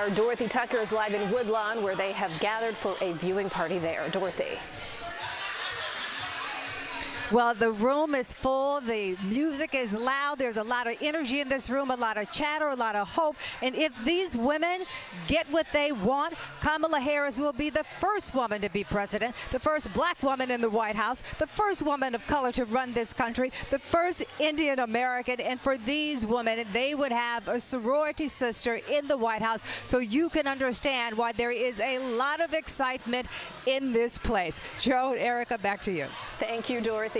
Our Dorothy Tucker is live in Woodlawn, where they have gathered for a viewing party there. Dorothy. Well, the room is full. The music is loud. There's a lot of energy in this room, a lot of chatter, a lot of hope. And if these women get what they want, Kamala Harris will be the first woman to be president, the first black woman in the White House, the first woman of color to run this country, the first Indian American. And for these women, they would have a sorority sister in the White House. So you can understand why there is a lot of excitement in this place. Joe and Erica, back to you. Thank you, Dorothy.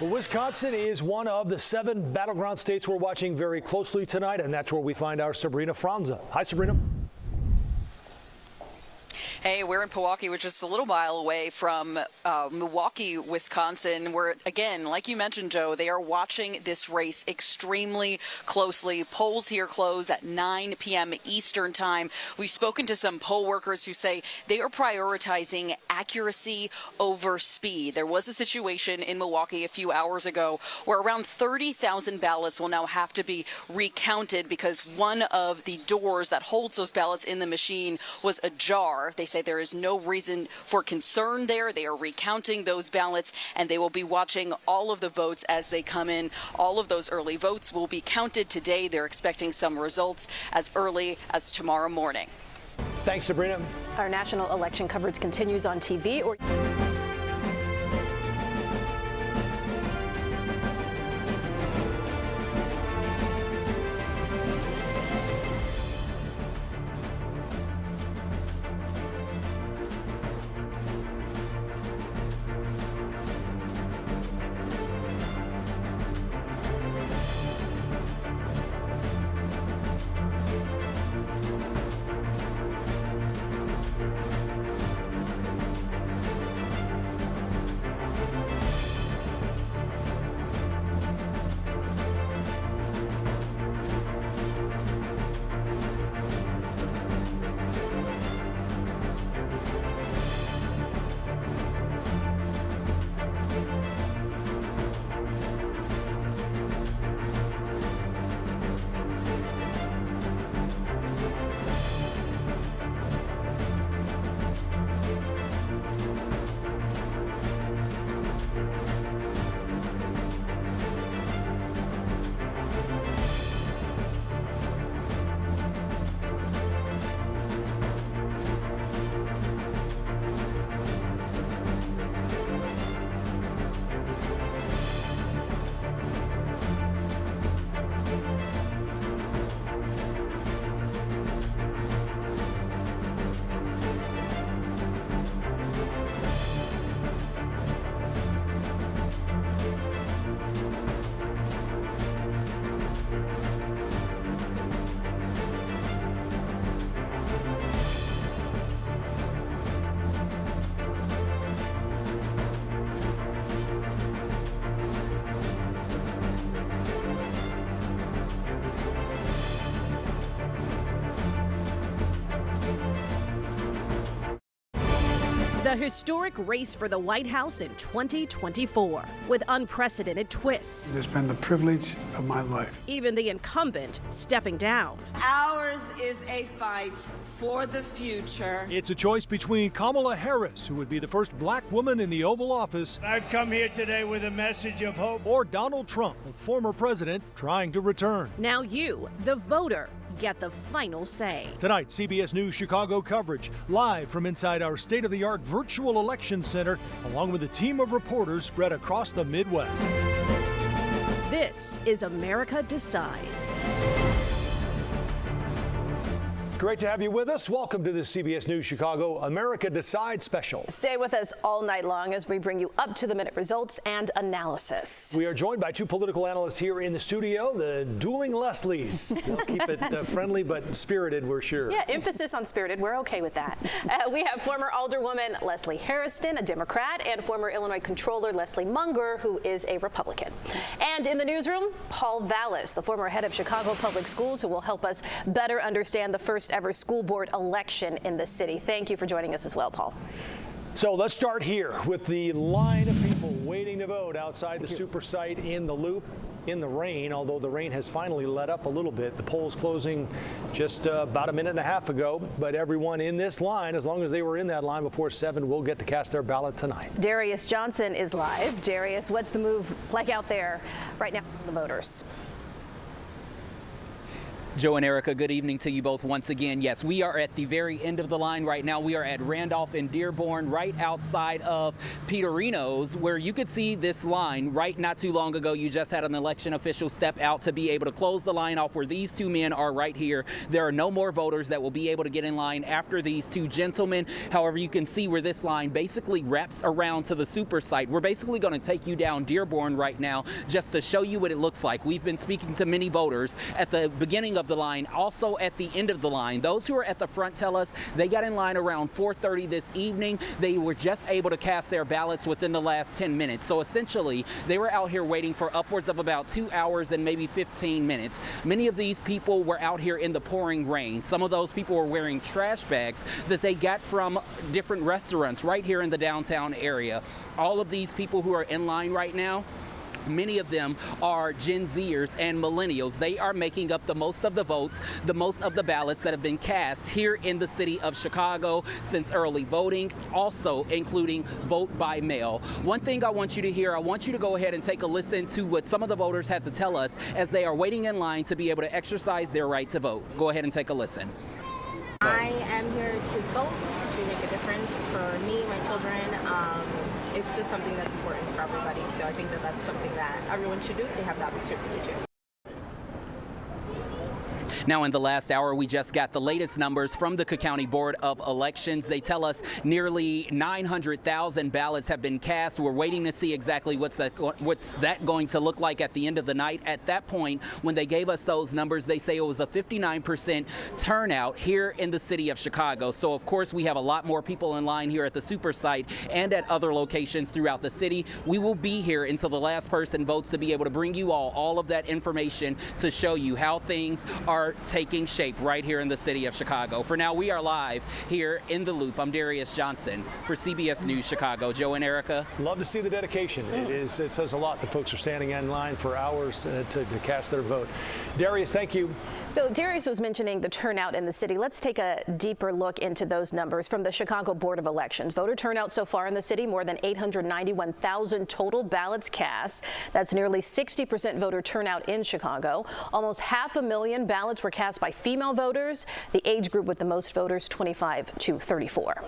Well, Wisconsin is one of the 7 battleground states we're watching very closely tonight, and that's where we find our Sabrina Franza. Hi, Sabrina. Hey, we're in Pewaukee, which is a little mile away from Milwaukee, Wisconsin, where, again, like you mentioned, Joe, they are watching this race extremely closely. Polls here close at 9 p.m. Eastern time. We've spoken to some poll workers who say they are prioritizing accuracy over speed. There was a situation in Milwaukee a few hours ago where around 30,000 ballots will now have to be recounted because one of the doors that holds those ballots in the machine was ajar. They say there is no reason for concern there. They are recounting those ballots, and they will be watching all of the votes as they come in. All of those early votes will be counted today. They're expecting some results as early as tomorrow morning. Thanks, Sabrina. Our national election coverage continues on TV. The historic race for the White House in 2024 with unprecedented twists. It has been the privilege of my life. Even the incumbent stepping down. Ours is a fight for the future. It's a choice between Kamala Harris, who would be the first black woman in the Oval Office, I've come here today with a message of hope, or Donald Trump, a former president, trying to return. Now you, the voter, get the final say. Tonight, CBS News Chicago coverage, live from inside our state-of-the-art virtual election center, along with a team of reporters spread across the Midwest. This is America Decides. Great to have you with us. Welcome to the CBS News Chicago America Decides special. Stay with us all night long as we bring you up-to-the-minute results and analysis. We are joined by 2 political analysts here in the studio, the dueling Leslies. We'll keep it friendly but spirited, we're sure. Yeah, emphasis on spirited. We're okay with that. We have former alderwoman Leslie Hairston, a Democrat, and former Illinois comptroller Leslie Munger, who is a Republican. And in the newsroom, Paul Vallas, the former head of Chicago Public Schools, who will help us better understand the first ever school board election in the city. Thank you for joining us as well, Paul. So let's start here with the line of people waiting to vote outside the Supersite in the Loop. in the rain, although the rain has finally let up a little bit. The polls closing just about a minute and a half ago, but everyone in this line, as long as they were in that line before 7, will get to cast their ballot tonight. Darius Johnson is live. Darius, what's the move like out there right now for the voters? Joe and Erica, good evening to you both once again. Yes, we are at the very end of the line right now. We are at Randolph and Dearborn, right outside of Peterino's, where you could see this line right not too long ago. You just had an election official step out to be able to close the line off where these two men are right here. There are no more voters that will be able to get in line after these two gentlemen. However, you can see where this line basically wraps around to the Supersite. We're basically going to take you down Dearborn right now just to show you what it looks like. We've been speaking to many voters at the beginning of the line, also at the end of the line. Those who are at the front tell us they got in line around 4:30 this evening. They were just able to cast their ballots within the last 10 minutes. So essentially, they were out here waiting for upwards of about 2 hours and maybe 15 minutes. Many of these people were out here in the pouring rain. Some of those people were wearing trash bags that they got from different restaurants right here in the downtown area. All of these people who are in line right now, many of them are Gen Zers and millennials. They are making up the most of the votes, the most of the ballots that have been cast here in the city of Chicago since early voting, also including vote by mail. One thing I want you to hear, I want you to go ahead and take a listen to what some of the voters had to tell us as they are waiting in line to be able to exercise their right to vote. Go ahead and take a listen. I am here to vote, to make a difference for me, my children. It's just something that's important for everybody, so I think that that's something that everyone should do if they have the opportunity to. Now, in the last hour, we just got the latest numbers from the Cook County Board of Elections. They tell us nearly 900,000 ballots have been cast. We're waiting to see exactly what's that going to look like at the end of the night. At that point, when they gave us those numbers, they say it was a 59% turnout here in the city of Chicago. So, of course, we have a lot more people in line here at the Supersite and at other locations throughout the city. We will be here until the last person votes to be able to bring you all of that information to show you how things are taking shape right here in the city of Chicago. For now, we are live here in the Loop. I'm Darius Johnson for CBS News Chicago. Joe and Erica. Love to see the dedication. It says a lot that folks are standing in line for hours to cast their vote. Darius, thank you. So Darius was mentioning the turnout in the city. Let's take a deeper look into those numbers from the Chicago Board of Elections. Voter turnout so far in the city, more than 891,000 total ballots cast. That's nearly 60% voter turnout in Chicago. Almost 500,000 ballots were cast by female voters, the age group with the most voters, 25 to 34.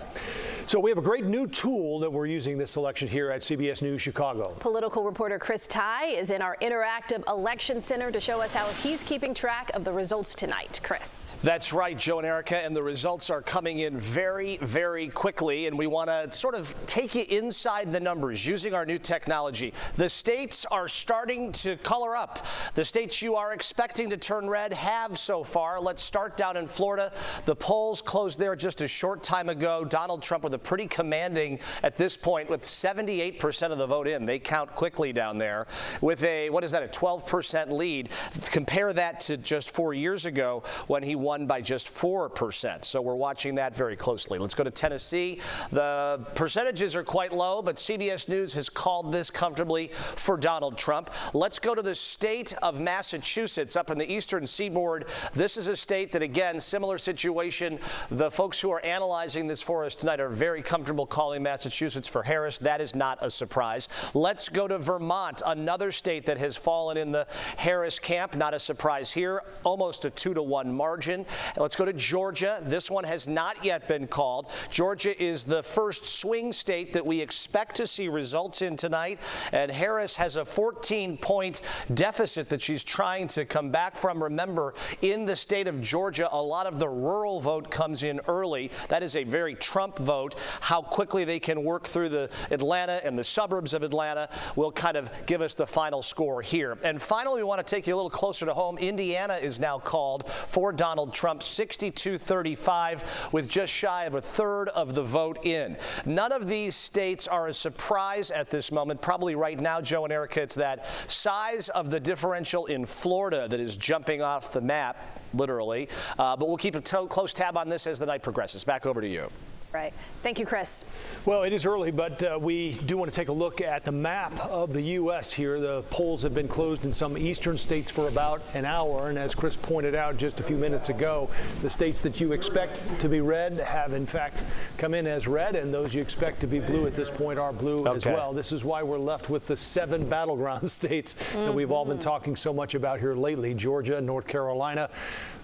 So we have a great new tool that we're using this election here at CBS News Chicago. Political reporter Chris Ty is in our interactive election center to show us how he's keeping track of the results tonight. Chris. That's right, Joe and Erica, and the results are coming in very, very quickly, and we want to sort of take you inside the numbers using our new technology. The states are starting to color up. The states you are expecting to turn red have so far. Let's start down in Florida. The polls closed there just a short time ago. Donald Trump with a pretty commanding at this point with 78% of the vote in. They count quickly down there with a, what is that, a 12% lead. Compare that to just 4 years ago when he won by just 4%. So we're watching that very closely. Let's go to Tennessee. The percentages are quite low, but CBS News has called this comfortably for Donald Trump. Let's go to the state of Massachusetts up in the eastern seaboard. This is a state that, again, similar situation. The folks who are analyzing this for us tonight are very comfortable calling Massachusetts for Harris. That is not a surprise. Let's go to Vermont, another state that has fallen in the Harris camp. Not a surprise here. Almost a 2-to-1 margin. Let's go to Georgia. This one has not yet been called. Georgia is the first swing state that we expect to see results in tonight, and Harris has a 14-point deficit that she's trying to come back from. Remember, in the state of Georgia, a lot of the rural vote comes in early. That is a very Trump vote. How quickly they can work through the Atlanta and the suburbs of Atlanta will kind of give us the final score here. And finally, we want to take you a little closer to home. Indiana is now called for Donald Trump, 62-35, with just shy of a third of the vote in. None of these states are a surprise at this moment. Probably right now, Joe and Erica, it's that size of the differential in Florida that is jumping off the map, literally. But we'll keep a close tab on this as the night progresses. Back over to you. Right. Thank you, Chris. Well, it is early, but we do want to take a look at the map of the U.S. here. The polls have been closed in some eastern states for about an hour. And as Chris pointed out just a few minutes ago, the states that you expect to be red have, in fact, come in as red. And those you expect to be blue at this point are blue as well. This is why we're left with the 7 battleground states that we've all been talking so much about here lately: Georgia, North Carolina,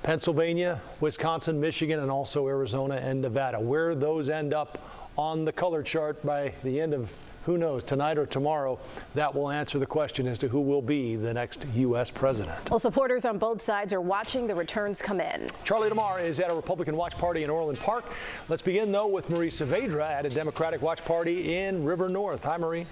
Pennsylvania, Wisconsin, Michigan, and also Arizona and Nevada. Where those end up on the color chart by the end of, who knows, tonight or tomorrow, that will answer the question as to who will be the next U.S. president. Well, supporters on both sides are watching the returns come in. Charlie DeMar is at a Republican watch party in Orland Park. Let's begin, though, with Marie Saavedra at a Democratic watch party in River North. Hi, Marie.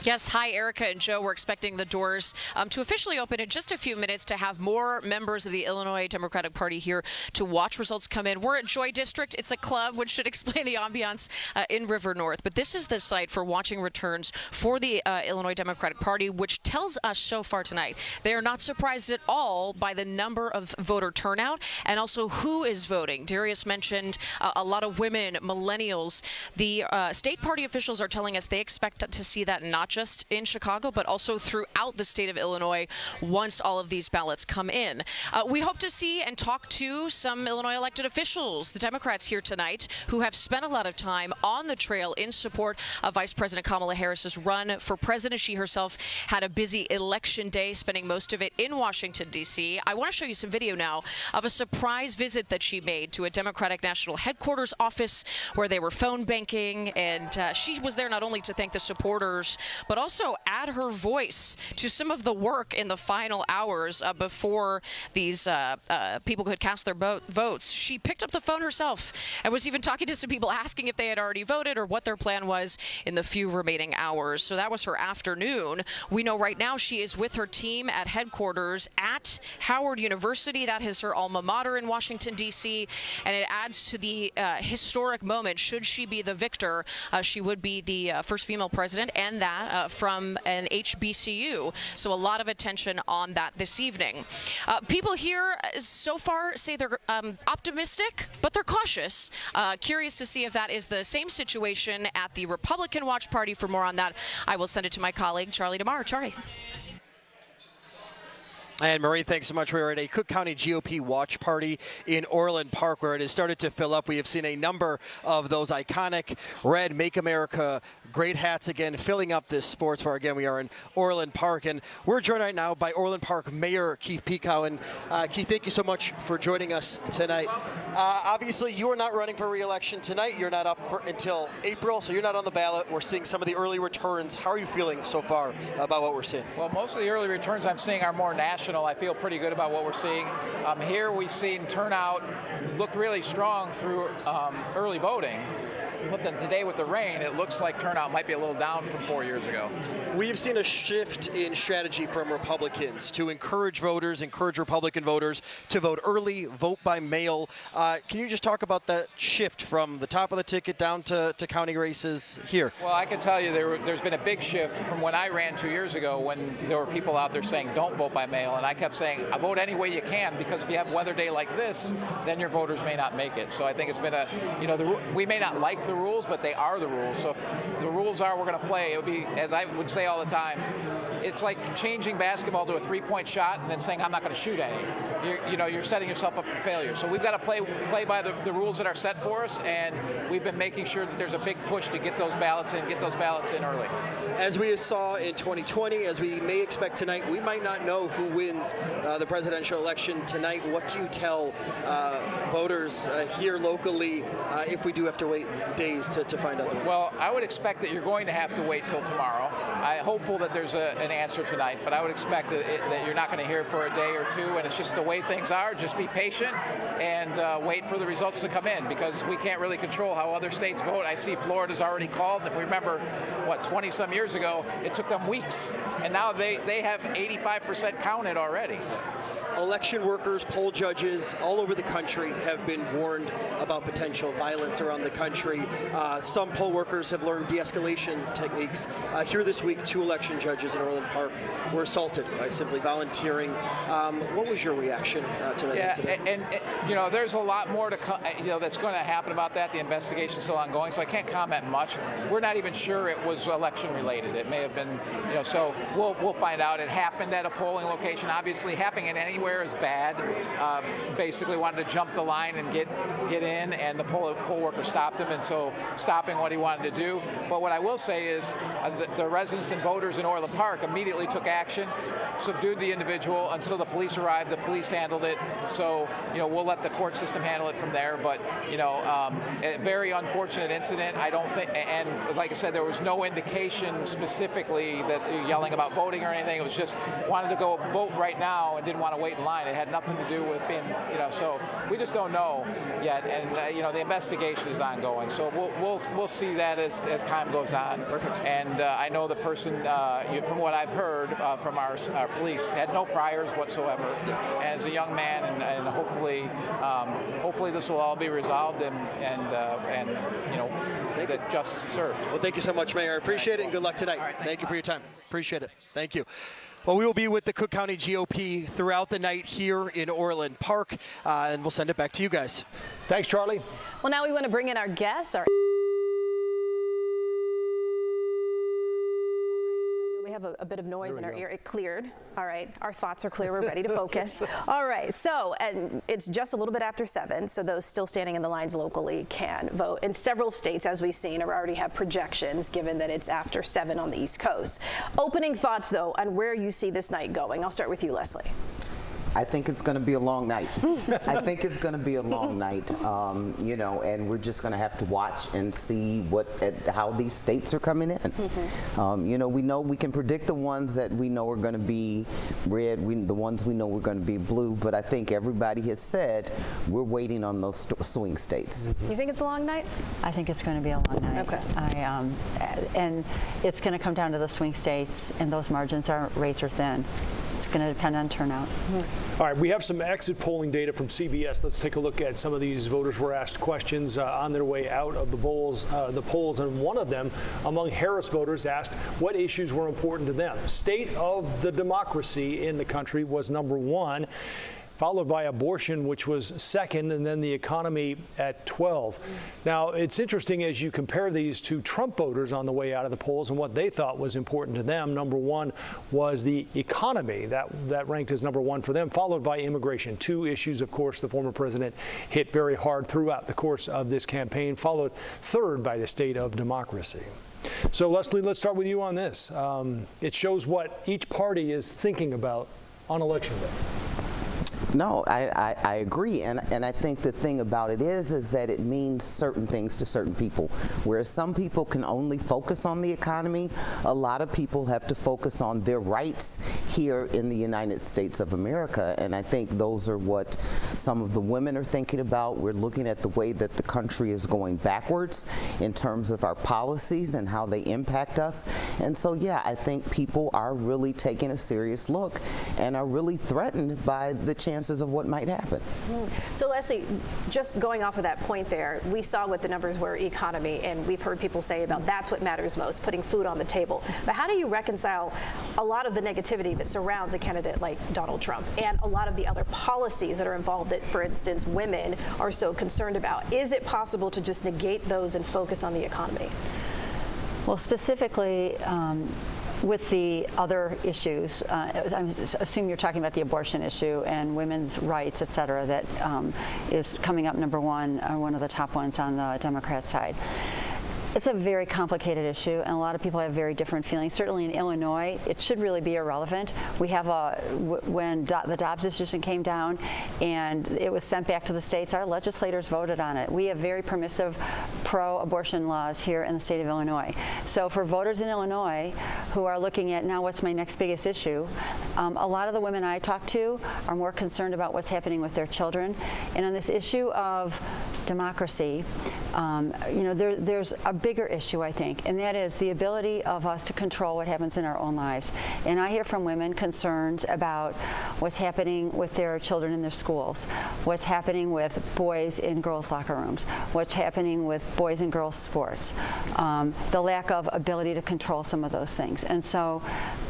Yes, hi, Erica and Joe. We're expecting the doors to officially open in just a few minutes to have more members of the Illinois Democratic Party here to watch results come in. We're at Joy District. It's a club, which should explain the ambiance in River North. But this is the site for watching returns for the Illinois Democratic Party, which tells us so far tonight they are not surprised at all by the number of voter turnout and also who is voting. Darius mentioned a lot of women, millennials. The state party officials are telling us they expect to see that not just in Chicago, but also throughout the state of Illinois once all of these ballots come in. We hope to see and talk to some Illinois elected officials, the Democrats here tonight, who have spent a lot of time on the trail in support of Vice President Kamala Harris's run for president. She herself had a busy election day, spending most of it in Washington, D.C. I want to show you some video now of a surprise visit that she made to a Democratic National Headquarters office where they were phone banking, and she was there not only to thank the supporters, but also add her voice to some of the work in the final hours before these people could cast their votes. She picked up the phone herself and was even talking to some people asking if they had already voted or what their plan was in the few remaining hours. So that was her afternoon. We know right now she is with her team at headquarters at Howard University. That is her alma mater in Washington, D.C., and it adds to the historic moment. Should she be the victor, she would be the first female president, and that from an HBCU. So a lot of attention on that this evening. People here so far say they're optimistic, but they're cautious. Curious to see if that is the same situation at the Republican watch party. For more on that, I will send it to my colleague, Charlie DeMar. Charlie. And Marie, thanks so much. We're at a Cook County GOP watch party in Orland Park where it has started to fill up. We have seen a number of those iconic red Make America Great hats again filling up this sports bar. Again, we are in Orland Park, and we're joined right now by Orland Park Mayor Keith Pekow. And Keith, thank you so much for joining us tonight. Obviously, you are not running for re-election tonight. You're not up until April, so you're not on the ballot. We're seeing some of the early returns. How are you feeling so far about what we're seeing? Well, most of the early returns I'm seeing are more national. I feel pretty good about what we're seeing. Here we've seen turnout looked really strong through early voting. But then today with the rain, it looks like turnout might be a little down from 4 years ago. We have seen a shift in strategy from Republicans to encourage voters, encourage Republican voters to vote early, vote by mail. Can you just talk about that shift from the top of the ticket down to county races here? Well, I can tell you there's been a big shift from when I ran 2 years ago when there were people out there saying don't vote by mail. And I kept saying, vote any way you can, because if you have a weather day like this, then your voters may not make it. So I think it's been we may not like the rules, but they are the rules. So if the rules are we're going to play, it would be, as I would say all the time, it's like changing basketball to a three-point shot and then saying I'm not going to shoot any. You're setting yourself up for failure. So we've got to play by the rules that are set for us, and we've been making sure that there's a big push to get those ballots in early. As we saw in 2020, as we may expect tonight, we might not know who wins the presidential election tonight. What do you tell voters here locally if we do have to wait days to find out? Well, I would expect that you're going to have to wait till tomorrow. I'm hopeful that there's an answer tonight, but I would expect that you're not going to hear for a day or two, and it's just the way things are. Just be patient and wait for the results to come in, because we can't really control how other states vote. I see Florida's already called. If we remember, 20-some years ago, it took them weeks, and now they have 85% counted already. Election workers, poll judges all over the country have have been warned about potential violence around the country. Some poll workers have learned de-escalation techniques. Here this week, 2 election judges in Orland Park were assaulted by simply volunteering. What was your reaction to that incident? And you know, there's a lot more to that's going to happen about that. The investigation's still ongoing, so I can't comment much. We're not even sure it was election related. It may have been, so we'll find out. It happened at a polling location. Obviously, happening anywhere is bad. Basically wanted to jump the line and get in, and the poll worker stopped him, and so stopping what he wanted to do. But what I will say is the residents and voters in Orland Park immediately took action, subdued the individual until the police arrived. The police handled it. So, we'll let the court system handle it from there. But, a very unfortunate incident. I don't think, and like I said, there was no indication specifically that yelling about voting or anything. It was just wanted to go vote right now and didn't want to wait in line. It had nothing to do with being, so we just don't know yet. And, the investigation is ongoing. So we'll see that as time goes on. Perfect. And I know the person, from what I've heard from our police, had no priors whatsoever, and is a young man, and hopefully this will all be resolved and that justice is served. Well, thank you so much, Mayor. I appreciate it, and good luck tonight. Right, thank you for your time. Appreciate it. Thank you. Well, we will be with the Cook County GOP throughout the night here in Orland Park, and we'll send it back to you guys. Thanks, Charlie. Well, now we want to bring in our guests. We have a bit of noise in our ear. It cleared. All right. Our thoughts are clear. We're ready to focus. All right. So, and it's just a little bit after 7. So those still standing in the lines locally can vote. In several states, as we've seen, already have projections, given that it's after 7 on the East Coast. Opening thoughts, though, on where you see this night going. I'll start with you, Leslie. I think it's going to be a long night. I think it's going to be a long night, and we're just going to have to watch and see how these states are coming in. We know we can predict the ones that we know are going to be red, the ones we know are going to be blue, but I think everybody has said we're waiting on those swing states. You think it's a long night? I think it's going to be a long night. Okay. And it's going to come down to the swing states, and those margins are razor thin. It's going to depend on turnout. All right, we have some exit polling data from CBS. Let's take a look at some of these voters were asked questions on their way out of the polls, and one of them, among Harris voters, asked what issues were important to them. State of the democracy in the country was number 1. Followed by abortion, which was 2nd, and then the economy at 12. Now, it's interesting as you compare these to Trump voters on the way out of the polls and what they thought was important to them. Number 1 was the economy. That ranked as number 1 for them, followed by immigration. 2 issues, of course, the former president hit very hard throughout the course of this campaign, followed 3rd by the state of democracy. So, Leslie, let's start with you on this. It shows what each party is thinking about on Election Day. No, I agree, and I think the thing about it is that it means certain things to certain people. Whereas some people can only focus on the economy, a lot of people have to focus on their rights here in the United States of America, and I think those are what some of the women are thinking about. We're looking at the way that the country is going backwards in terms of our policies and how they impact us, and so yeah, I think people are really taking a serious look and are really threatened by the chances of what might happen. So Leslie, just going off of that point there, we saw what the numbers were, economy, and we've heard people say about that's what matters most, putting food on the table. But how do you reconcile a lot of the negativity that surrounds a candidate like Donald Trump and a lot of the other policies that are involved that, for instance, women are so concerned about? Is it possible to just negate those and focus on the economy? Well, specifically, with the other issues, I assume you're talking about the abortion issue and women's rights, et cetera, that is coming up number 1, one of the top ones on the Democrat side. It's a very complicated issue, and a lot of people have very different feelings. Certainly in Illinois, it should really be irrelevant. We have when the Dobbs decision came down and it was sent back to the states, our legislators voted on it. We have very permissive pro-abortion laws here in the state of Illinois. So for voters in Illinois who are looking at now what's my next biggest issue, a lot of the women I talk to are more concerned about what's happening with their children. And on this issue of democracy, there's a bigger issue, I think, and that is the ability of us to control what happens in our own lives. And I hear from women concerns about what's happening with their children in their schools, what's happening with boys in girls' locker rooms, what's happening with boys and girls' sports, the lack of ability to control some of those things. And so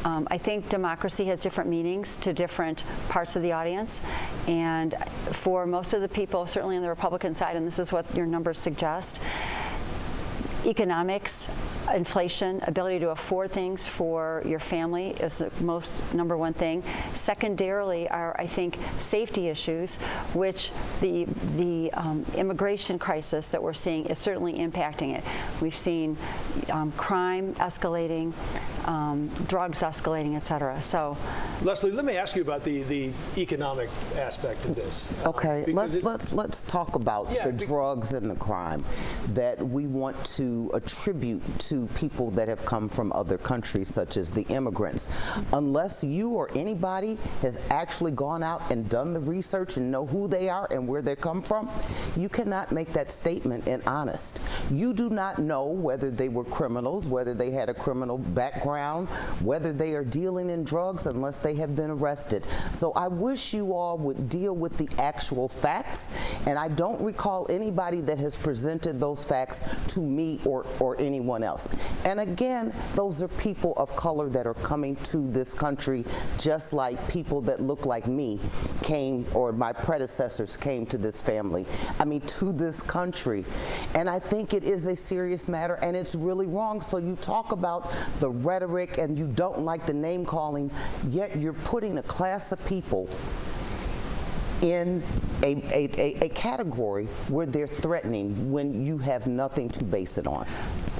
I think democracy has different meanings to different parts of the audience. And for most of the people, certainly on the Republican side, and this is what your numbers suggest, economics, inflation, ability to afford things for your family is the most number one thing. Secondarily are, I think, safety issues, which the immigration crisis that we're seeing is certainly impacting it. We've seen crime escalating, drugs escalating, et cetera. So, Leslie, let me ask you about the economic aspect of this. Okay, let's talk about the drugs and the crime that we want to attribute to people that have come from other countries, such as the immigrants. Unless you or anybody has actually gone out and done the research and know who they are and where they come from, you cannot make that statement and honest. You do not know whether they were criminals, whether they had a criminal background, whether they are dealing in drugs unless they have been arrested. So I wish you all would deal with the actual facts, and I don't recall anybody that has presented those facts to me or anyone else. And again, those are people of color that are coming to this country, just like people that look like me came, or my predecessors came to this family. I mean, to this country. And I think it is a serious matter, and it's really wrong. So you talk about the rhetoric and you don't like the name calling, yet you're putting a class of people in a category where they're threatening when you have nothing to base it on.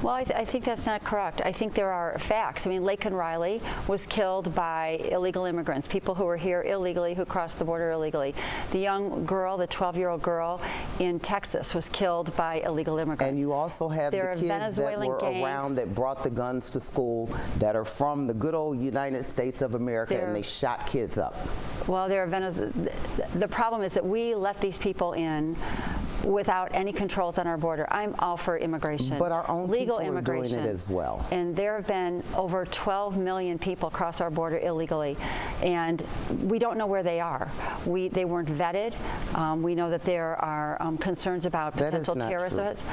well, I think that's not correct. I think there are facts. I mean, Laken Riley was killed by illegal immigrants, people who were here illegally, who crossed the border illegally. The young girl, the 12-year-old girl in Texas, was killed by illegal immigrants. And you also have the kids that were around that brought the guns to school that are from the good old United States of America, and they shot kids up. Well, the problem is that we let these people in without any controls on our border. I'm all for immigration. But our own legal immigration are doing it as well. And there have been over 12 million people cross our border illegally, and we don't know where they are. They weren't vetted. We know that there are concerns about potential terrorist threats.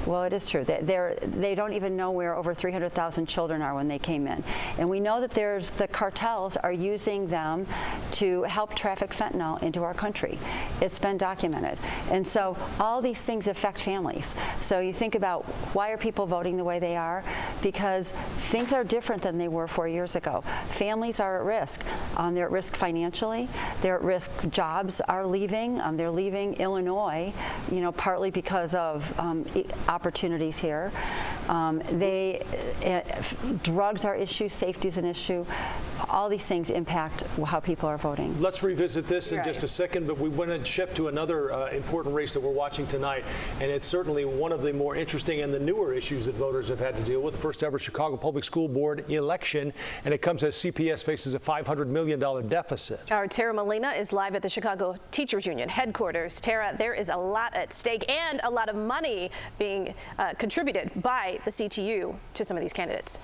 Well, it is true. They don't even know where over 300,000 children are when they came in. And we know that the cartels are using them to help traffic fentanyl into our country. It's been documented. And so all these things affect families. So you think about, why are people voting the way they are? Because things are different than they were 4 years ago. Families are at risk. They're at risk financially. They're at risk. Jobs are leaving. They're leaving Illinois, partly because of opportunities here. Drugs are issues, safety is an issue. All these things impact how people are voting. Let's revisit this in just a second, but we want to shift to another important race that we're watching tonight, and it's certainly one of the more interesting and the newer issues that voters have had to deal with, the first ever Chicago Public School Board election, and it comes as CPS faces a $500 million deficit. Our Tara Molina is live at the Chicago Teachers Union headquarters. Tara, there is a lot at stake and a lot of money being contributed by the CTU to some of these candidates.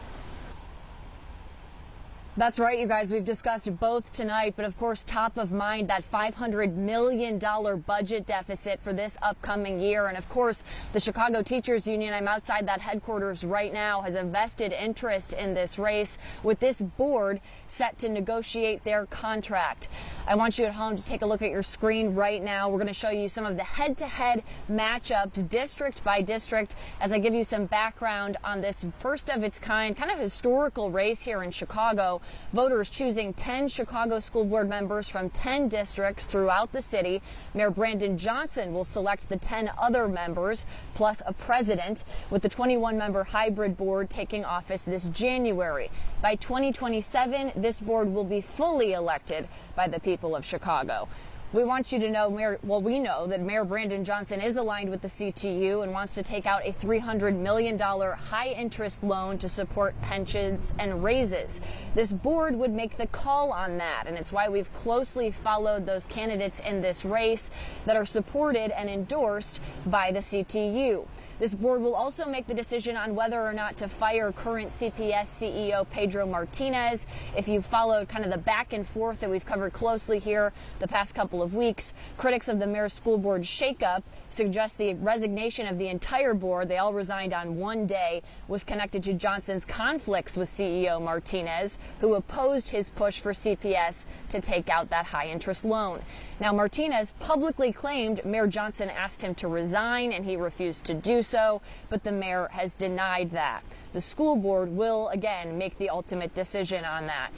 That's right, you guys. We've discussed both tonight, but of course, top of mind, that $500 million budget deficit for this upcoming year. And of course, the Chicago Teachers Union, I'm outside that headquarters right now, has a vested interest in this race, with this board set to negotiate their contract. I want you at home to take a look at your screen right now. We're going to show you some of the head-to-head matchups, district by district, as I give you some background on this first of its kind, kind of historical race here in Chicago. Voters choosing 10 Chicago School Board members from 10 districts throughout the city. Mayor Brandon Johnson will select the 10 other members, plus a president, with the 21-member hybrid board taking office this January. By 2027, this board will be fully elected by the people of Chicago. We want you to know, we know that Mayor Brandon Johnson is aligned with the CTU and wants to take out a $300 million high-interest loan to support pensions and raises. This board would make the call on that, and it's why we've closely followed those candidates in this race that are supported and endorsed by the CTU. This board will also make the decision on whether or not to fire current CPS CEO Pedro Martinez. If you've followed kind of the back and forth that we've covered closely here the past couple of weeks, critics of the mayor's school board shakeup suggest the resignation of the entire board, they all resigned on one day, was connected to Johnson's conflicts with CEO Martinez, who opposed his push for CPS to take out that high-interest loan. Now, Martinez publicly claimed Mayor Johnson asked him to resign, and he refused to do so, but the mayor has denied that. The school board will, again, make the ultimate decision on that.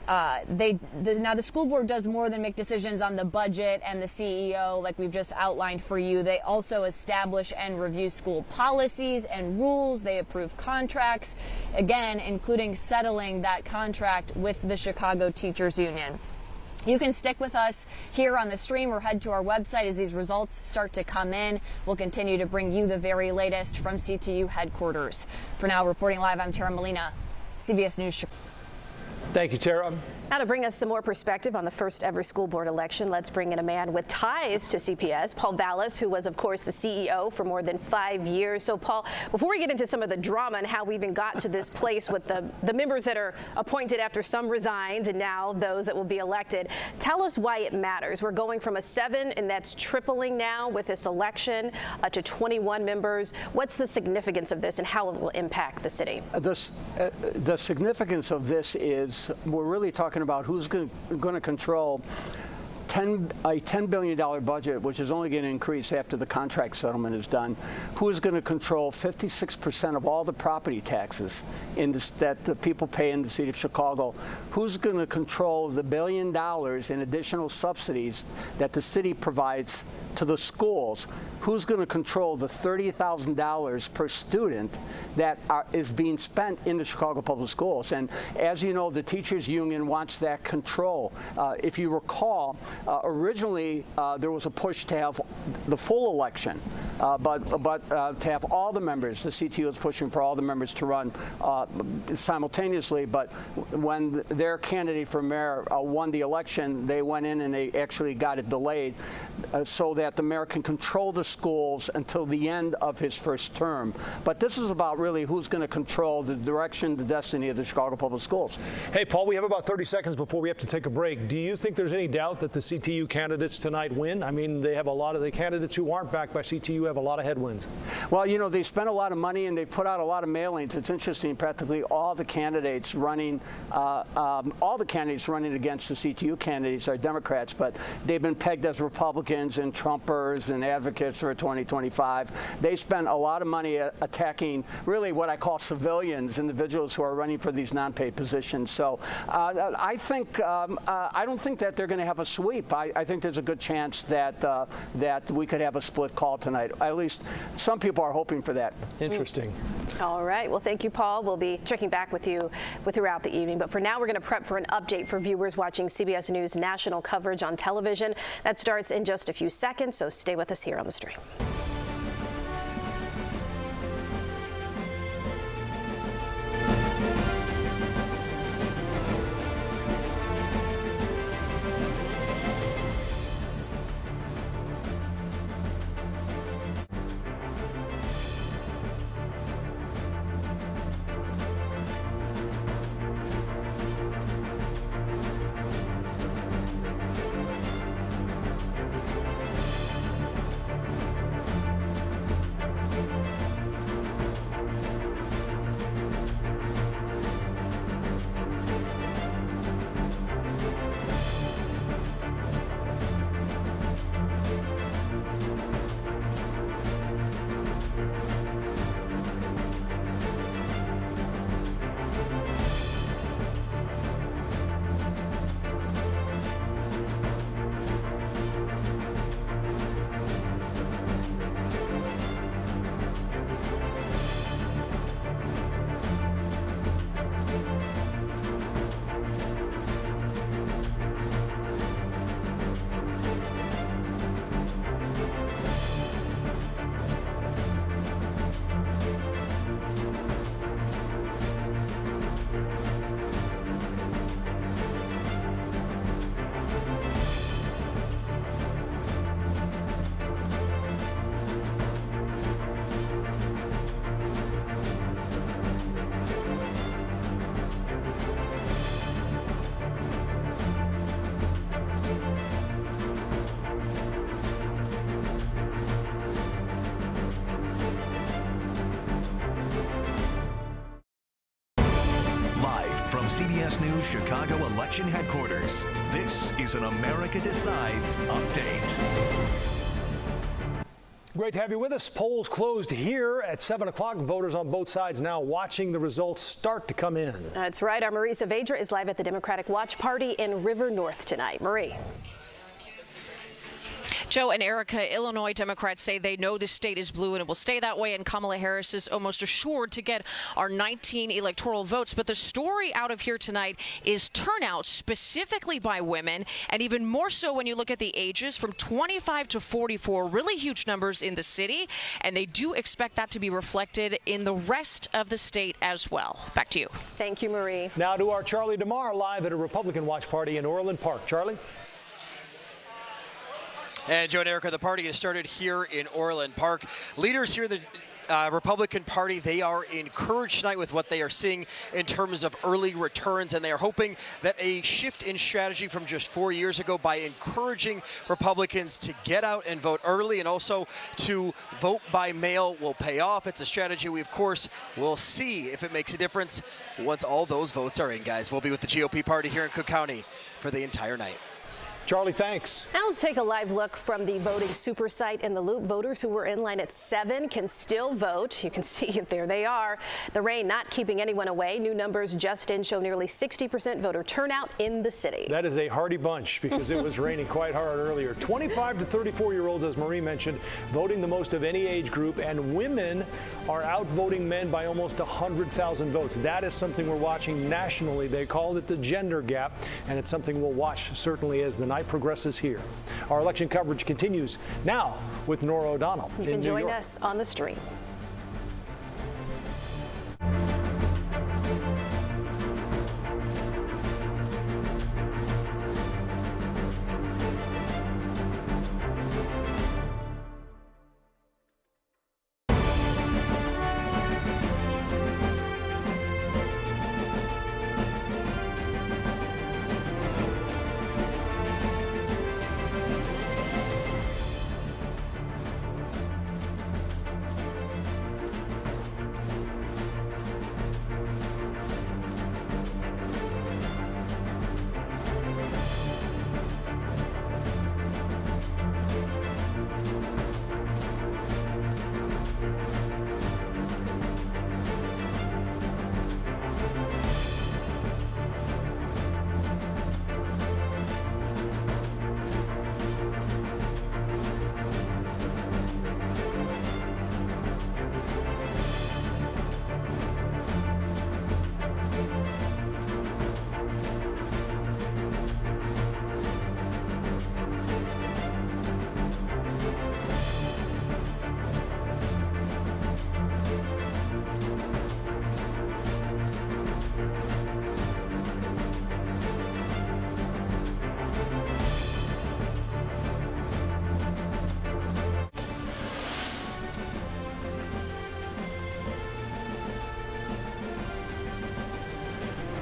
Now, the school board does more than make decisions on the budget and the CEO, like we've just outlined for you. They also establish and review school policies and rules. They approve contracts, again, including settling that contract with the Chicago Teachers Union. You can stick with us here on the stream or head to our website as these results start to come in. We'll continue to bring you the very latest from CTU headquarters. For now, reporting live, I'm Tara Molina, CBS News. Thank you, Tara. Now, to bring us some more perspective on the first ever school board election, let's bring in a man with ties to CPS, Paul Vallas, who was, of course, the CEO for more than 5 years. So, Paul, before we get into some of the drama and how we even got to this place with the members that are appointed after some resigned and now those that will be elected, tell us why it matters. We're going from a 7, and that's tripling now with this election, to 21 members. What's the significance of this and how it will impact the city? The significance of this is we're really talking about who's going to control a $10 billion budget, which is only going to increase after the contract settlement is done. Who is going to control 56% of all the property taxes that the people pay in the city of Chicago? Who's going to control the $1 billion in additional subsidies that the city provides to the schools? Who's going to control the $30,000 per student that is being spent in the Chicago Public Schools? And as you know, the teachers union wants that control. If you recall, originally there was a push to have the full election, but to have all the members. The CTU is pushing for all the members to run simultaneously. But when their candidate for mayor won the election, they went in and they actually got it delayed so that the mayor can control the schools until the end of his first term. But this is about really who's going to control the direction, the destiny of the Chicago Public Schools. Hey, Paul, we have about 30 seconds before we have to take a break. Do you think there's any doubt that the CTU candidates tonight win? I mean, they have a lot of the candidates who aren't backed by CTU have a lot of headwinds. Well, you know, they spent a lot of money and they've put out a lot of mailings. It's interesting, practically all the candidates running against the CTU candidates are Democrats, but they've been pegged as Republicans and Trumpers and advocates for 2025. They spent a lot of money attacking really what I call civilians, individuals who are running for these non-paid positions. So I don't think that they're going to have a sweep. I think there's a good chance that we could have a split call tonight. At least some people are hoping for that. Interesting. All right. Well, thank you, Paul. We'll be checking back with you throughout the evening. But for now, we're going to prep for an update for viewers watching CBS News national coverage on television. That starts in just a few seconds, so stay with us here on the stream. Chicago election headquarters. This is an America Decides update. Great to have you with us. Polls closed here at 7 o'clock. Voters on both sides now watching the results start to come in. That's right. Our Marie Saavedra is live at the Democratic Watch Party in River North tonight. Marie. Joe and Erica, Illinois Democrats say they know the state is blue and it will stay that way, and Kamala Harris is almost assured to get our 19 electoral votes. But the story out of here tonight is turnout, specifically by women, and even more so when you look at the ages from 25 to 44, really huge numbers in the city, and they do expect that to be reflected in the rest of the state as well. Back to you. Thank you, Marie. Now to our Charlie DeMar live at a Republican watch party in Orland Park. Charlie? And Joe and Erica, the party has started here in Orland Park. Leaders here in the Republican Party, they are encouraged tonight with what they are seeing in terms of early returns, and they are hoping that a shift in strategy from just 4 years ago by encouraging Republicans to get out and vote early and also to vote by mail will pay off. It's a strategy we, of course, will see if it makes a difference once all those votes are in, guys. We'll be with the GOP party here in Cook County for the entire night. Charlie, thanks. Now let's take a live look from the voting Supersite in the Loop. Voters who were in line at 7 can still vote. You can see it there they are. The rain not keeping anyone away. New numbers just in show nearly 60% voter turnout in the city. That is a hearty bunch because it was raining quite hard earlier. 25 to 34-year-olds, as Marie mentioned, voting the most of any age group, and women are outvoting men by almost 100,000 votes. That is something we're watching nationally. They called it the gender gap, and it's something we'll watch certainly as the night progresses here. Our election coverage continues now with Nora O'Donnell in New York. You can join us on the stream.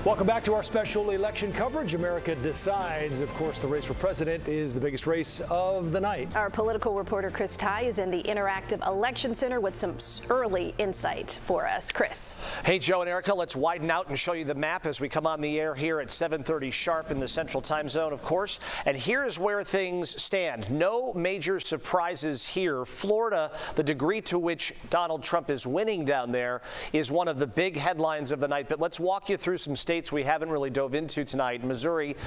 Welcome back to our special election coverage. America Decides. Of course, the race for president is the biggest race of the night. Our political reporter Chris Ty is in the Interactive Election Center with some early insight for us. Chris. Hey, Joe and Erica, let's widen out and show you the map as we come on the air here at 7:30 sharp in the Central Time Zone, of course. And here's where things stand. No major surprises here. Florida, the degree to which Donald Trump is winning down there, is one of the big headlines of the night. But let's walk you through some states we haven't really dove into tonight. Missouri,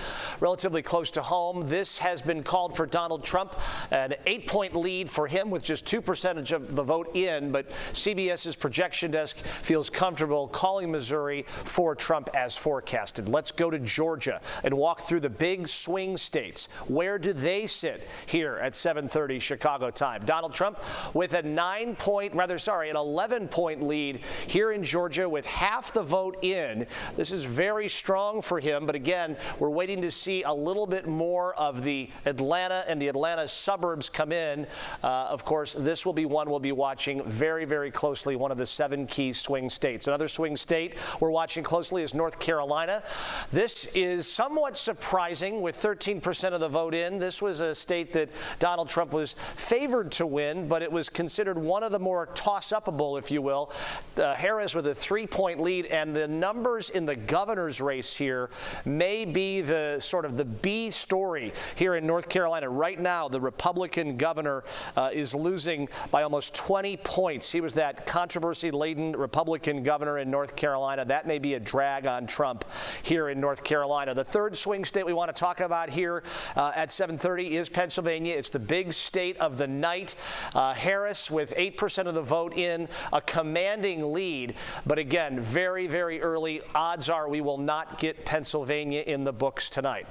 relatively close to home. This has been called for Donald Trump, an 8-point lead for him with just 2% of the vote in, but CBS's projection desk feels comfortable calling Missouri for Trump as forecasted. Let's go to Georgia and walk through the big swing states. Where do they sit here at 7:30 Chicago time? Donald Trump with an 11-point lead here in Georgia with half the vote in. This is very strong for him, but again, we're waiting to see a little bit more of the Atlanta and the Atlanta suburbs come in. Of course, this will be one we'll be watching very, very closely, one of the 7 key swing states. Another swing state we're watching closely is North Carolina. This is somewhat surprising with 13% of the vote in. This was a state that Donald Trump was favored to win, but it was considered one of the more toss-upable, if you will. Harris with a 3-point lead, and the numbers in the governor's race here may be the sort of the B story here in North Carolina. Right now, the Republican governor is losing by almost 20 points. He was that controversy-laden Republican governor in North Carolina. That may be a drag on Trump here in North Carolina. The third swing state we want to talk about here at 7:30 is Pennsylvania. It's the big state of the night. Harris with 8% of the vote in, a commanding lead. But again, very, very early. Odds are we will not get Pennsylvania in the books tonight.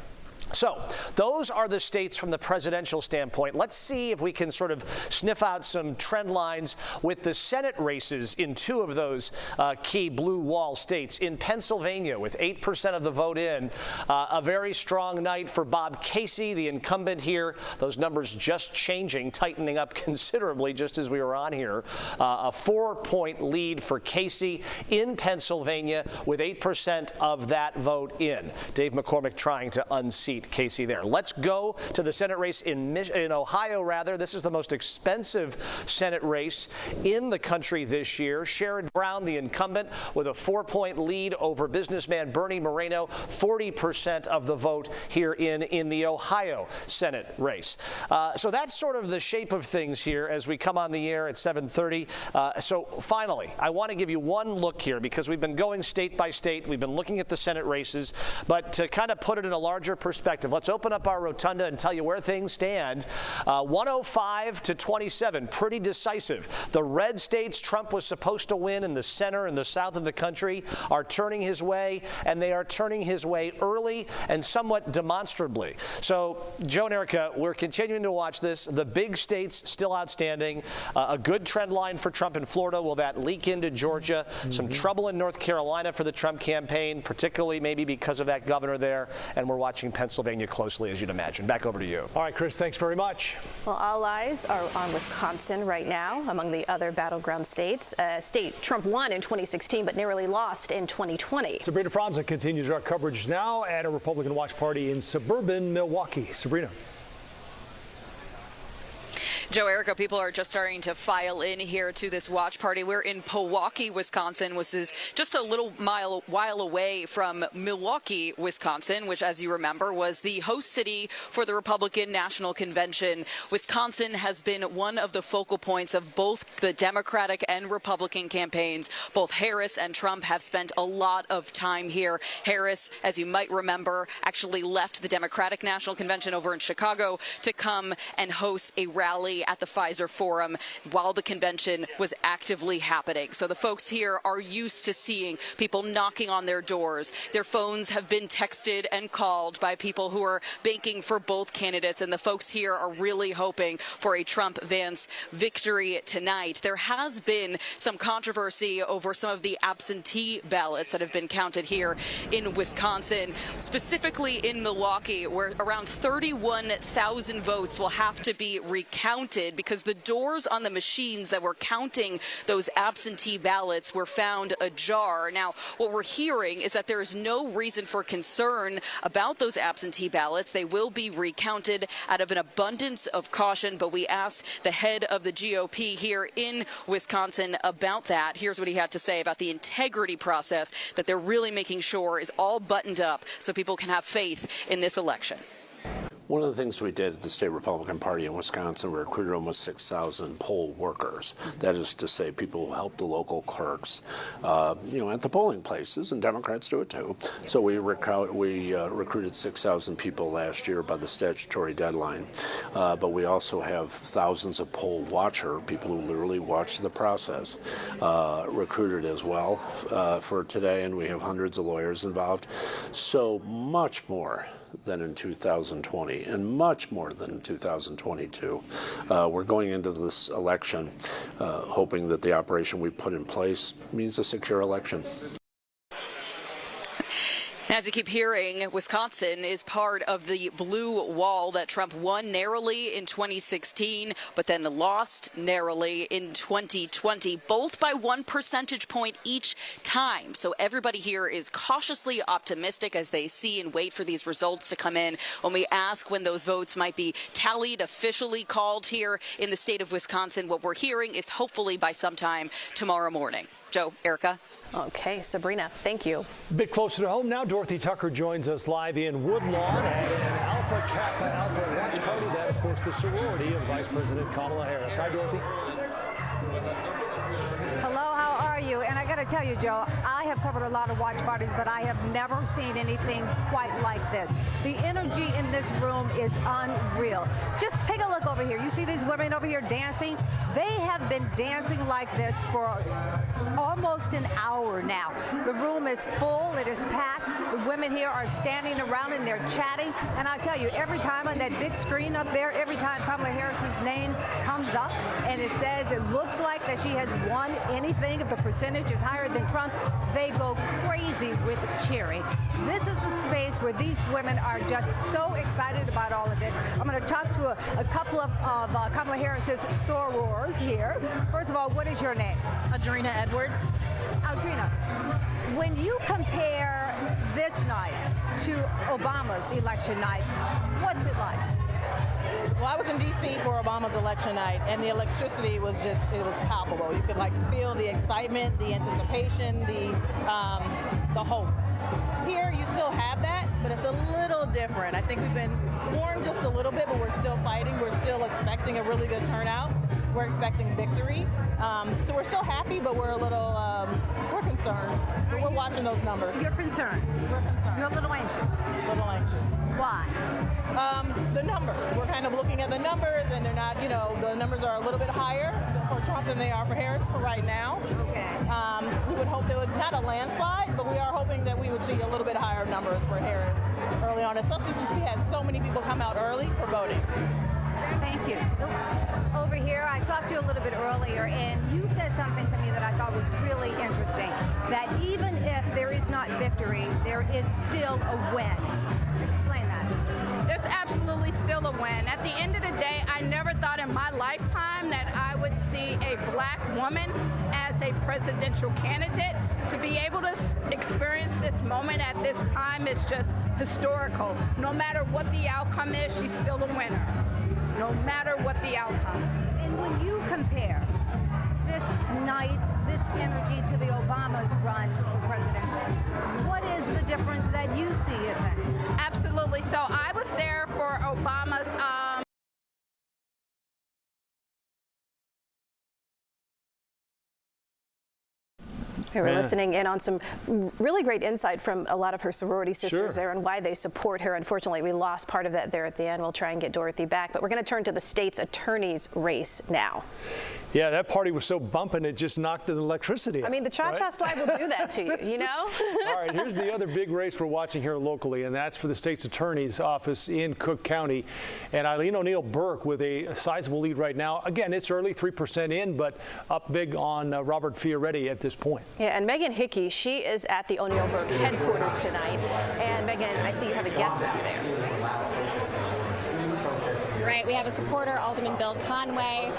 So those are the states from the presidential standpoint. Let's see if we can sort of sniff out some trend lines with the Senate races in two of those key blue wall states. In Pennsylvania, with 8% of the vote in, a very strong night for Bob Casey, the incumbent here. Those numbers just changing, tightening up considerably just as we were on here. A 4-point lead for Casey in Pennsylvania with 8% of that vote in. Dave McCormick trying to unseat Casey there. Let's go to the Senate race in Ohio, rather. This is the most expensive Senate race in the country this year. Sherrod Brown, the incumbent, with a 4-point lead over businessman Bernie Moreno, 40% of the vote here in the Ohio Senate race. So that's sort of the shape of things here as we come on the air at 7:30. So finally, I want to give you one look here because we've been going state by state. We've been looking at the Senate races, but to kind of put it in a larger perspective, let's open up our rotunda and tell you where things stand. 105 to 27, pretty decisive. The red states Trump was supposed to win in the center and the south of the country are turning his way, and they are turning his way early and somewhat demonstrably. So, Joe and Erica, we're continuing to watch this. The big states still outstanding. A good trend line for Trump in Florida. Will that leak into Georgia? Some trouble in North Carolina for the Trump campaign, particularly maybe because of that governor there. And we're watching Pennsylvania closely, as you'd imagine. Back over to you. All right, Chris, thanks very much. Well, all eyes are on Wisconsin right now, among the other battleground states. A state Trump won in 2016, but narrowly lost in 2020. Sabrina Franza continues our coverage now at a Republican watch party in suburban Milwaukee. Sabrina. Joe, Erica, people are just starting to file in here to this watch party. We're in Pewaukee, Wisconsin, which is just a little while away from Milwaukee, Wisconsin, which, as you remember, was the host city for the Republican National Convention. Wisconsin has been one of the focal points of both the Democratic and Republican campaigns. Both Harris and Trump have spent a lot of time here. Harris, as you might remember, actually left the Democratic National Convention over in Chicago to come and host a rally at the Pfizer Forum while the convention was actively happening. So the folks here are used to seeing people knocking on their doors. Their phones have been texted and called by people who are banking for both candidates, and the folks here are really hoping for a Trump-Vance victory tonight. There has been some controversy over some of the absentee ballots that have been counted here in Wisconsin, specifically in Milwaukee, where around 31,000 votes will have to be recounted because the doors on the machines that were counting those absentee ballots were found ajar. Now, what we're hearing is that there is no reason for concern about those absentee ballots. They will be recounted out of an abundance of caution, but we asked the head of the GOP here in Wisconsin about that. Here's what he had to say about the integrity process that they're really making sure is all buttoned up so people can have faith in this election. One of the things we did at the state Republican Party in Wisconsin, we recruited almost 6,000 poll workers. That is to say, people who help the local clerks, at the polling places, and Democrats do it too. So we recruited 6,000 people last year by the statutory deadline. But we also have thousands of poll watcher, people who literally watch the process, recruited as well for today, and we have hundreds of lawyers involved. So much more than in 2020 and much more than in 2022. We're going into this election hoping that the operation we put in place means a secure election. As you keep hearing, Wisconsin is part of the blue wall that Trump won narrowly in 2016, but then lost narrowly in 2020, both by 1 percentage point each time. So everybody here is cautiously optimistic as they see and wait for these results to come in. When we ask when those votes might be tallied, officially called here in the state of Wisconsin, what we're hearing is hopefully by sometime tomorrow morning. Joe, Erica. Okay, Sabrina, thank you. A bit closer to home now, Dorothy Tucker joins us live in Woodlawn at an Alpha Kappa Alpha watch party. That, of course, the sorority of Vice President Kamala Harris. Hi, Dorothy. Hello, how are you? And I got to tell you, Joe, I have covered a lot of watch parties, but I have never seen anything quite like this. The energy in this room is unreal. Just take a look over here. You see these women over here dancing? They have been dancing like this for almost an hour now. The room is full. It is packed. The women here are standing around and they're chatting. And I tell you, every time on that big screen up there, every time Kamala Harris's name comes up and it says it looks like that she has won anything, if the percentage is higher than Trump's, they go crazy with cheering. This is the space where these women are just so excited about all of this. I'm going to talk to a couple of Kamala Harris's sorors here. First of all, what is your name? Adrena Edwards. Adrena, when you compare this night to Obama's election night, what's it like? Well, I was in D.C. for Obama's election night, and the electricity was just, it was palpable. You could feel the excitement, the anticipation, the hope. Here, you still have that, but it's a little different. I think we've been warned just a little bit, but we're still fighting. We're still expecting a really good turnout. We're expecting victory. So we're still happy, but we're a little, we're concerned. But we're watching those numbers. You're concerned? We're concerned. You're a little anxious? A little anxious. Why? The numbers. We're kind of looking at the numbers, and they're not, the numbers are a little bit higher for Trump than they are for Harris for right now. Okay. We would hope there would, not a landslide, but we are hoping that we would see a little bit higher numbers for Harris early on, especially since we had so many people come out early for voting. Thank you. Over here, I talked to you a little bit earlier, and you said something to me that I thought was really interesting, that even if there is not victory, there is still a win. Explain that. There's absolutely still a win. At the end of the day, I never thought in my lifetime that I would see a black woman as a presidential candidate. To be able to experience this moment at this time is just historical. No matter what the outcome is, she's still a winner. No matter what the outcome. And when you compare this night, this energy to the Obama's run for presidency, what is the difference that you see, if any? Absolutely. So I was there for Obama's We were listening in on some really great insight from a lot of her sorority sisters there and why they support her. Unfortunately, we lost part of that there at the end. We'll try and get Dorothy back, but we're going to turn to the state's attorney's race now. Yeah, that party was so bumping it just knocked the electricity out. I mean, the cha-cha slide will do that to you, you know? All right, here's the other big race we're watching here locally, and that's for the state's attorney's office in Cook County. And Eileen O'Neill Burke with a sizable lead right now. Again, it's early, 3% in, but up big on Robert Fioretti at this point. Yeah, and Megan Hickey, she is at the O'Neill Burke headquarters tonight. And Megan, I see you have a guest with you there. Right, we have a supporter, Alderman Bill Conway.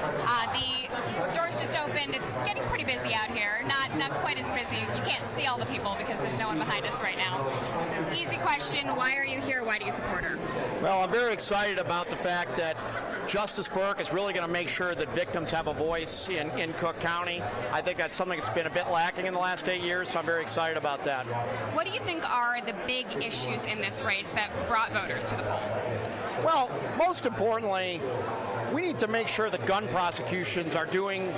The doors just opened. It's getting pretty busy out here. Not quite as busy. You can't see all the people because there's no one behind us right now. Easy question, why are you here? Why do you support her? Well, I'm very excited about the fact that Justice Burke is really going to make sure that victims have a voice in Cook County. I think that's something that's been a bit lacking in the last 8 years, so I'm very excited about that. What do you think are the big issues in this race that brought voters to the poll? Well, most importantly, we need to make sure that gun prosecutions are done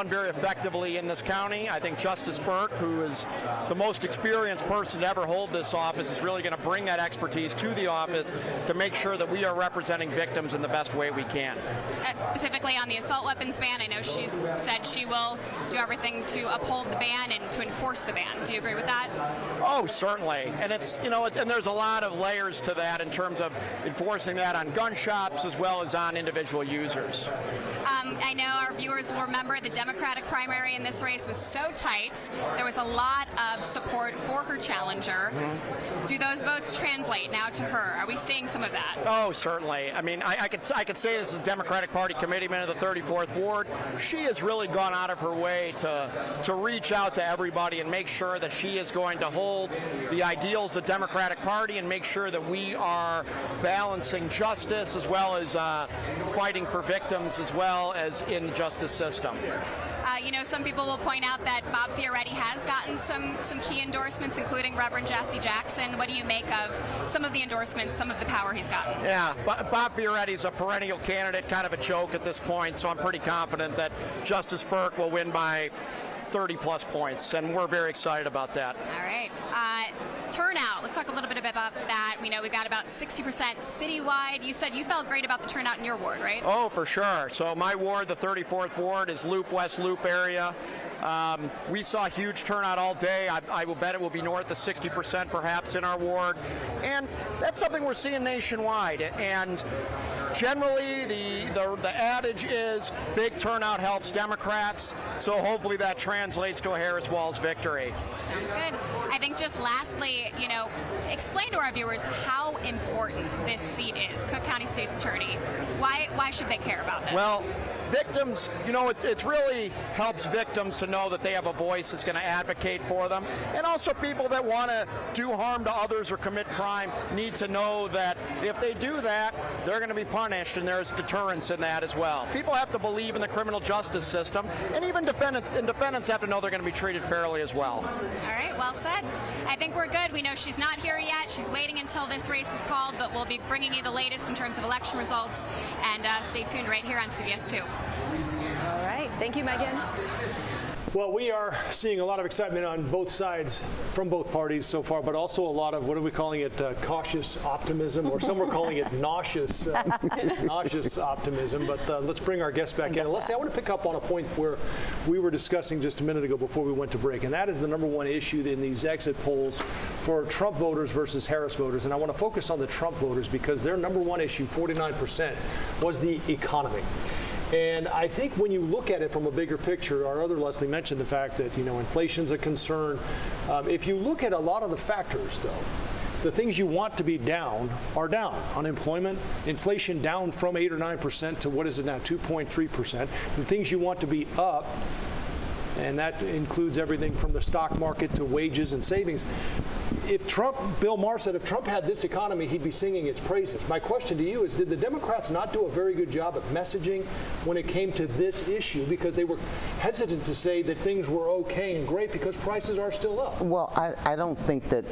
very effectively in this county. I think Justice Burke, who is the most experienced person to ever hold this office, is really going to bring that expertise to the office to make sure that we are representing victims in the best way we can. Specifically on the assault weapons ban, I know she's said she will do everything to uphold the ban and to enforce the ban. Do you agree with that? Oh, certainly. And it's, and there's a lot of layers to that in terms of enforcing that on gun shops as well as on individual users. I know our viewers will remember the Democratic primary in this race was so tight. There was a lot of support for her challenger. Do those votes translate now to her? Are we seeing some of that? Oh, certainly. I mean, I could say this as a Democratic Party committeeman of the 34th Ward. She has really gone out of her way to reach out to everybody and make sure that she is going to hold the ideals of the Democratic Party and make sure that we are balancing justice as well as fighting for victims as well as in the justice system. You know, some people will point out that Bob Fioretti has gotten some key endorsements, including Reverend Jassy Jackson. What do you make of some of the endorsements, some of the power he's gotten? Yeah, Bob Fioretti's a perennial candidate, kind of a joke at this point, so I'm pretty confident that Justice Burke will win by 30-plus points, and we're very excited about that. All right. Turnout. Let's talk a little bit about that. We know we've got about 60% citywide. You said you felt great about the turnout in your ward, right? Oh, for sure. So my ward, the 34th Ward, is West Loop area. We saw huge turnout all day. I will bet it will be north of 60% perhaps in our ward. And that's something we're seeing nationwide. And generally, the adage is big turnout helps Democrats, so hopefully that translates to a Harris-Walz victory. Sounds good. I think just lastly, explain to our viewers how important this seat is, Cook County State's Attorney. Why should they care about this? Well, victims, it really helps victims to know that they have a voice that's going to advocate for them. And also people that want to do harm to others or commit crime need to know that if they do that, they're going to be punished, and there's deterrence in that as well. People have to believe in the criminal justice system, and even defendants have to know they're going to be treated fairly as well. All right, well said. I think we're good. We know she's not here yet. She's waiting until this race is called, but we'll be bringing you the latest in terms of election results, and stay tuned right here on CBS 2. All right. Thank you, Megan. Well, we are seeing a lot of excitement on both sides from both parties so far, but also a lot of, what are we calling it, cautious optimism, or some are calling it nauseous optimism. But let's bring our guests back in. And Leslie, I want to pick up on a point where we were discussing just a minute ago before we went to break, and that is the number one issue in these exit polls for Trump voters versus Harris voters. And I want to focus on the Trump voters because their number one issue, 49%, was the economy. And I think when you look at it from a bigger picture, our other Leslie mentioned the fact that, inflation's a concern. If you look at a lot of the factors, though, the things you want to be down are down. Unemployment, inflation down from 8 or 9% to what is it now, 2.3%. The things you want to be up, and that includes everything from the stock market to wages and savings. Bill Maher said if Trump had this economy, he'd be singing its praises. My question to you is, did the Democrats not do a very good job of messaging when it came to this issue, because they were hesitant to say that things were okay and great because prices are still up? Well, I don't think that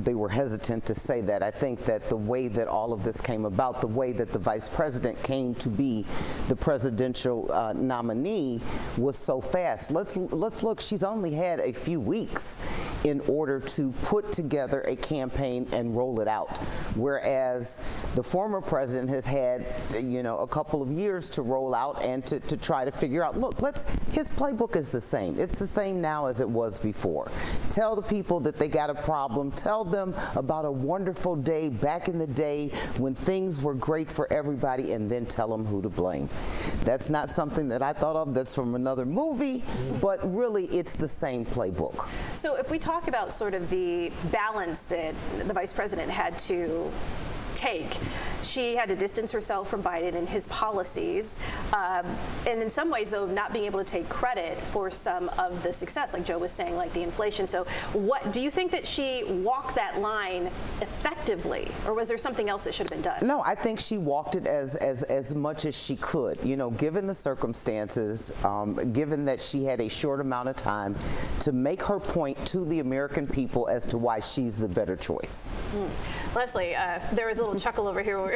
they were hesitant to say that. I think that the way that all of this came about, the way that the vice president came to be the presidential nominee was so fast. Let's look. She's only had a few weeks in order to put together a campaign and roll it out, whereas the former president has had a couple of years to roll out and to try to figure out. Look, his playbook is the same. It's the same now as it was before. Tell the people that they got a problem. Tell them about a wonderful day back in the day when things were great for everybody, and then tell them who to blame. That's not something that I thought of. That's from another movie, but really it's the same playbook. So if we talk about sort of the balance that the vice president had to take, she had to distance herself from Biden and his policies, and in some ways, though, not being able to take credit for some of the success, like Joe was saying, like the inflation. So what do you think that she walked that line effectively, or was there something else that should have been done? No, I think she walked it as much as she could, given the circumstances, given that she had a short amount of time to make her point to the American people as to why she's the better choice. Leslie, there was a little chuckle over here when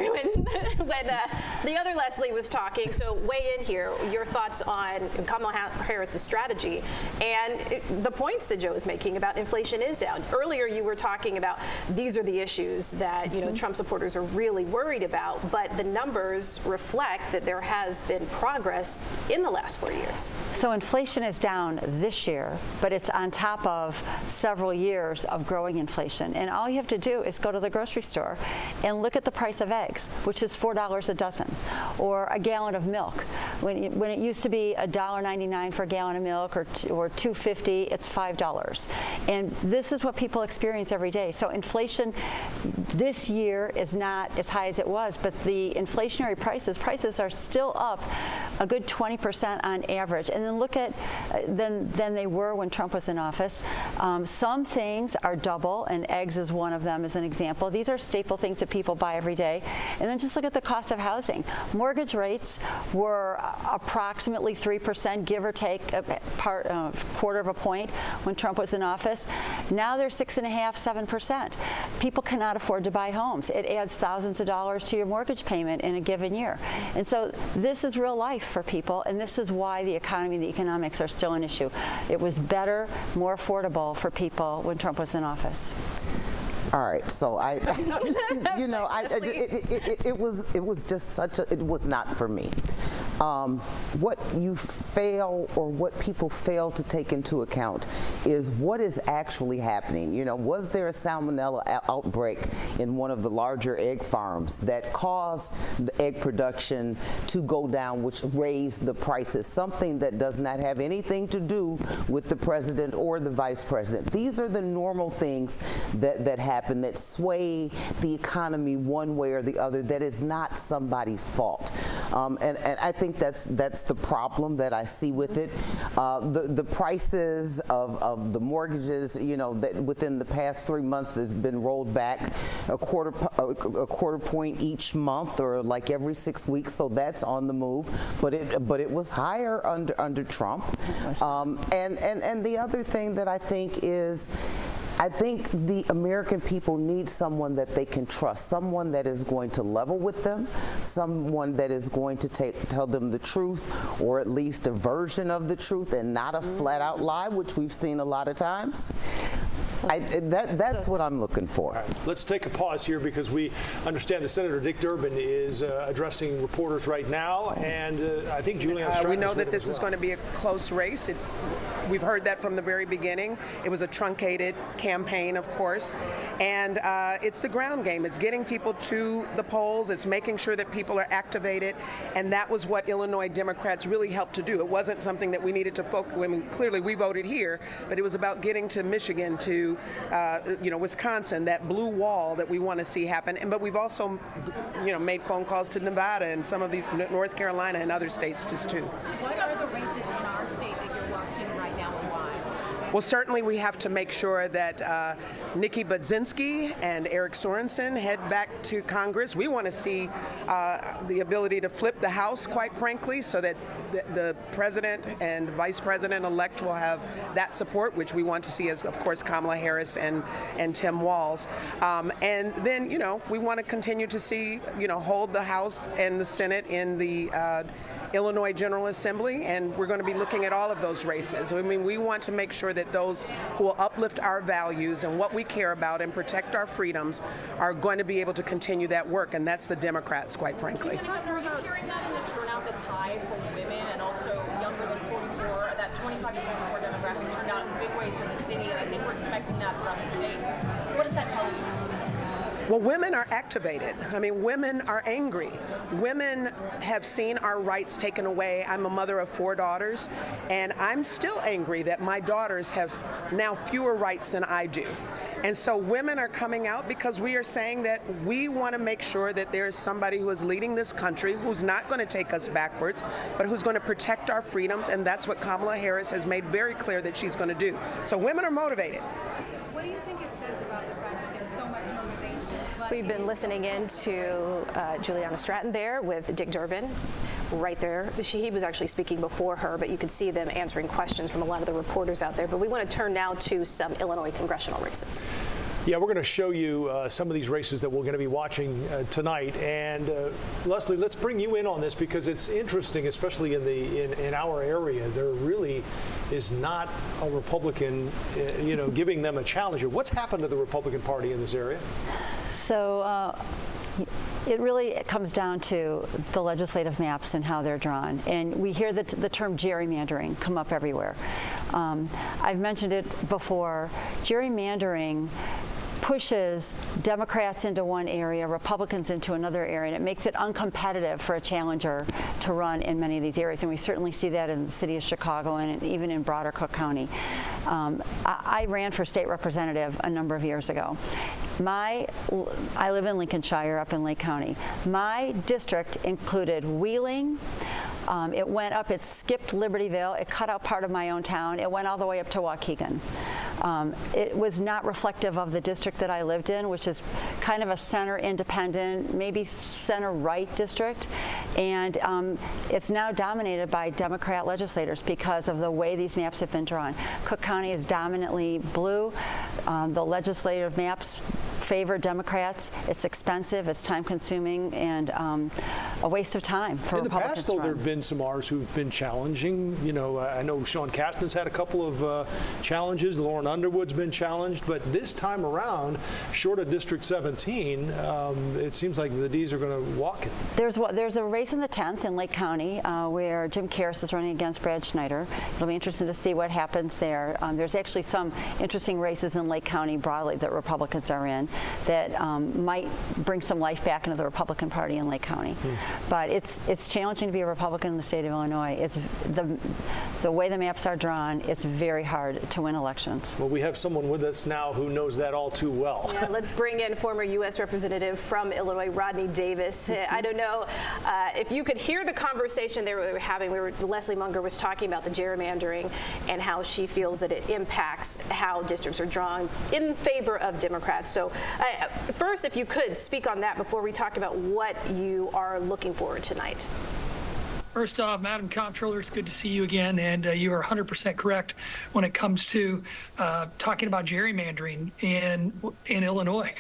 the other Leslie was talking. So weigh in here, your thoughts on Kamala Harris' strategy and the points that Joe is making about inflation is down. Earlier you were talking about these are the issues that Trump supporters are really worried about, but the numbers reflect that there has been progress in the last 4 years. So inflation is down this year, but it's on top of several years of growing inflation. And all you have to do is go to the grocery store and look at the price of eggs. eggs, which is $4 a dozen, or a gallon of milk. When it used to be $1.99 for a gallon of milk, or $2.50, it's $5. And this is what people experience every day. So inflation this year is not as high as it was, but the inflationary prices are still up a good 20% on average. And then look at than they were when Trump was in office. Some things are double, and eggs is one of them as an example. These are staple things that people buy every day. And then just look at the cost of housing. Mortgage rates were approximately 3%, give or take a quarter of a point when Trump was in office. Now they're 6.5%, 7%. People cannot afford to buy homes. It adds thousands of dollars to your mortgage payment in a given year. And so this is real life for people, and this is why the economy and the economics are still an issue. It was better, more affordable for people when Trump was in office. All right, so it was just such a, it was not for me. What you fail, or what people fail to take into account, is what is actually happening. You know, was there a salmonella outbreak in one of the larger egg farms that caused the egg production to go down, which raised the prices? Something that does not have anything to do with the president or the vice president. These are the normal things that happen, that sway the economy one way or the other, that is not somebody's fault. And I think that's the problem that I see with it. The prices of the mortgages, you know, that within the past 3 months have been rolled back a quarter point each month, or like every 6 weeks. So that's on the move. But it was higher under Trump. And the other thing that I think is, I think the American people need someone that they can trust, someone that is going to level with them, someone that is going to tell them the truth, or at least a version of the truth, and not a flat-out lie, which we've seen a lot of times. That's what I'm looking for. All right, let's take a pause here, because we understand that Senator Dick Durbin is addressing reporters right now, and I think Juliana Stratton. We know that this is going to be a close race. We've heard that from the very beginning. It was a truncated campaign, of course, and it's the ground game. It's getting people to the polls. It's making sure that people are activated, and that was what Illinois Democrats really helped to do. It wasn't something that we needed to focus. I mean, clearly we voted here, but it was about getting to Michigan, to Wisconsin, that blue wall that we want to see happen. But we've also, made phone calls to Nevada and some of these, North Carolina and other states just too. What are the races in our state that you're watching right now, and why? Well, certainly we have to make sure that Nikki Budzinski and Eric Sorensen head back to Congress. We want to see the ability to flip the House, quite frankly, so that the president and vice president-elect will have that support, which we want to see as, of course, Kamala Harris and Tim Walz. And then, we want to continue to see, hold the House and the Senate in the Illinois General Assembly, and we're going to be looking at all of those races. I mean, we want to make sure that those who will uplift our values and what we care about and protect our freedoms are going to be able to continue that work, and that's the Democrats, quite frankly. Are you hearing that in the turnout that's high for women and also younger than 44, that 25 to 44 demographic turned out in big ways in the city, and I think we're expecting that throughout the state. What does that tell you? Well, women are activated. I mean, women are angry. Women have seen our rights taken away. I'm a mother of 4 daughters, and I'm still angry that my daughters have now fewer rights than I do. And so women are coming out because we are saying that we want to make sure that there is somebody who is leading this country who's not going to take us backwards, but who's going to protect our freedoms, and that's what Kamala Harris has made very clear that she's going to do. So women are motivated. What do you think it says about the fact that there's so much motivation? We've been listening in to Juliana Stratton there with Dick Durbin right there. He was actually speaking before her, but you could see them answering questions from a lot of the reporters out there. But we want to turn now to some Illinois congressional races. Yeah, we're going to show you some of these races that we're going to be watching tonight. And Leslie, let's bring you in on this, because it's interesting, especially in our area. There really is not a Republican, giving them a challenge. What's happened to the Republican Party in this area? So it really comes down to the legislative maps and how they're drawn. And we hear the term gerrymandering come up everywhere. I've mentioned it before. Gerrymandering pushes Democrats into one area, Republicans into another area, and it makes it uncompetitive for a challenger to run in many of these areas. And we certainly see that in the city of Chicago and even in broader Cook County. I ran for state representative a number of years ago. I live in Lincolnshire, up in Lake County. My district included Wheeling. It went up, it skipped Libertyville, it cut out part of my own town, it went all the way up to Waukegan. It was not reflective of the district that I lived in, which is kind of a center independent, maybe center right district. And it's now dominated by Democrat legislators because of the way these maps have been drawn. Cook County is dominantly blue. The legislative maps favor Democrats. It's expensive, it's time consuming, and a waste of time for Republicans. In the past, though, there have been some R's who've been challenging. You know, I know Sean Castan's had a couple of challenges. Lauren Underwood's been challenged, but this time around, short of District 17, it seems like the D's are going to walk it. There's a race in the 10th in Lake County where Jim Karras is running against Brad Schneider. It'll be interesting to see what happens there. There's actually some interesting races in Lake County broadly that Republicans are in that might bring some life back into the Republican Party in Lake County. But it's challenging to be a Republican in the state of Illinois. It's the way the maps are drawn, it's very hard to win elections. Well, we have someone with us now who knows that all too well. Yeah, let's bring in former U.S. Representative from Illinois, Rodney Davis. I don't know if you could hear the conversation they were having. Leslie Munger was talking about the gerrymandering and how she feels that it impacts how districts are drawn in favor of Democrats. So first, if you could speak on that before we talk about what you are looking for tonight. First off, Madam Comptroller, it's good to see you again, and you are 100% correct when it comes to talking about gerrymandering in Illinois.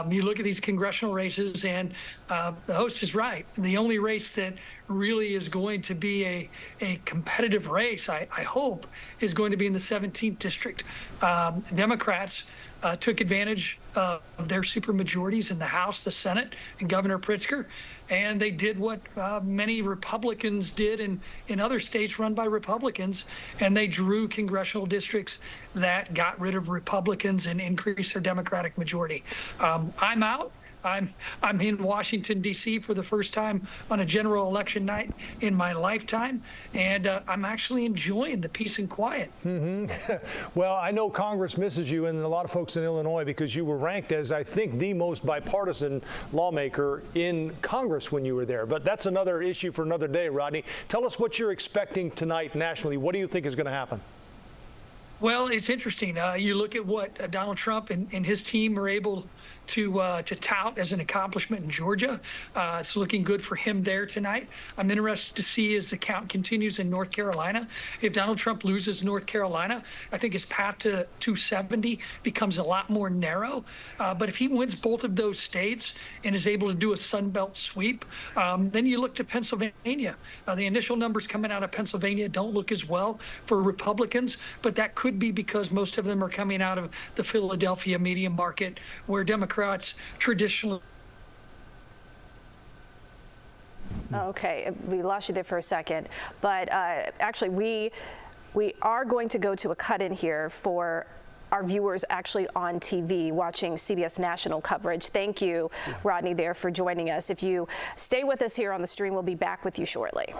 You look at these congressional races, and the host is right. The only race that really is going to be a competitive race, I hope, is going to be in the 17th district. Democrats took advantage of their supermajorities in the House, the Senate, and Governor Pritzker, and they did what many Republicans did in other states run by Republicans, and they drew congressional districts that got rid of Republicans and increased their Democratic majority. I'm out. I'm in Washington, D.C. for the first time on a general election night in my lifetime, and I'm actually enjoying the peace and quiet. Well, I know Congress misses you and a lot of folks in Illinois because you were ranked as, I think, the most bipartisan lawmaker in Congress when you were there. But that's another issue for another day, Rodney. Tell us what you're expecting tonight nationally. What do you think is going to happen? Well, it's interesting. You look at what Donald Trump and his team are able to tout as an accomplishment in Georgia. It's looking good for him there tonight. I'm interested to see as the count continues in North Carolina. If Donald Trump loses North Carolina, I think his path to 270 becomes a lot more narrow. But if he wins both of those states and is able to do a Sun Belt sweep, then you look to Pennsylvania. The initial numbers coming out of Pennsylvania don't look as well for Republicans, but that could be because most of them are coming out of the Philadelphia medium market where Democrats traditionally. Okay, we lost you there for a second, but actually we are going to go to a cut in here for our viewers actually on TV watching CBS national coverage. Thank you, Rodney, there for joining us. If you stay with us here on the stream, we'll be back with you shortly.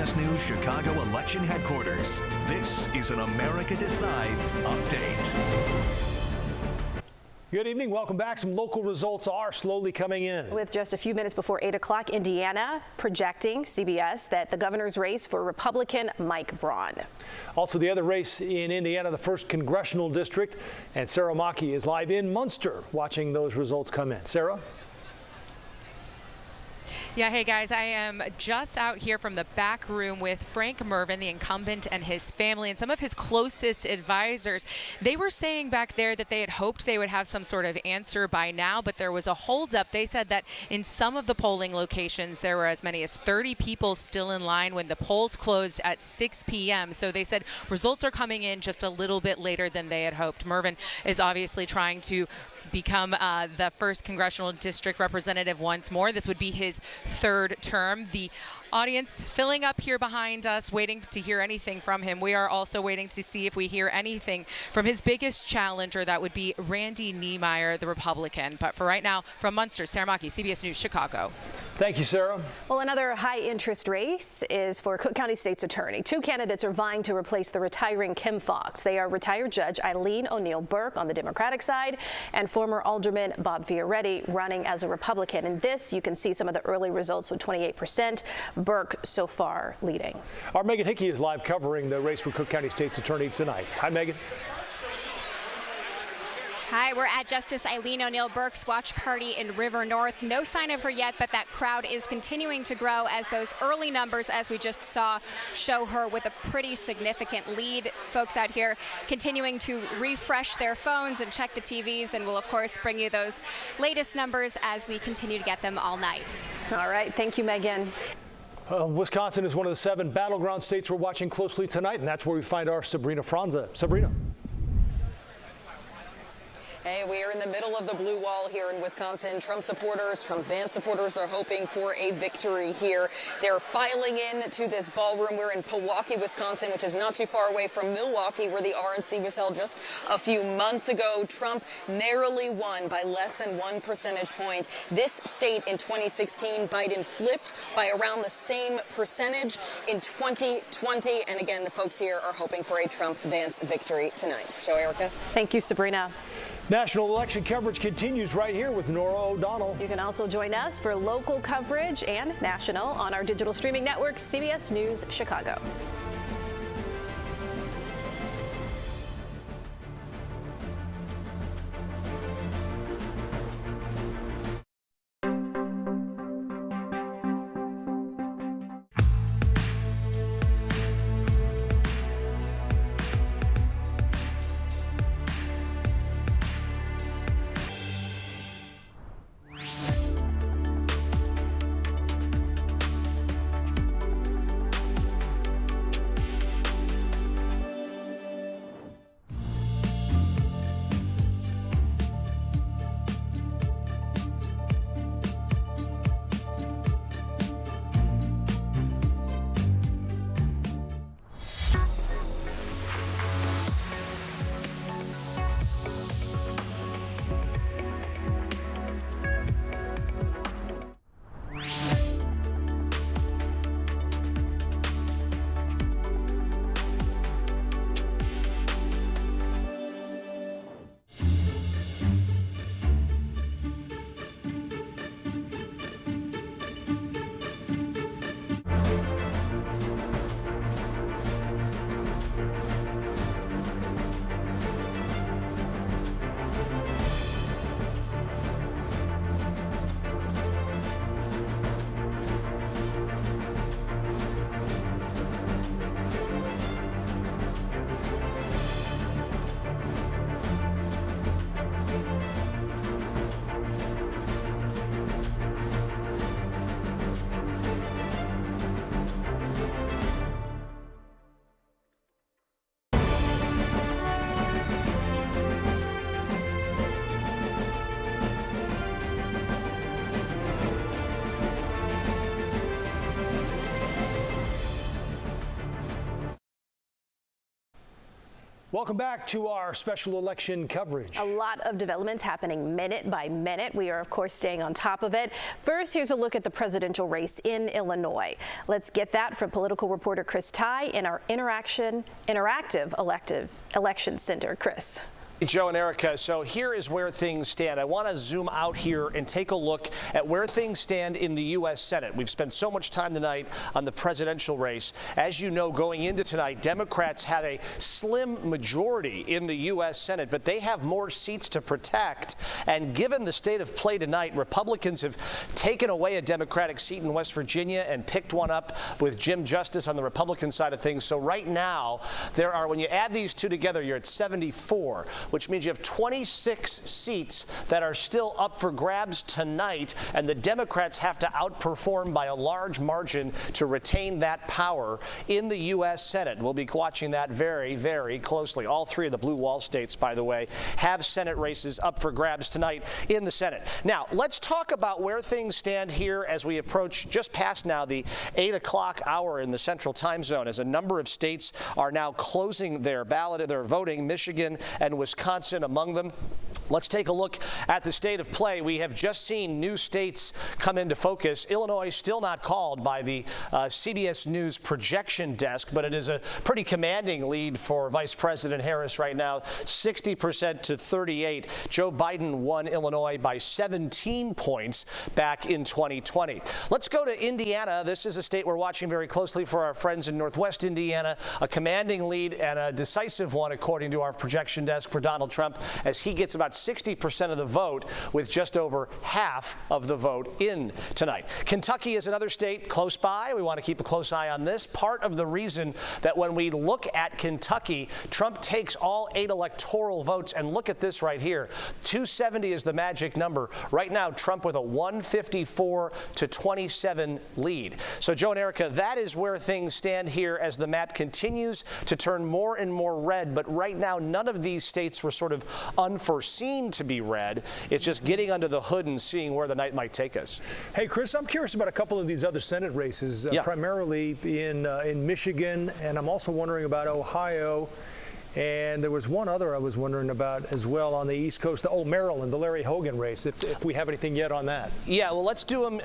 CBS News Chicago election headquarters. This is an America Decides update. Good evening. Welcome back. Some local results are slowly coming in. With just a few minutes before 8 o'clock, Indiana projecting CBS that the governor's race for Republican Mike Braun. Also, the other race in Indiana, the 1st Congressional District, and Sarah Maki is live in Munster watching those results come in. Sarah? Yeah, hey guys, I am just out here from the back room with Frank Mervin, the incumbent, and his family and some of his closest advisors. They were saying back there that they had hoped they would have some sort of answer by now, but there was a holdup. They said that in some of the polling locations, there were as many as 30 people still in line when the polls closed at 6 p.m. So they said results are coming in just a little bit later than they had hoped. Mervin is obviously trying to become the 1st Congressional District representative once more. This would be his 3rd term. The audience filling up here behind us, waiting to hear anything from him. We are also waiting to see if we hear anything from his biggest challenger. That would be Randy Niemeyer, the Republican. But for right now, from Munster, Sarah Maki, CBS News, Chicago. Thank you, Sarah. Well, another high-interest race is for Cook County State's attorney. 2 candidates are vying to replace the retiring Kim Foxx. They are retired Judge Eileen O'Neill Burke on the Democratic side and former Alderman Bob Fioretti running as a Republican. In this, you can see some of the early results with 28%. Burke so far leading. Our Megan Hickey is live covering the race for Cook County State's attorney tonight. Hi, Megan. Hi, we're at Justice Eileen O'Neill Burke's watch party in River North. No sign of her yet, but that crowd is continuing to grow as those early numbers, as we just saw, show her with a pretty significant lead. Folks out here continuing to refresh their phones and check the TVs, and we'll, of course, bring you those latest numbers as we continue to get them all night. All right. Thank you, Megan. Wisconsin is one of the 7 battleground states we're watching closely tonight, and that's where we find our Sabrina Franza. Sabrina. Hey, we are in the middle of the blue wall here in Wisconsin. Trump supporters, Trump Vance supporters are hoping for a victory here. They're filing in to this ballroom. We're in Pewaukee, Wisconsin, which is not too far away from Milwaukee, where the RNC was held just a few months ago. Trump narrowly won by less than 1 percentage point. This state in 2016, Biden flipped by around the same percentage in 2020. And again, the folks here are hoping for a Trump Vance victory tonight. Joe, Erica. Thank you, Sabrina. National election coverage continues right here with Nora O'Donnell. You can also join us for local coverage and national on our digital streaming network, CBS News Chicago. Welcome back to our special election coverage. A lot of developments happening minute by minute. We are, of course, staying on top of it. First, here's a look at the presidential race in Illinois. Let's get that from political reporter Chris Ty in our interactive election center. Chris. Joe and Erica, so here is where things stand. I want to zoom out here and take a look at where things stand in the U.S. Senate. We've spent so much time tonight on the presidential race. As you know, going into tonight, Democrats have a slim majority in the U.S. Senate, but they have more seats to protect. And given the state of play tonight, Republicans have taken away a Democratic seat in West Virginia and picked one up with Jim Justice on the Republican side of things. So right now, there are, when you add these two together, you're at 74. Which means you have 26 seats that are still up for grabs tonight, and the Democrats have to outperform by a large margin to retain that power in the U.S. Senate. We'll be watching that very, very closely. All three of the blue wall states, by the way, have Senate races up for grabs tonight in the Senate. Now, let's talk about where things stand here as we approach just past now the 8 o'clock hour in the Central Time Zone, as a number of states are now closing their ballot, their voting, Michigan and Wisconsin among them. Let's take a look at the state of play. We have just seen new states come into focus. Illinois still not called by the CBS News projection desk, but it is a pretty commanding lead for Vice President Harris right now, 60% to 38. Joe Biden won Illinois by 17 points back in 2020. Let's go to Indiana. This is a state we're watching very closely for our friends in Northwest Indiana. A commanding lead and a decisive one, according to our projection desk, for Donald Trump, as he gets about 60% of the vote, with just over half of the vote in tonight. Kentucky is another state close by. We want to keep a close eye on this. Part of the reason that when we look at Kentucky, Trump takes all 8 electoral votes, and look at this right here. 270 is the magic number. Right now, Trump with a 154 to 27 lead. So, Joe and Erica, that is where things stand here as the map continues to turn more and more red. But right now, none of these states were sort of unforeseen to be red. It's just getting under the hood and seeing where the night might take us. Hey, Chris, I'm curious about a couple of these other Senate races, primarily in Michigan, and I'm also wondering about Ohio. And there was one other I was wondering about as well on the East Coast. Maryland, the Larry Hogan race, if we have anything yet on that. Yeah, well, let's do them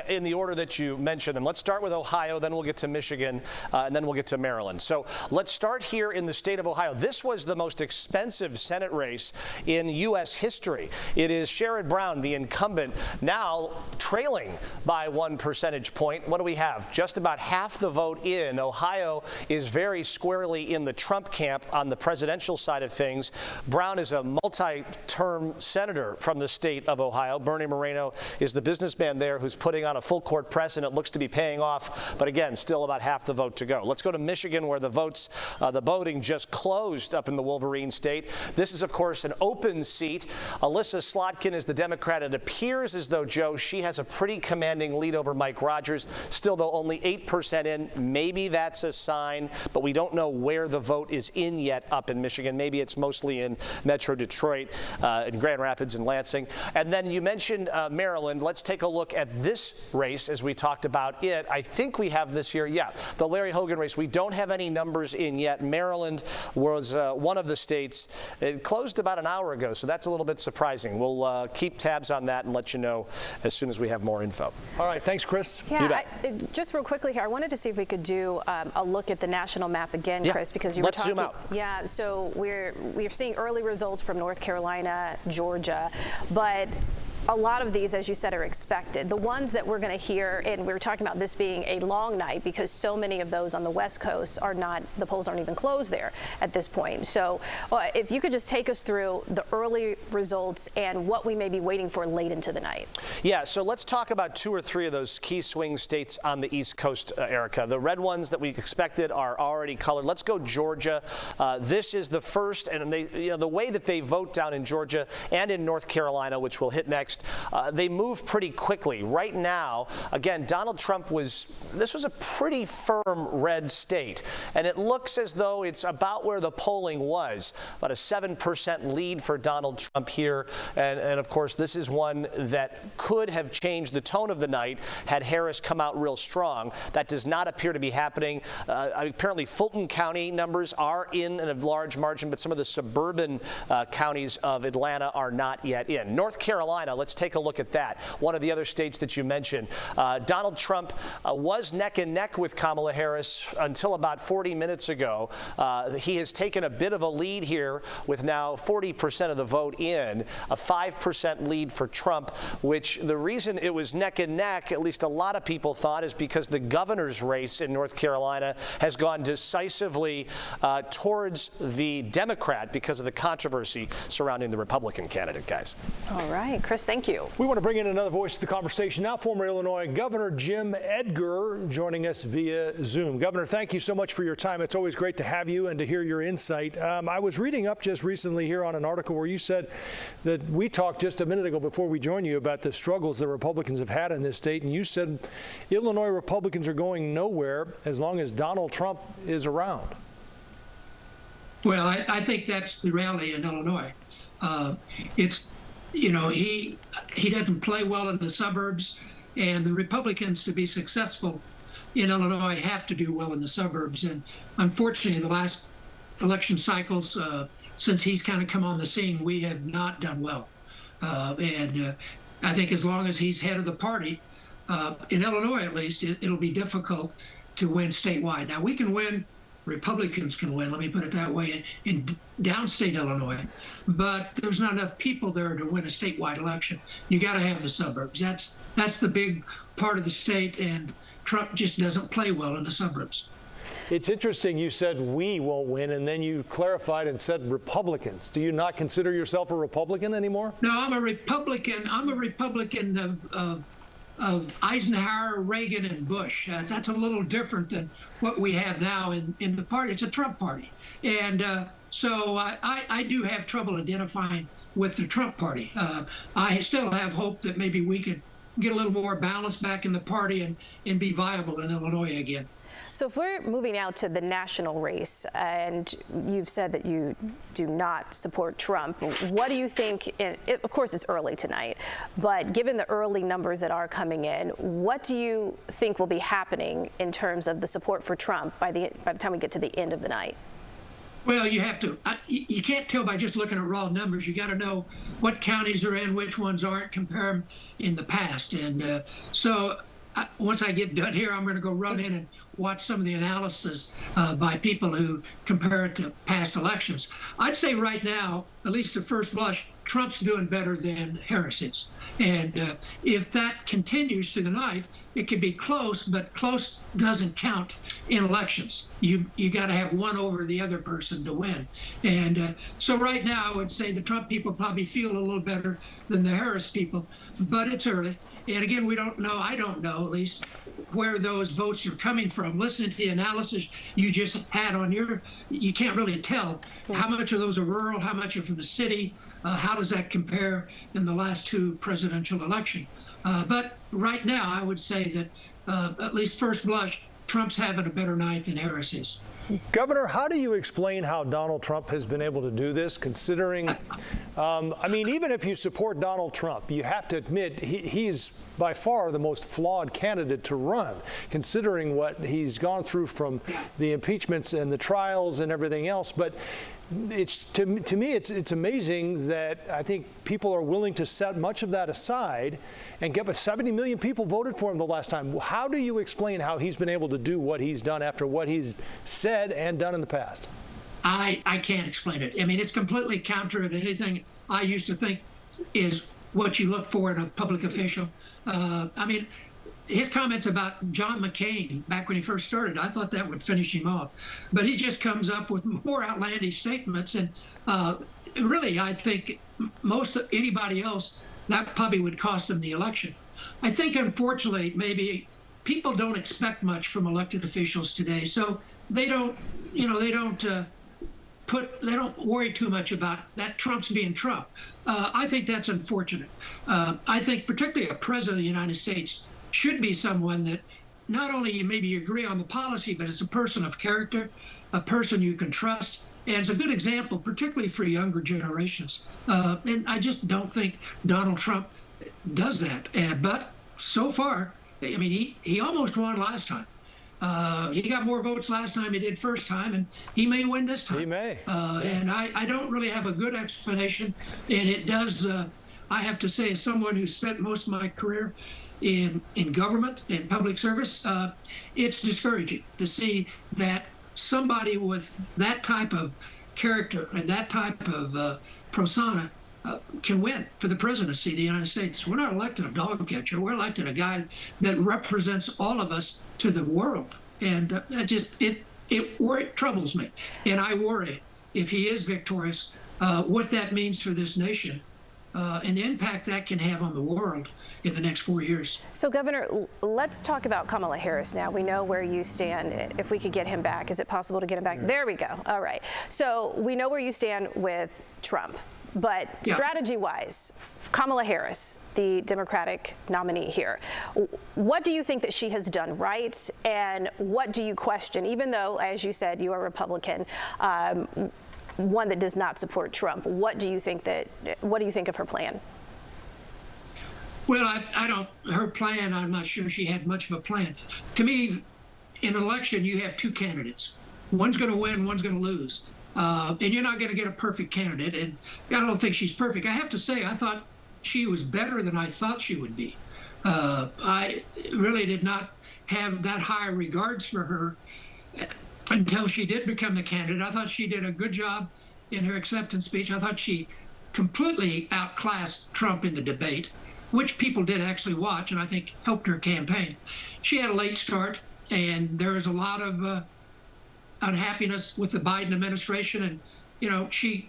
in the order that you mentioned them. Let's start with Ohio, then we'll get to Michigan, and then we'll get to Maryland. So let's start here in the state of Ohio. This was the most expensive Senate race in U.S. history. It is Sherrod Brown, the incumbent, now trailing by 1 percentage point. What do we have? Just about half the vote in. Ohio is very squarely in the Trump camp on the presidential side of things. Brown is a multi-term senator from the state of Ohio. Bernie Moreno is the businessman there who's putting on a full court press, and it looks to be paying off. But again, still about half the vote to go. Let's go to Michigan, where the voting just closed up in the Wolverine state. This is, of course, an open seat. Alyssa Slotkin is the Democrat. It appears as though, Joe, she has a pretty commanding lead over Mike Rogers. Still, though, only 8% in. Maybe that's a sign, but we don't know where the vote is in yet up in Michigan. Maybe it's mostly in Metro Detroit, in Grand Rapids and Lansing. And then you mentioned Maryland. Let's take a look at this race as we talked about it. I think we have this here. Yeah, the Larry Hogan race. We don't have any numbers in yet. Maryland was one of the states. It closed about an hour ago, so that's a little bit surprising. We'll keep tabs on that and let you know as soon as we have more info. All right. Thanks, Chris. Yeah, just real quickly here, I wanted to see if we could do a look at the national map again, Chris, because you were talking. Let's zoom out. Yeah. So we're seeing early results from North Carolina, Georgia, but a lot of these, as you said, are expected. The ones that we're going to hear, and we were talking about this being a long night because so many of those on the West Coast are not, the polls aren't even closed there at this point. So if you could just take us through the early results and what we may be waiting for late into the night. Yeah, so let's talk about 2 or 3 of those key swing states on the East Coast, Erica. The red ones that we expected are already colored. Let's go Georgia. This is the first, and the way that they vote down in Georgia and in North Carolina, which we'll hit next, fixed. They move pretty quickly. Right now, again, Donald Trump this was a pretty firm red state, and it looks as though it's about where the polling was, about a 7% lead for Donald Trump here. And of course, this is one that could have changed the tone of the night had Harris come out real strong. That does not appear to be happening. Apparently, Fulton County numbers are in a large margin, but some of the suburban counties of Atlanta are not yet in. North Carolina, let's take a look at that. One of the other states that you mentioned. Donald Trump was neck and neck with Kamala Harris until about 40 minutes ago. He has taken a bit of a lead here with now 40% of the vote in, a 5% lead for Trump, which the reason it was neck and neck, at least a lot of people thought, is because the governor's race in North Carolina has gone decisively towards the Democrat because of the controversy surrounding the Republican candidate, guys. All right, Chris, thank you. We want to bring in another voice to the conversation now. Former Illinois Governor Jim Edgar joining us via Zoom. Governor, thank you so much for your time. It's always great to have you and to hear your insight. I was reading up just recently here on an article where you said that we talked just a minute ago before we joined you about the struggles that Republicans have had in this state, and you said Illinois Republicans are going nowhere as long as Donald Trump is around. Well, I think that's the reality in Illinois. It's, you know, he doesn't play well in the suburbs, and the Republicans, to be successful in Illinois, have to do well in the suburbs. And unfortunately, the last election cycles, since he's kind of come on the scene, we have not done well. And I think as long as he's head of the party, in Illinois at least, it'll be difficult to win statewide. Now, we can win. Republicans can win, let me put it that way, in downstate Illinois, but there's not enough people there to win a statewide election. You got to have the suburbs. That's the big part of the state, and Trump just doesn't play well in the suburbs. It's interesting you said we won't win, and then you clarified and said Republicans. Do you not consider yourself a Republican anymore? No, I'm a Republican. I'm a Republican of Eisenhower, Reagan, and Bush. That's a little different than what we have now in the party. It's a Trump party. And so I do have trouble identifying with the Trump party. I still have hope that maybe we could get a little more balance back in the party and be viable in Illinois again. So if we're moving out to the national race, and you've said that you do not support Trump, what do you think, of course it's early tonight, but given the early numbers that are coming in, what do you think will be happening in terms of the support for Trump by the time we get to the end of the night? Well, you have to. You can't tell by just looking at raw numbers. You got to know what counties are in, which ones aren't, compare them in the past. And so once I get done here, I'm going to go run in and watch some of the analysis by people who compare it to past elections. I'd say right now, at least at first blush, Trump's doing better than Harris is. And if that continues through the night, it could be close, but close doesn't count in elections. You got to have one over the other person to win. And so right now, I would say the Trump people probably feel a little better than the Harris people, but it's early. And again, we don't know, I don't know at least, where those votes are coming from. Listening to the analysis you just had on you can't really tell how much of those are rural, how much are from the city, how does that compare in the last two presidential elections. But right now, I would say that at least first blush, Trump's having a better night than Harris is. Governor, how do you explain how Donald Trump has been able to do this, considering, I mean, even if you support Donald Trump, you have to admit he's by far the most flawed candidate to run, considering what he's gone through from the impeachments and the trials and everything else. But it's to me, it's amazing that I think people are willing to set much of that aside and give us 70 million people voted for him the last time. How do you explain how he's been able to do what he's done after what he's said and done in the past? I can't explain it. I mean, it's completely counter to anything I used to think is what you look for in a public official. I mean, his comments about John McCain back when he first started, I thought that would finish him off. But he just comes up with more outlandish statements. And really, I think most of anybody else, that probably would cost them the election. I think, unfortunately, maybe people don't expect much from elected officials today. So they don't, don't worry too much about that Trump's being Trump. I think that's unfortunate. I think particularly a president of the United States should be someone that not only maybe you agree on the policy, but is a person of character, a person you can trust, and it's a good example, particularly for younger generations. And I just don't think Donald Trump does that. But so far, I mean, he almost won last time. He got more votes last time he did first time, and he may win this time. He may. And I don't really have a good explanation. And it does, I have to say, as someone who spent most of my career in government, in public service, it's discouraging to see that somebody with that type of character and that type of persona can win for the presidency of the United States. We're not electing a dog catcher. We're electing a guy that represents all of us to the world. And it troubles me. And I worry, if he is victorious, what that means for this nation and the impact that can have on the world in the next 4 years. So, Governor, let's talk about Kamala Harris now. We know where you stand. If we could get him back, is it possible to get him back? There we go. All right. So we know where you stand with Trump. But strategy-wise, Kamala Harris, the Democratic nominee here, what do you think that she has done right, and what do you question, even though, as you said, you are a Republican, one that does not support Trump? What do you think of her plan? Well, I don't, her plan, I'm not sure she had much of a plan. To me, in an election, you have two candidates. One's going to win, one's going to lose. And you're not going to get a perfect candidate. And I don't think she's perfect. I have to say, I thought she was better than I thought she would be. I really did not have that high regards for her until she did become the candidate. I thought she did a good job in her acceptance speech. I thought she completely outclassed Trump in the debate, which people did actually watch, and I think helped her campaign. She had a late start, and there was a lot of unhappiness with the Biden administration, and you know, she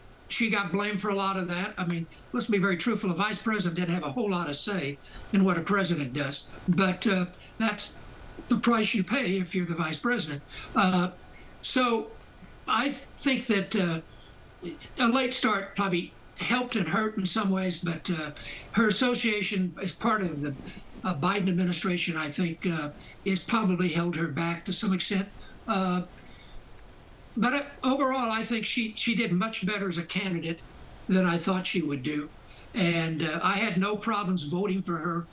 got blamed for a lot of that. I mean, let's be very truthful. A vice president didn't have a whole lot of say in what a president does, but that's the price you pay if you're the vice president. So I think that a late start probably helped and hurt in some ways, but her association as part of the Biden administration, I think, is probably held her back to some extent. But overall, I think she did much better as a candidate than I thought she would do. And I had no problems voting for her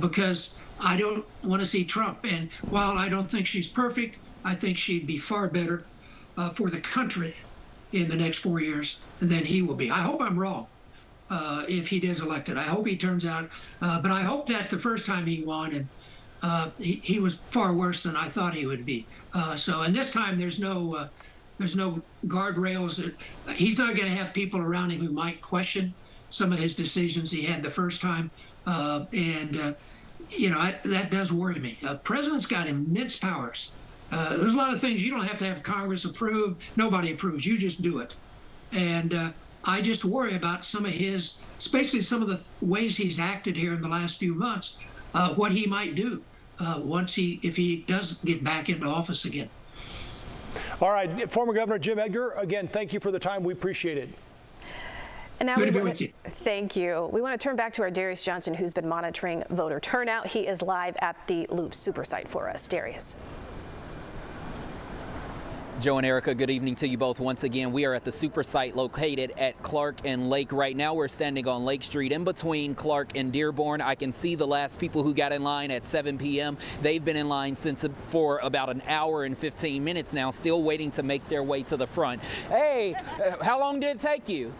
because I don't want to see Trump. And while I don't think she's perfect, I think she'd be far better for the country in the next 4 years than he will be. I hope I'm wrong if he is elected. I hope he turns out. But I hope that the first time he won, and he was far worse than I thought he would be. And this time there's no guardrails. He's not going to have people around him who might question some of his decisions he had the first time. You know, that does worry me. President's got immense powers. There's a lot of things you don't have to have Congress approve. Nobody approves. You just do it. And I just worry about some of his, especially some of the ways he's acted here in the last few months, what he might do if he does get back into office again. All right, former Governor Jim Edgar, again, thank you for the time. We appreciate it. And now thank you. We want to turn back to our Darius Johnson, who's been monitoring voter turnout. He is live at the Loop Supersite for us. Darius. Joe and Erica, good evening to you both. Once again, we are at the Supersite located at Clark and Lake. Right now, we're standing on Lake Street in between Clark and Dearborn. I can see the last people who got in line at 7 p.m. They've been in line for about an hour and 15 minutes now, still waiting to make their way to the front. Hey, how long did it take you?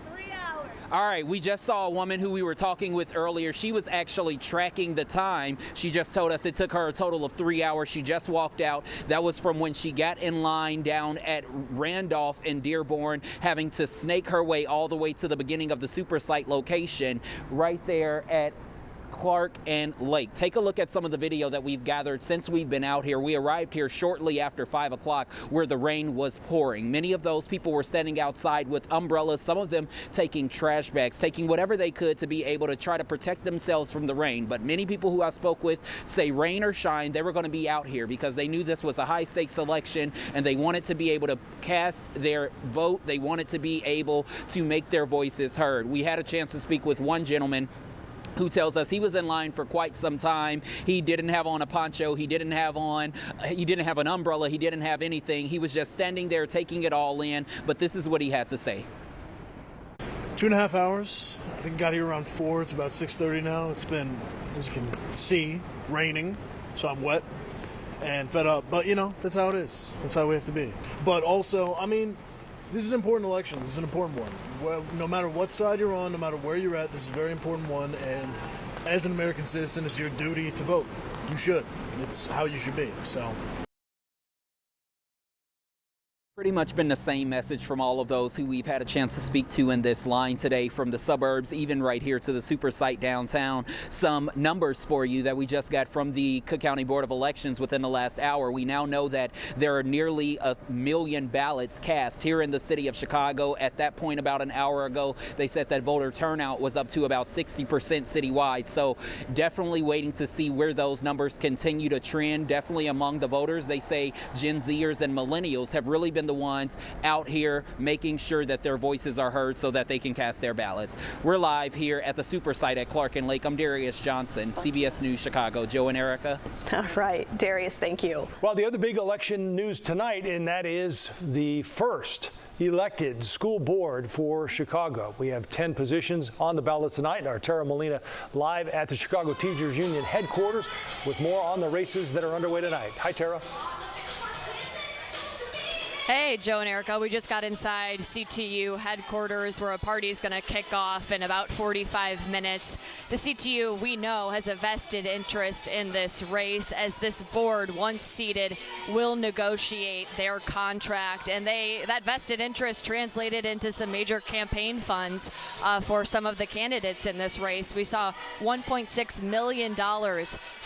All right, we just saw a woman who we were talking with earlier. She was actually tracking the time. She just told us it took her a total of 3 hours. She just walked out. That was from when she got in line down at Randolph and Dearborn, having to snake her way all the way to the beginning of the Supersite location right there at Clark and Lake. Take a look at some of the video that we've gathered since we've been out here. We arrived here shortly after 5 o'clock where the rain was pouring. Many of those people were standing outside with umbrellas, some of them taking trash bags, taking whatever they could to be able to try to protect themselves from the rain. But many people who I spoke with say rain or shine, they were going to be out here because they knew this was a high stakes election and they wanted to be able to cast their vote. They wanted to be able to make their voices heard. We had a chance to speak with one gentleman who tells us he was in line for quite some time. He didn't have on a poncho, he didn't have an umbrella, he didn't have anything. He was just standing there taking it all in, but this is what he had to say. 2.5 hours. I think got here around 4. It's about 6:30 now. It's been, as you can see, raining, so I'm wet and fed up. But, you know, that's how it is. That's how we have to be. But also, I mean, this is an important election. This is an important one. Well, no matter what side you're on, no matter where you're at, this is a very important one. And as an American citizen, it's your duty to vote. You should. It's how you should be. So. Pretty much been the same message from all of those who we've had a chance to speak to in this line today, from the suburbs, even right here to the Supersite downtown. Some numbers for you that we just got from the Cook County Board of Elections within the last hour. We now know that there are nearly 1 million ballots cast here in the city of Chicago. At that point, about an hour ago, they said that voter turnout was up to about 60% citywide. So definitely waiting to see where those numbers continue to trend. Definitely among the voters, they say Gen Zers and millennials have really been the ones out here making sure that their voices are heard so that they can cast their ballots. We're live here at the Supersite at Clark and Lake. I'm Darius Johnson, CBS News Chicago. Joe and Erica. All right, Darius, thank you. Well, the other big election news tonight, and that is the first elected school board for Chicago. We have 10 positions on the ballot tonight, and our Tara Molina live at the Chicago Teachers Union headquarters with more on the races that are underway tonight. Hi, Tara. Hey, Joe and Erica, we just got inside CTU headquarters where a party is going to kick off in about 45 minutes. The CTU, we know, has a vested interest in this race, as this board, once seated, will negotiate their contract. And that vested interest translated into some major campaign funds for some of the candidates in this race. We saw $1.6 million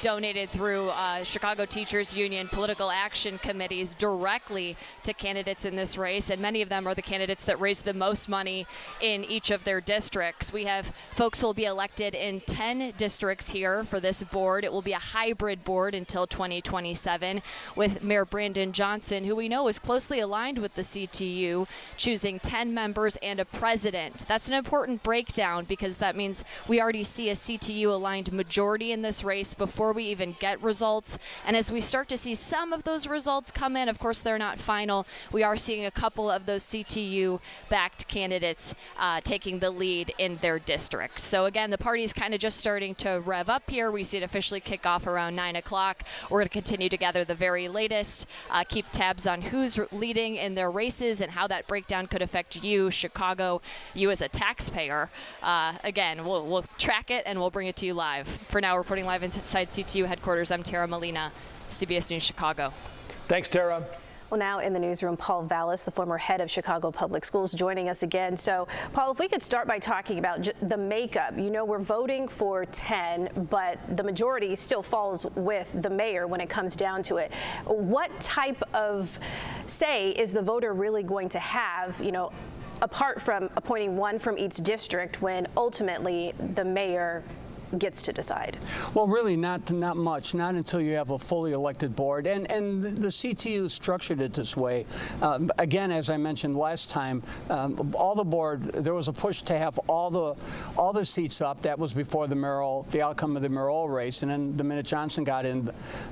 donated through Chicago Teachers Union political action committees directly to candidates in this race, and many of them are the candidates that raised the most money in each of their districts. We have folks who will be elected in 10 districts here for this board. It will be a hybrid board until 2027, with Mayor Brandon Johnson, who we know is closely aligned with the CTU, choosing 10 members and a president. That's an important breakdown because that means we already see a CTU-aligned majority in this race before we even get results. And as we start to see some of those results come in, of course they're not final, we are seeing a couple of those CTU-backed candidates taking the lead in their districts. So again, the party's kind of just starting to rev up here. We see it officially kick off around 9 o'clock. We're going to continue to gather the very latest, keep tabs on who's leading in their races and how that breakdown could affect you, Chicago, you as a taxpayer. Again, we'll track it and we'll bring it to you live. For now, reporting live inside CTU headquarters, I'm Tara Molina, CBS News Chicago. Thanks, Tara. Well, now in the newsroom, Paul Vallas, the former head of Chicago Public Schools, joining us again. So, Paul, if we could start by talking about the makeup. You know, we're voting for 10, but the majority still falls with the mayor when it comes down to it. What type of say is the voter really going to have, you know, apart from appointing one from each district, when ultimately the mayor gets to decide? Well, really not much, not until you have a fully elected board. And the CTU structured it this way. Again, as I mentioned last time, all the board, there was a push to have all the seats up. That was before the outcome of the mayoral race. And then the minute Johnson got in,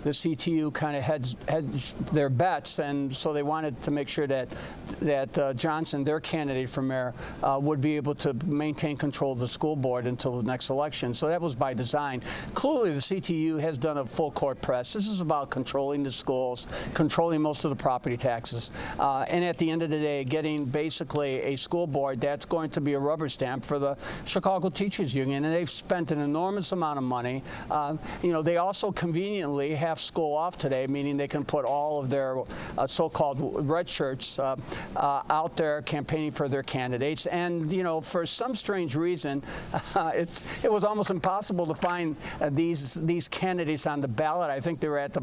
the CTU kind of hedged their bets, and so they wanted to make sure that Johnson, their candidate for mayor, would be able to maintain control of the school board until the next election. So that was by design. Clearly, the CTU has done a full court press. This is about controlling the schools, controlling most of the property taxes, and at the end of the day, getting basically a school board that's going to be a rubber stamp for the Chicago Teachers Union. And they've spent an enormous amount of money. You know, they also conveniently have school off today, meaning they can put all of their so-called red shirts out there campaigning for their candidates. And, you know, for some strange reason, it was almost impossible impossible to find these candidates on the ballot. I think they were at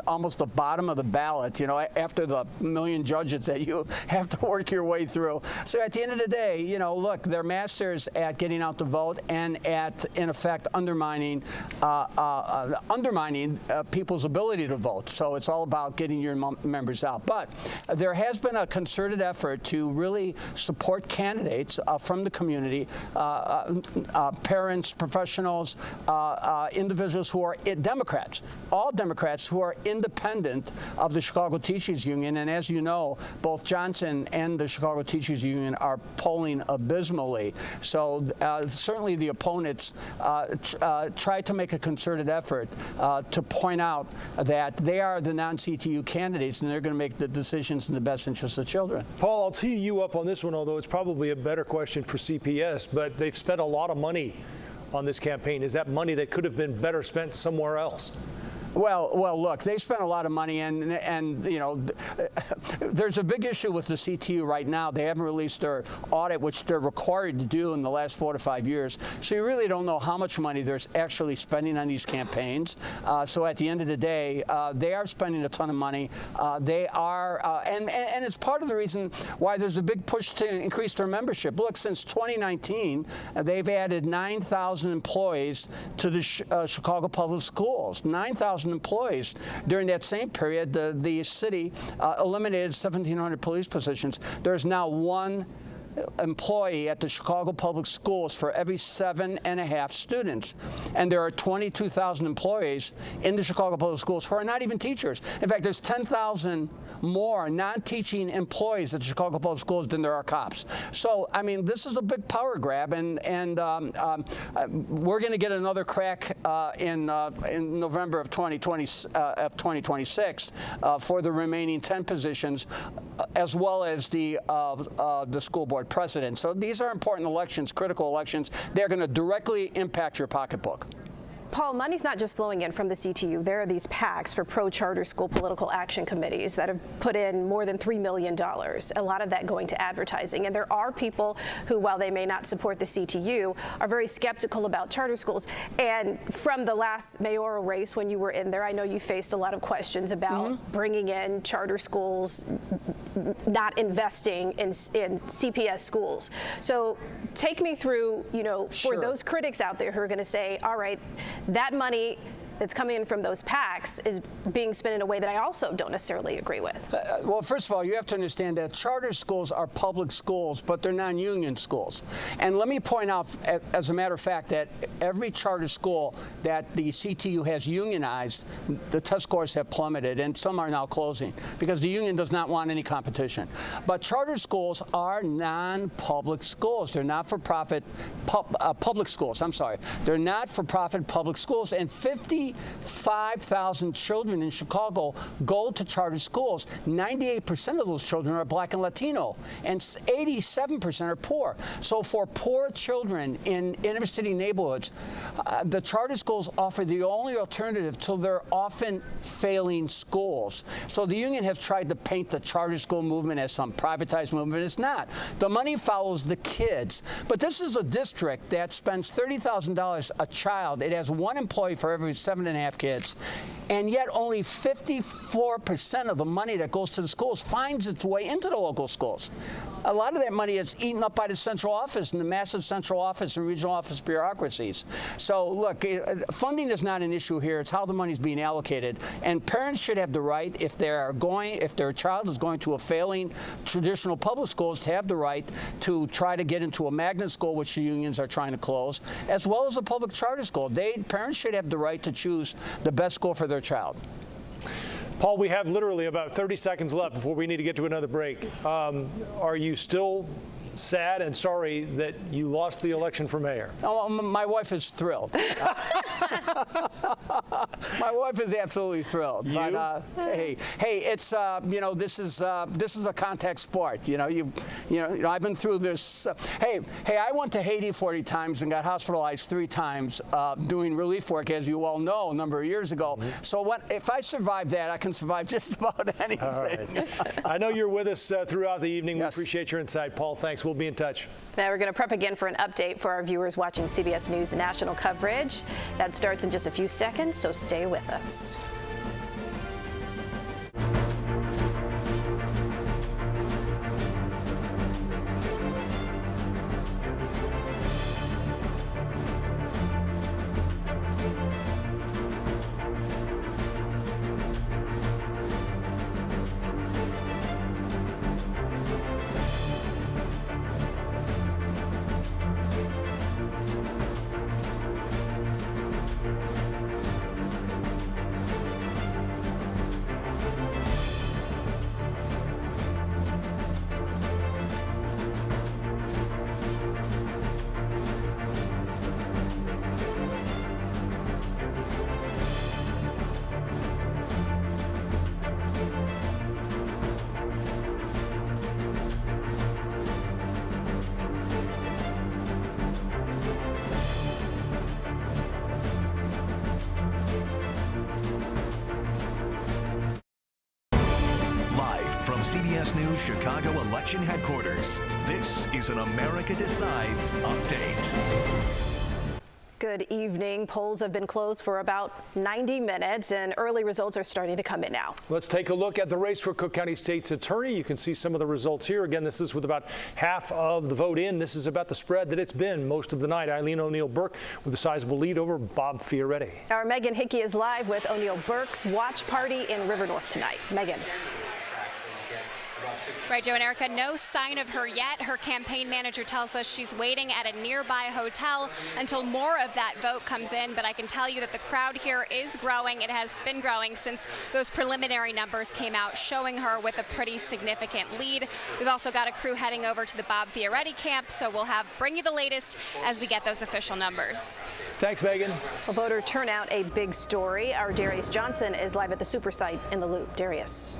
almost the bottom of the ballot, you know, after the million judges that you have to work your way through. So at the end of the day, you know, look, they're masters at getting out the vote and at, in effect, undermining people's ability to vote. So it's all about getting your members out. But there has been a concerted effort to really support candidates from the community, parents, professionals, individuals who are Democrats, all Democrats who are independent of the Chicago Teachers Union. And as you know, both Johnson and the Chicago Teachers Union are polling abysmally. So certainly the opponents try to make a concerted effort to point out that they are the non-CTU candidates and they're going to make the decisions in the best interest of children. Paul, I'll tee you up on this one, although it's probably a better question for CPS, but they've spent a lot of money on this campaign. Is that money that could have been better spent somewhere else? Well, look, they spent a lot of money, and you know, there's a big issue with the CTU right now. They haven't released their audit, which they're required to do in the last 4 to 5 years. So you really don't know how much money they're actually spending on these campaigns. So at the end of the day, they are spending a ton of money. They are, and it's part of the reason why there's a big push to increase their membership. Look, since 2019, they've added 9,000 employees to the Chicago Public Schools. 9,000 employees. During that same period, the city eliminated 1,700 police positions. There's now one employee at the Chicago Public Schools for every 7.5 students. And there are 22,000 employees in the Chicago Public Schools who are not even teachers. In fact, there's 10,000 more non-teaching employees at the Chicago Public Schools than there are cops. So, I mean, this is a big power grab, and we're going to get another crack in November of 2026 for the remaining 10 positions, as well as the school board president. So these are important elections, critical elections. They're going to directly impact your pocketbook. Paul, money's not just flowing in from the CTU. There are these PACs for pro-charter school political action committees that have put in more than $3 million, a lot of that going to advertising. And there are people who, while they may not support the CTU, are very skeptical about charter schools. And from the last mayoral race, when you were in there, I know you faced a lot of questions about bringing in charter schools, not investing in CPS schools. So take me through, you know, for those critics out there who are going to say, all right, that money that's coming in from those PACs is being spent in a way that I also don't necessarily agree with. Well, first of all, you have to understand that charter schools are public schools, but they're non-union schools. And let me point out, as a matter of fact, that every charter school that the CTU has unionized, the test scores have plummeted, and some are now closing because the union does not want any competition. But charter schools are non-public schools. They're not-for-profit public schools. I'm sorry. They're not-for-profit public schools, and 55,000 children in Chicago go to charter schools. 98% of those children are Black and Latino, and 87% are poor. So for poor children in inner city neighborhoods, the charter schools offer the only alternative to their often failing schools. So the union has tried to paint the charter school movement as some privatized movement. It's not. The money follows the kids. But this is a district that spends $30,000 a child. It has one employee for every 7.5 kids, and yet only 54% of the money that goes to the schools finds its way into the local schools. A lot of that money is eaten up by the central office and the massive central office and regional office bureaucracies. So look, funding is not an issue here. It's how the money is being allocated. And parents should have the right, if their child is going to a failing traditional public schools, to have the right to try to get into a magnet school, which the unions are trying to close, as well as a public charter school. Parents should have the right to choose the best school for their child. Paul, we have literally about 30 seconds left before we need to get to another break. Are you still sad and sorry that you lost the election for mayor? Oh, my wife is thrilled. My wife is absolutely thrilled. You? But hey, it's you know, this is a contact sport. You know, I've been through this. Hey, I went to Haiti 40 times and got hospitalized 3 times doing relief work, as you all know, a number of years ago. So if I survive that, I can survive just about anything. All right. I know you're with us throughout the evening. Yes. We appreciate your insight, Paul. Thanks. Thanks. We'll be in touch. Now we're going to prep again for an update for our viewers watching CBS News national coverage. That starts in just a few seconds, so stay with us. CBS News Chicago election headquarters. This is an America Decides update. Good evening. Polls have been closed for about 90 minutes, and early results are starting to come in now. Let's take a look at the race for Cook County State's Attorney. You can see some of the results here. Again, this is with about half of the vote in. This is about the spread that it's been most of the night. Eileen O'Neill Burke with a sizable lead over Bob Fioretti. Our Megan Hickey is live with O'Neill Burke's watch party in River North tonight. Megan. Right, Joe and Erica, no sign of her yet. Her campaign manager tells us she's waiting at a nearby hotel until more of that vote comes in. But I can tell you that the crowd here is growing. It has been growing since those preliminary numbers came out, showing her with a pretty significant lead. We've also got a crew heading over to the Bob Fioretti camp, so we'll bring you the latest as we get those official numbers. Thanks, Megan. Well, voter turnout, a big story. Our Darius Johnson is live at the Supersite in the Loop. Darius.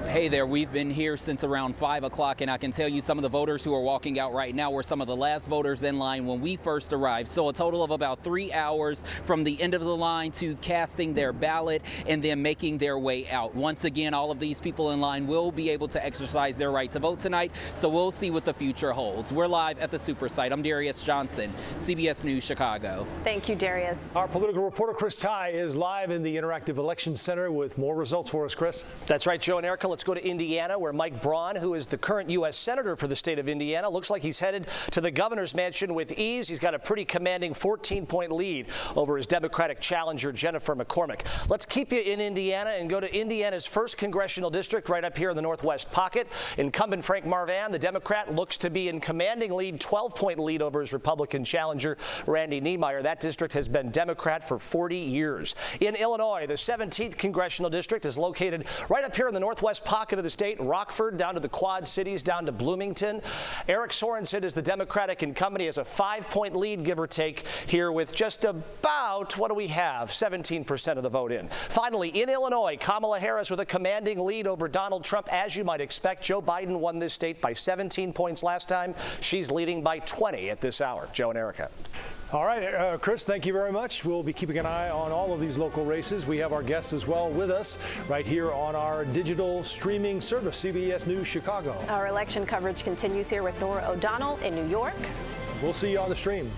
Hey there, we've been here since around 5 o'clock, and I can tell you some of the voters who are walking out right now were some of the last voters in line when we first arrived. So a total of about 3 hours from the end of the line to casting their ballot and then making their way out. Once again, all of these people in line will be able to exercise their right to vote tonight, so we'll see what the future holds. We're live at the Supersite. I'm Darius Johnson, CBS News Chicago. Thank you, Darius. Our political reporter Chris Ty is live in the Interactive Election Center with more results for us, Chris. That's right, Joe and Erica. Let's go to Indiana, where Mike Braun, who is the current U.S. Senator for the state of Indiana, looks like he's headed to the governor's mansion with ease. He's got a pretty commanding 14-point lead over his Democratic challenger, Jennifer McCormick. Let's keep you in Indiana and go to Indiana's 1st congressional district right up here in the northwest pocket. Incumbent Frank Marvan, the Democrat, looks to be in commanding lead, 12-point lead over his Republican challenger, Randy Niemeyer. That district has been Democrat for 40 years. In Illinois, the 17th congressional district is located right up here in the northwest pocket of the state, Rockford down to the Quad Cities, down to Bloomington. Eric Sorensen is the Democratic incumbent. He has a 5-point lead, give or take, here with just about, what do we have, 17% of the vote in. Finally, in Illinois, Kamala Harris with a commanding lead over Donald Trump, as you might expect. Joe Biden won this state by 17 points last time. She's leading by 20 at this hour. Joe and Erica. All right, Chris, thank you very much. We'll be keeping an eye on all of these local races. We have our guests as well with us right here on our digital streaming service, CBS News Chicago. Our election coverage continues here with Nora O'Donnell in New York. We'll see you on the stream.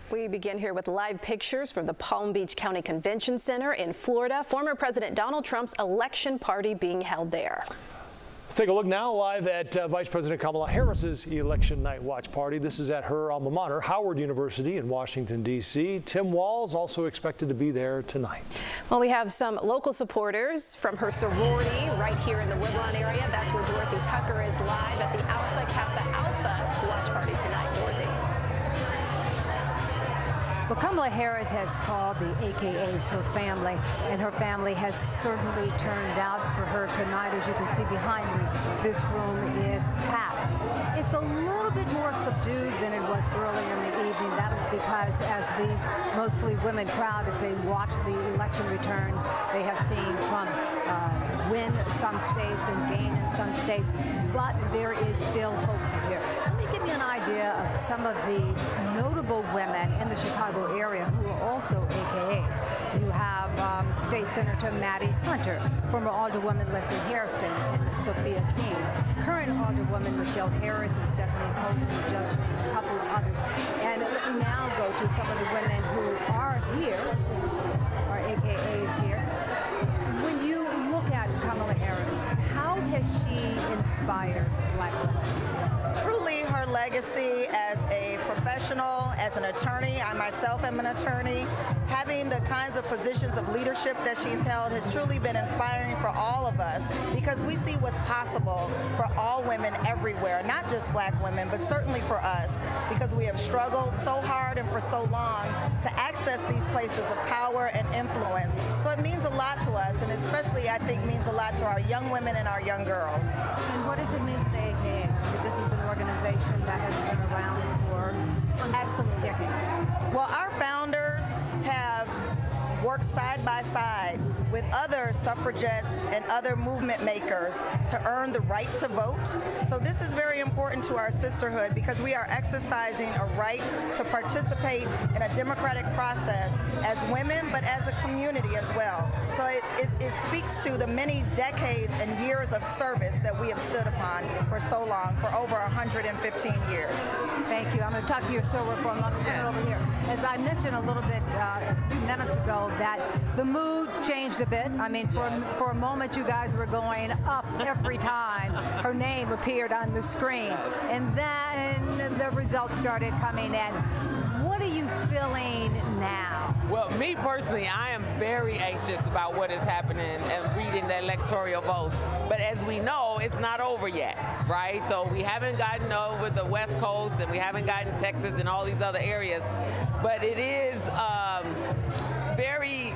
We begin here with live pictures from the Palm Beach County Convention Center in Florida. Former President Donald Trump's election party being held there. Let's take a look now live at Vice President Kamala Harris's election night watch party. This is at her alma mater, Howard University in Washington, D.C. Tim Walz also expected to be there tonight. Well, we have some local supporters from her sorority right here in the Woodlawn area. That's where Dorothy Tucker is live at the Alpha Kappa Alpha watch party tonight. Dorothy. Well, Kamala Harris has called the AKAs her family, and her family has certainly turned out for her tonight. As you can see behind me, this room is packed. It's a little bit more subdued than it was earlier in the evening. That is because as these mostly women crowd, as they watch the election returns, they have seen Trump win some states and gain in some states, but there is still hope for here. Let me give you an idea of some of the notable women in the Chicago area who are also AKAs. You have State Senator Maddie Hunter, former Alderwoman Leslie Hairston, and Sophia King, current Alderwoman Michelle Harris and Stephanie Colton, just a couple of others. And let me now go to some of the women who are here, are AKAs here. When you look at Kamala Harris, how has she inspired Black women? Truly, her legacy as a professional, as an attorney, I myself am an attorney, having the kinds of positions of leadership that she's held has truly been inspiring for all of us, because we see what's possible for all women everywhere, not just Black women, but certainly for us, because we have struggled so hard and for so long to access these places of power and influence. So it means a lot to us, and especially I think means a lot to our young women and our young girls. And what does it mean to the AKA? This is an organization that has been around for absolutely decades. Well, our founders have worked side by side with other suffragettes and other movement makers to earn the right to vote. So this is very important to our sisterhood, because we are exercising a right to participate in a democratic process as women, but as a community as well. So it speaks to the many decades and years of service that we have stood upon for so long, for over 115 years. Thank you. I'm going to talk to your server for a moment. Come over here. As I mentioned a little bit a few minutes ago, that the mood changed a bit. I mean, for a moment, you guys were going up every time her name appeared on the screen, and then the results started coming in. What are you feeling now? Well, me personally, I am very anxious about what is happening and reading the electoral votes. But as we know, it's not over yet, right? So we haven't gotten over the West Coast, and we haven't gotten Texas and all these other areas. But it is very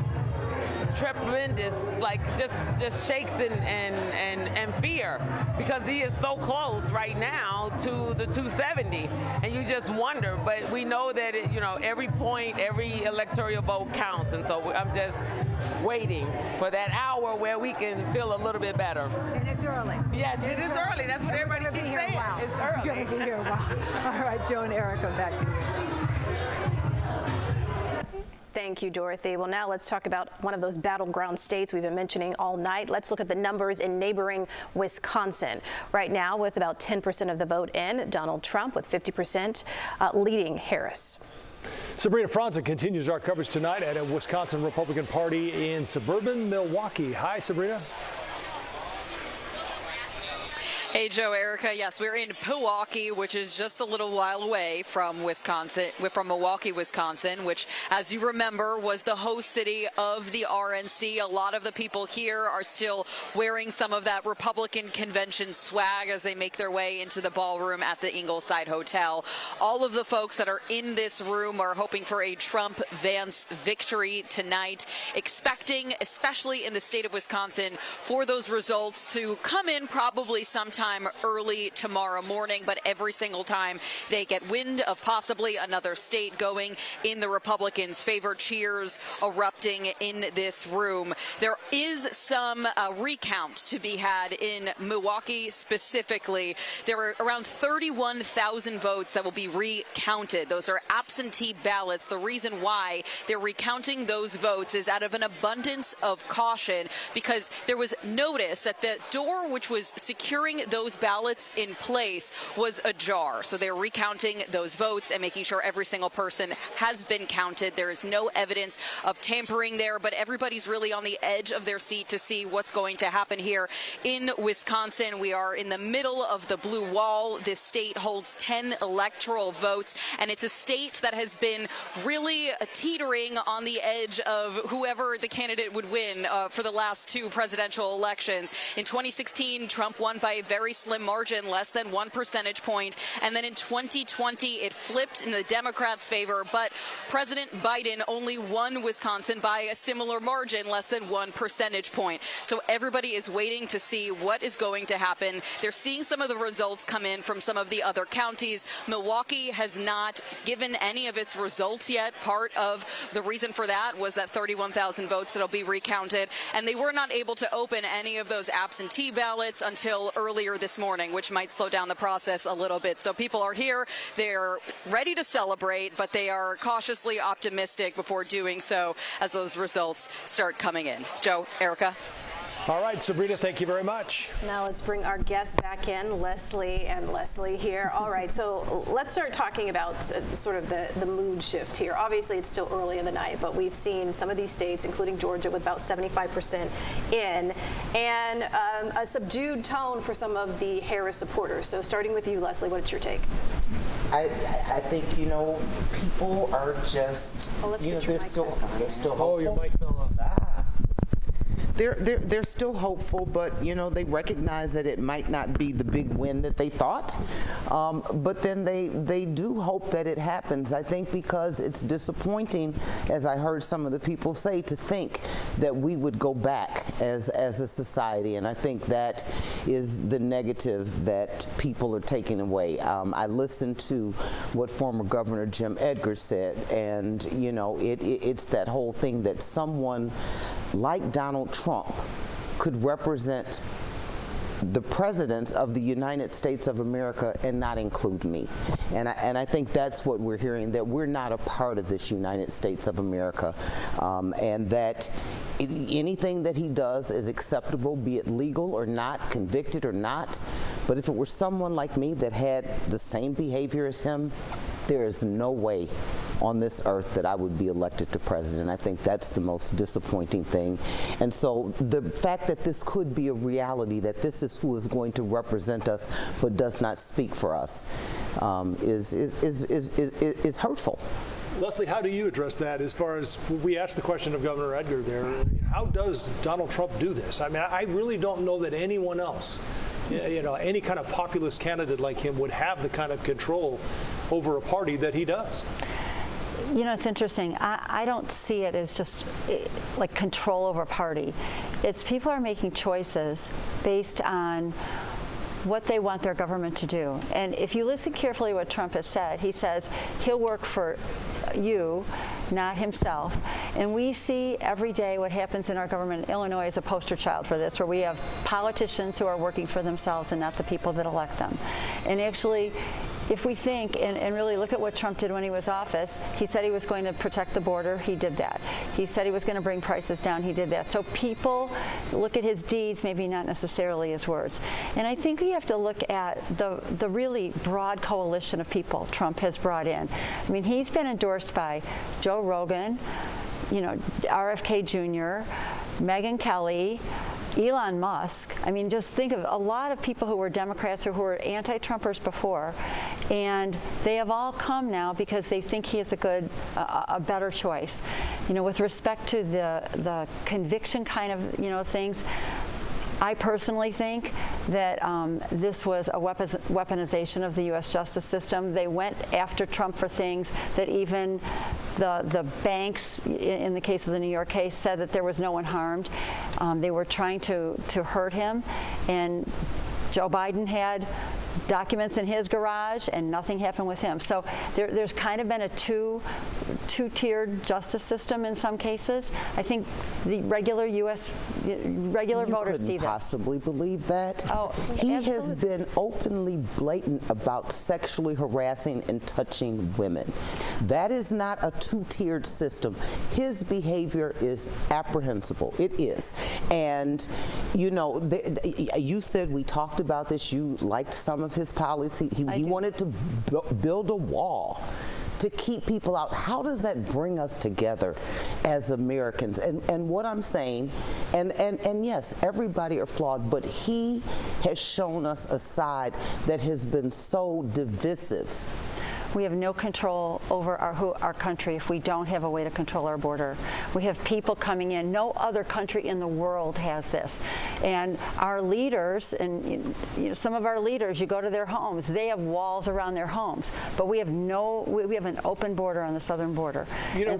tremendous, like just shakes and fear, because he is so close right now to the 270, and you just wonder. But we know that every point, every electoral vote counts, and so I'm just waiting for that hour where we can feel a little bit better. And it's early. Yes, it is early. That's what everybody keeps saying. It's early. You're going to be here a while. All right, Joe and Erica, back to you. Thank you, Dorothy. Well, now let's talk about one of those battleground states we've been mentioning all night. Let's look at the numbers in neighboring Wisconsin. Right now, with about 10% of the vote in, Donald Trump with 50% leading Harris. Sabrina Franza continues our coverage tonight at a Wisconsin Republican party in suburban Milwaukee. Hi, Sabrina. Hey, Joe, Erica. Yes, we're in Milwaukee, which is just a little while away from Milwaukee, Wisconsin, which, as you remember, was the host city of the RNC. A lot of the people here are still wearing some of that Republican convention swag as they make their way into the ballroom at the Ingleside Hotel. All of the folks that are in this room are hoping for a Trump-Vance victory tonight, expecting, especially in the state of Wisconsin, for those results to come in probably sometime early tomorrow morning, but every single time they get wind of possibly another state going in the Republicans' favor, cheers erupting in this room. There is some recount to be had in Milwaukee specifically. There are around 31,000 votes that will be recounted. Those are absentee ballots. The reason why they're recounting those votes is out of an abundance of caution, because there was notice at the door which was securing those ballots in place was ajar. So they're recounting those votes and making sure every single person has been counted. There is no evidence of tampering there, but everybody's really on the edge of their seat to see what's going to happen here in Wisconsin. We are in the middle of the blue wall. This state holds 10 electoral votes, and it's a state that has been really teetering on the edge of whoever the candidate would win for the last two presidential elections. In 2016, Trump won by a very slim margin, less than 1 percentage point. And then in 2020, it flipped in the Democrats' favor. But President Biden only won Wisconsin by a similar margin, less than 1 percentage point. So everybody is waiting to see what is going to happen. They're seeing some of the results come in from some of the other counties. Milwaukee has not given any of its results yet. Part of the reason for that was that 31,000 votes that'll be recounted. And they were not able to open any of those absentee ballots until earlier this morning, which might slow down the process a little bit. So people are here. They're ready to celebrate, but they are cautiously optimistic before doing so as those results start coming in. Joe, Erica. All right, Sabrina, thank you very much. Now let's bring our guests back in, Leslie and Leslie here. All right, so let's start talking about sort of the mood shift here. Obviously, it's still early in the night, but we've seen some of these states, including Georgia, with about 75% in, and a subdued tone for some of the Harris supporters. So starting with you, Leslie, what's your take? I think, people are just, they're still hopeful. Oh, your mic fell off. They're still hopeful, but they recognize that it might not be the big win that they thought. But then they do hope that it happens. I think because it's disappointing, as I heard some of the people say, to think that we would go back as a society, and I think that is the negative that people are taking away. I listened to what former Governor Jim Edgar said, and it's that whole thing that someone like Donald Trump could represent the president of the United States of America and not include me. And I think that's what we're hearing, that we're not a part of this United States of America, and that anything that he does is acceptable, be it legal or not, convicted or not. But if it were someone like me that had the same behavior as him, there is no way on this earth that I would be elected to president. I think that's the most disappointing thing. And so the fact that this could be a reality, that this is who is going to represent us but does not speak for us, is hurtful. Leslie, how do you address that as far as we asked the question of Governor Edgar there? How does Donald Trump do this? I mean, I really don't know that anyone else, any kind of populist candidate like him would have the kind of control over a party that he does. It's interesting. I don't see it as just like control over a party. It's people are making choices based on what they want their government to do. And if you listen carefully what Trump has said, he says he'll work for you, not himself. And we see every day what happens in our government. Illinois is a poster child for this, where we have politicians who are working for themselves and not the people that elect them. And actually, if we think and really look at what Trump did when he was in office, he said he was going to protect the border. He did that. He said he was going to bring prices down. He did that. So people look at his deeds, maybe not necessarily his words. And I think we have to look at the really broad coalition of people Trump has brought in. I mean, he's been endorsed by Joe Rogan, RFK Jr., Megyn Kelly, Elon Musk. I mean, just think of a lot of people who were Democrats or who were anti-Trumpers before, and they have all come now because they think he is a better choice. With respect to the conviction kind of things, I personally think that this was a weaponization of the U.S. justice system. They went after Trump for things that even the banks, in the case of the New York case, said that there was no one harmed. They were trying to hurt him, and Joe Biden had documents in his garage, and nothing happened with him. So there's kind of been a two-tiered justice system in some cases. I think the regular voters see this. You couldn't possibly believe that. Oh, he absolutely. has been openly blatant about sexually harassing and touching women. That is not a two-tiered system. His behavior is apprehensible. It is. And, you know, you said we talked about this. You liked some of his policies. He wanted to build a wall to keep people out. How does that bring us together as Americans? And what I'm saying, and yes, everybody are flawed, but he has shown us a side that has been so divisive. We have no control over our country if we don't have a way to control our border. We have people coming in. No other country in the world has this. And our leaders, and you know, some of our leaders, you go to their homes, they have walls around their homes. But we have we have an open border on the southern border. You know,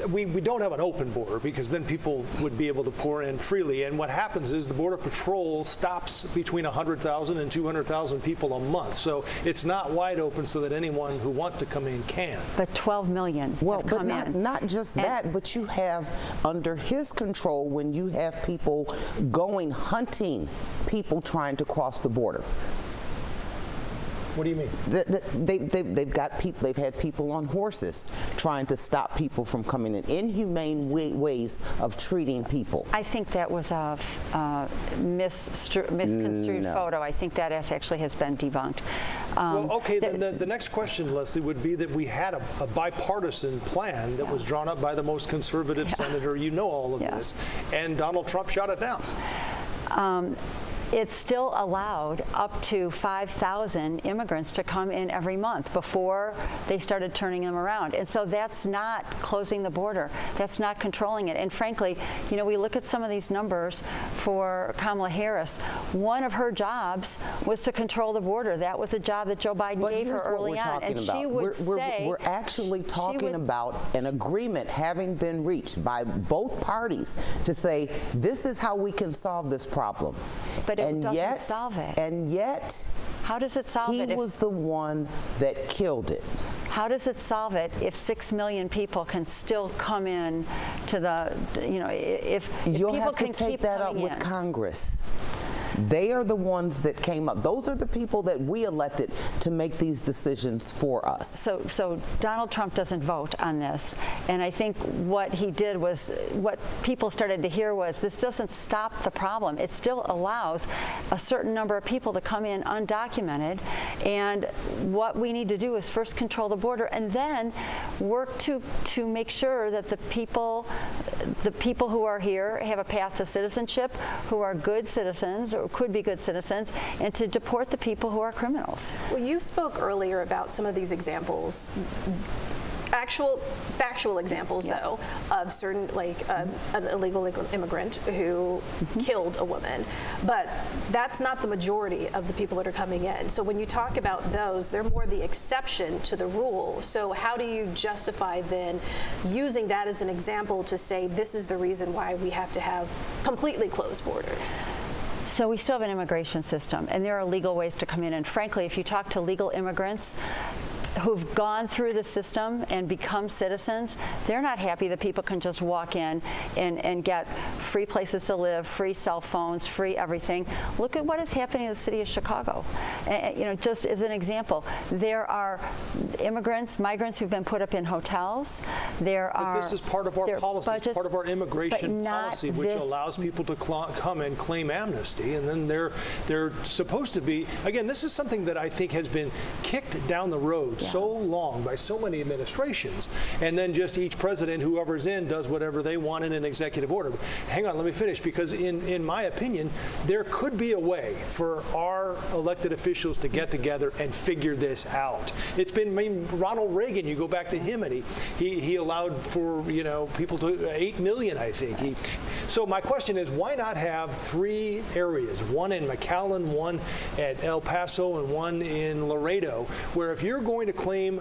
we don't have an open border because then people would be able to pour in freely. And what happens is the Border Patrol stops between 100,000 and 200,000 people a month. So it's not wide open so that anyone who wants to come in can. But 12 million well, have but come in. Not just that, but you have under his control when you have people going hunting people trying to cross the border. What do you mean? They've got people. They've had people on horses trying to stop people from coming in. Inhumane ways of treating people. I think that was a misconstrued photo. I think that actually has been debunked. Well, okay. The next question, Leslie, would be that we had a bipartisan plan that was drawn up by the most conservative senator. You know all of this, and Donald Trump shot it down. It's still allowed up to 5,000 immigrants to come in every month before they started turning them around. And so that's not closing the border. That's not controlling it. And frankly, you know, we look at some of these numbers for Kamala Harris. One of her jobs was to control the border. That was a job that Joe Biden gave her early on. And she would say... We're actually talking about an agreement having been reached by both parties to say, this is how we can solve this problem. But it doesn't solve it. And yet, how does it solve it? He was the one that killed it. How does it solve it if 6 million people can still come in to the, you know, if You'll people have to can take keep that up coming with in. Congress. They are the ones that came up. Those are the people that we elected to make these decisions for us. So Donald Trump doesn't vote on this. And I think what he did was, what people started to hear was, this doesn't stop the problem. It still allows a certain number of people to come in undocumented. And what we need to do is first control the border and then work to make sure that the people who are here have a path to citizenship, who are good citizens, or could be good citizens, and to deport the people who are criminals. Well, you spoke earlier about some of these examples, factual examples, though, of certain, like an illegal immigrant who killed a woman. But that's not the majority of the people that are coming in. So when you talk about those, they're more the exception to the rule. So how do you justify then using that as an example to say this is the reason why we have to have completely closed borders? So we still have an immigration system, and there are legal ways to come in. And frankly, if you talk to legal immigrants who've gone through the system and become citizens, they're not happy that people can just walk in and get free places to live, free cell phones, free everything. Look at what is happening in the city of Chicago. You know, just as an example, there are migrants who've been put up in hotels. But this is part of our policy. It's part of our immigration policy, which allows people to come and claim amnesty, and then they're supposed to be. Again, this is something that I think has been kicked down the road so long by so many administrations, and then just each president, whoever's in, does whatever they want in an executive order. Hang on, let me finish, because in my opinion, there could be a way for our elected officials to get together and figure this out. It's been, I mean, Ronald Reagan, you go back to him, and he allowed for, you know, people to 8 million, I think. So my question is, why not have 3 areas, one in McAllen, one at El Paso, and one in Laredo, where if you're going to claim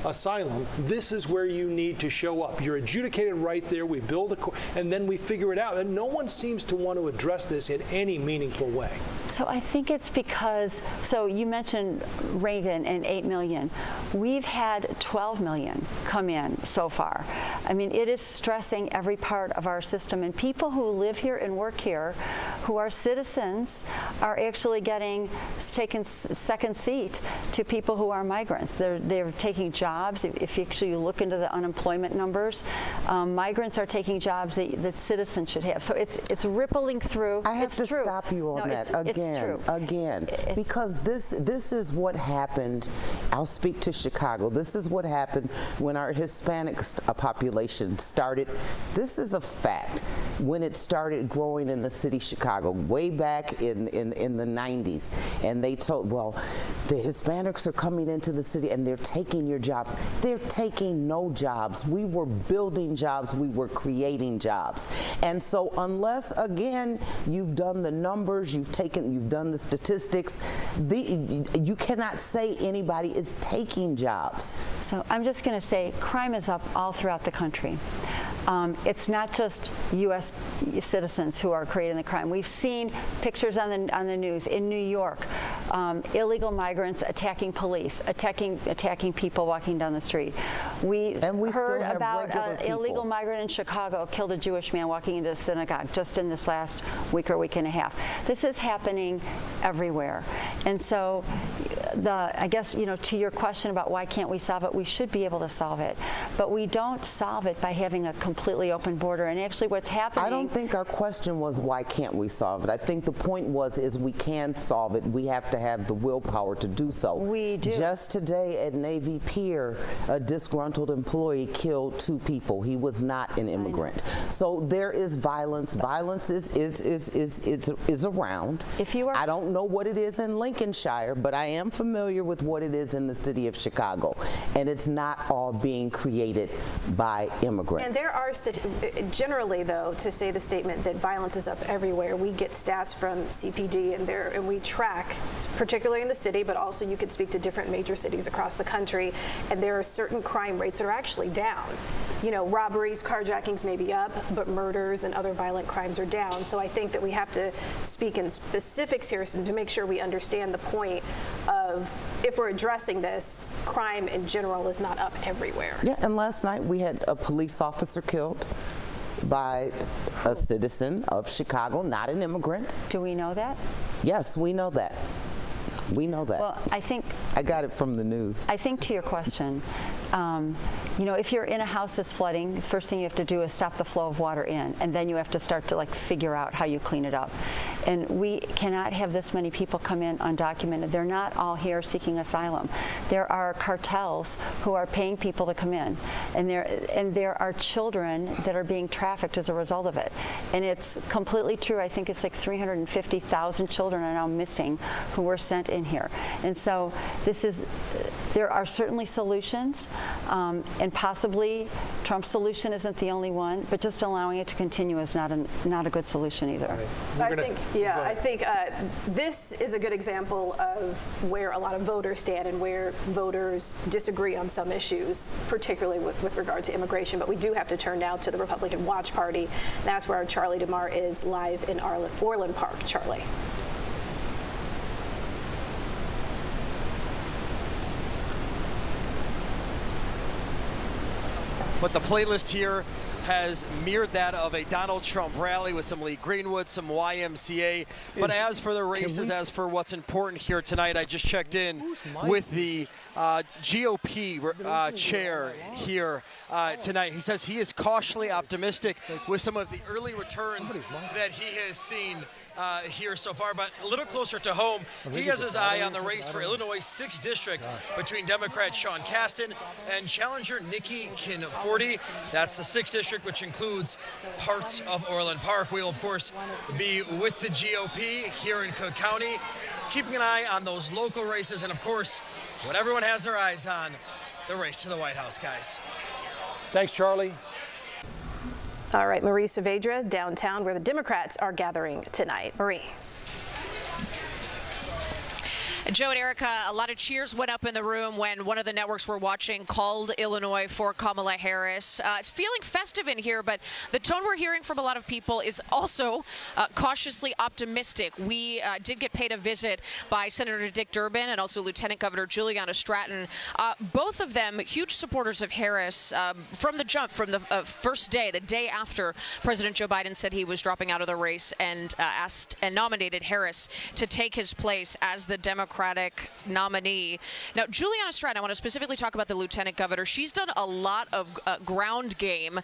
asylum, this is where you need to show up. You're adjudicated right there. We build and then we figure it out. And no one seems to want to address this in any meaningful way. So I think it's because, so you mentioned Reagan and 8 million. We've had 12 million come in so far. I mean, it is stressing every part of our system. And people who live here and work here, who are citizens, are actually taking second seat to people who are migrants. They're taking jobs jobs. If you actually look into the unemployment numbers, migrants are taking jobs that citizens should have. So it's rippling through. I have to stop you on that again, because this is what happened. I'll speak to Chicago. This is what happened when our Hispanic population started. This is a fact. When it started growing in the city of Chicago, way back in the 90s, and they told, well, the Hispanics are coming into the city and they're taking your jobs. They're taking no jobs. We were building jobs. We were creating jobs. And so unless, again, you've done the numbers, you've done the statistics, you cannot say anybody is taking jobs. So I'm just going to say crime is up all throughout the country. It's not just U.S. citizens who are creating the crime. We've seen pictures on the news in New York, illegal migrants attacking police, attacking people walking down the street. We heard about an illegal migrant in Chicago killed a Jewish man walking into a synagogue just in this last week or week and a half. This is happening everywhere. And so I guess, to your question about why can't we solve it, we should be able to solve it. But we don't solve it by having a completely open border. And actually what's happening... I don't think our question was why can't we solve it. I think the point is we can solve it. We have to have the willpower to do so. We do. Just today at Navy Pier, a disgruntled employee killed 2 people. He was not an immigrant. So there is violence. Violence is around. I don't know what it is in Lincolnshire, but I am familiar with what it is in the city of Chicago. And it's not all being created by immigrants. And there are generally, though, to say the statement that violence is up everywhere, we get stats from CPD and we track, particularly in the city, but also you could speak to different major cities across the country, and there are certain crime rates that are actually down. Robberies, carjackings may be up, but murders and other violent crimes are down. So I think that we have to speak in specifics here to make sure we understand the point of, if we're addressing this, crime in general is not up everywhere. Yeah, and last night we had a police officer killed by a citizen of Chicago, not an immigrant. Do we know that? Yes, we know that. We know that. Well, I got it from the news. I think to your question, if you're in a house that's flooding, the first thing you have to do is stop the flow of water in, and then you have to start to figure out how you clean it up. And we cannot have this many people come in undocumented. They're not all here seeking asylum. There are cartels who are paying people to come in, and there are children that are being trafficked as a result of it. And it's completely true. I think it's 350,000 children are now missing who were sent in here. And so there are certainly solutions, and possibly Trump's solution isn't the only one, but just allowing it to continue is not a good solution either. I think this is a good example of where a lot of voters stand and where voters disagree on some issues, particularly with regard to immigration. But we do have to turn now to the Republican Watch Party. That's where our Charlie DeMar is live in Orland Park. Charlie. But the playlist here has mirrored that of a Donald Trump rally with some Lee Greenwood, some YMCA. But as for the races, as for what's important here tonight, I just checked in with the GOP chair here tonight. He says he is cautiously optimistic with some of the early returns that he has seen here so far, but a little closer to home, he has his eye on the race for Illinois' 6th district between Democrat Sean Casten and challenger Nikki Kinforty. That's the 6th district, which includes parts of Orland Park. We'll, of course, be with the GOP here in Cook County, keeping an eye on those local races, and, of course, what everyone has their eyes on, the race to the White House, guys. Thanks, Charlie. All right, Marie Saavedra, downtown, where the Democrats are gathering tonight. Marie. Joe and Erica, a lot of cheers went up in the room when one of the networks we're watching called Illinois for Kamala Harris. It's feeling festive in here, but the tone we're hearing from a lot of people is also cautiously optimistic. We did get paid a visit by Senator Dick Durbin and also Lieutenant Governor Juliana Stratton. Both of them huge supporters of Harris from the jump, from the first day, the day after President Joe Biden said he was dropping out of the race and asked and nominated Harris to take his place as the Democrat Democratic nominee. Now, Juliana Stratton, I want to specifically talk about the lieutenant governor. She's done a lot of ground game.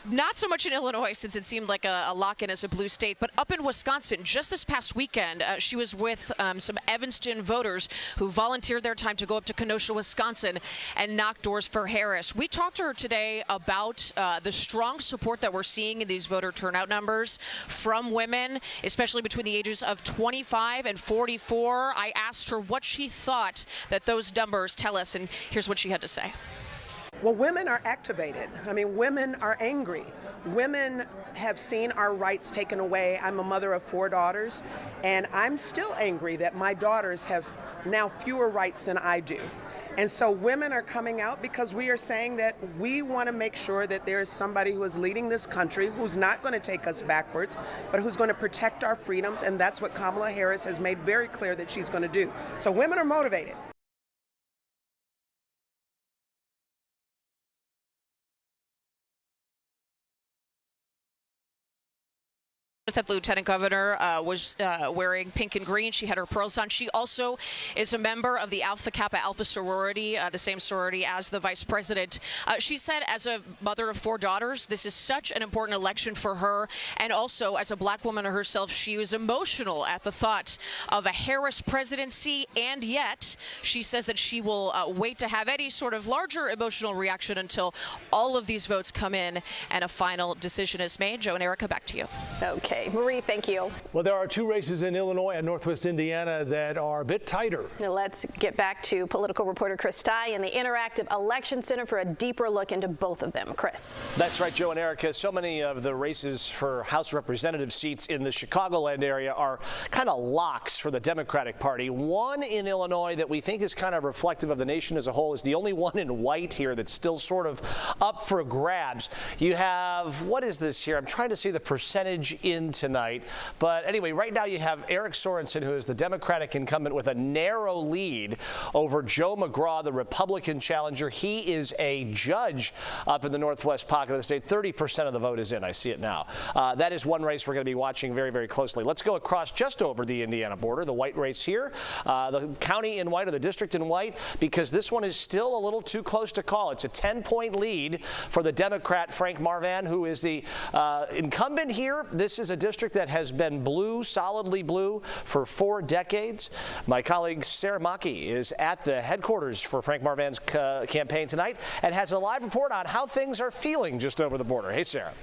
Not so much in Illinois, since it seemed like a lock-in as a blue state, but up in Wisconsin, just this past weekend, she was with some Evanston voters who volunteered their time to go up to Kenosha, Wisconsin, and knock doors for Harris. We talked to her today about the strong support that we're seeing in these voter turnout numbers from women, especially between the ages of 25 and 44. I asked her what she thought that those numbers tell us, and here's what she had to say. Well, women are activated. I mean, women are angry. Women have seen our rights taken away. I'm a mother of 4 daughters, and I'm still angry that my daughters have now fewer rights than I do. And so women are coming out because we are saying that we want to make sure that there is somebody who is leading this country who's not going to take us backwards, but who's going to protect our freedoms, and that's what Kamala Harris has made very clear that she's going to do. So women are motivated. That the lieutenant governor was wearing pink and green. She had her pearls on. She also is a member of the Alpha Kappa Alpha sorority, the same sorority as the vice president. She said, as a mother of 4 daughters, this is such an important election for her. And also, as a black woman herself, she was emotional at the thought of a Harris presidency. And yet, she says that she will wait to have any sort of larger emotional reaction until all of these votes come in and a final decision is made. Joe and Irika, back to you. Okay. Marie, thank you. Well, there are 2 races in Illinois and Northwest Indiana that are a bit tighter. Now let's get back to political reporter Chris Tye in the Interactive Election Center for a deeper look into both of them. Chris. That's right, Joe and Irika. So many of the races for House Representative seats in the Chicagoland area are kind of locks for the Democratic Party. One in Illinois that we think is kind of reflective of the nation as a whole is the only one in white here that's still sort of up for grabs. You have, what is this here? I'm trying to see the percentage in tonight. But anyway, right now you have Eric Sorensen, who is the Democratic incumbent, with a narrow lead over Joe McGraw, the Republican challenger. He is a judge up in the northwest pocket of the state. 30% of the vote is in. I see it now. That is one race we're going to be watching very, very closely. Let's go across just over the Indiana border, the white race here, the county in white or the district in white, because this one is still a little too close to call. It's a 10-point lead for the Democrat Frank Marvan, who is the incumbent here. This is a district that has been blue, solidly blue, for 4 decades. My colleague Sarah Maki is at the headquarters for Frank Marvan's campaign tonight and has a live report on how things are feeling just over the border. Hey, Sarah.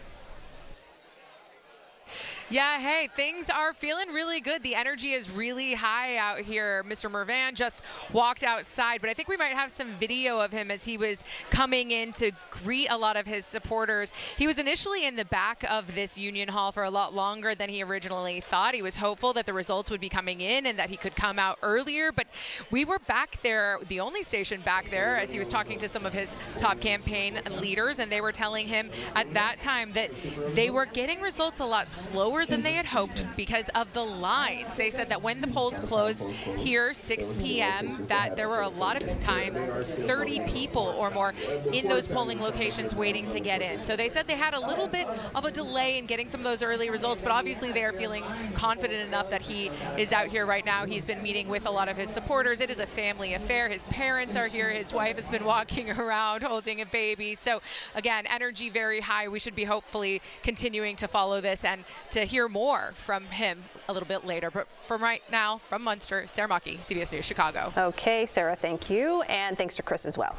Yeah, hey, things are feeling really good. The energy is really high out here. Mr. Marvan just walked outside, but I think we might have some video of him as he was coming in to greet a lot of his supporters. He was initially in the back of this Union Hall for a lot longer than he originally thought. He was hopeful that the results would be coming in and that he could come out earlier, but we were back there, the only station back there, as he was talking to some of his top campaign leaders, and they were telling him at that time that they were getting results a lot slower than they had hoped because of the lines. They said that when the polls closed here 6 p.m. that there were a lot of times 30 people or more in those polling locations waiting to get in. So they said they had a little bit of a delay in getting some of those early results, but obviously they are feeling confident enough that he is out here right now. He's been meeting with a lot of his supporters. It is a family affair. His parents are here. His wife has been walking around holding a baby. So again, energy very high. We should be hopefully continuing to follow this and to hear more from him a little bit later. But from right now, from Munster, Sarah Maki, CBS News, Chicago. Okay, Sarah, thank you. And thanks to Chris as well.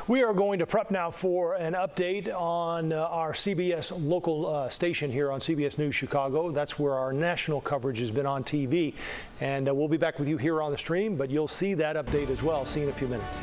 We are going to prep now for an update on our CBS local station here on CBS News Chicago. That's where our national coverage has been on TV. And we'll be back with you here on the stream, but you'll see that update as well. See you in a few minutes.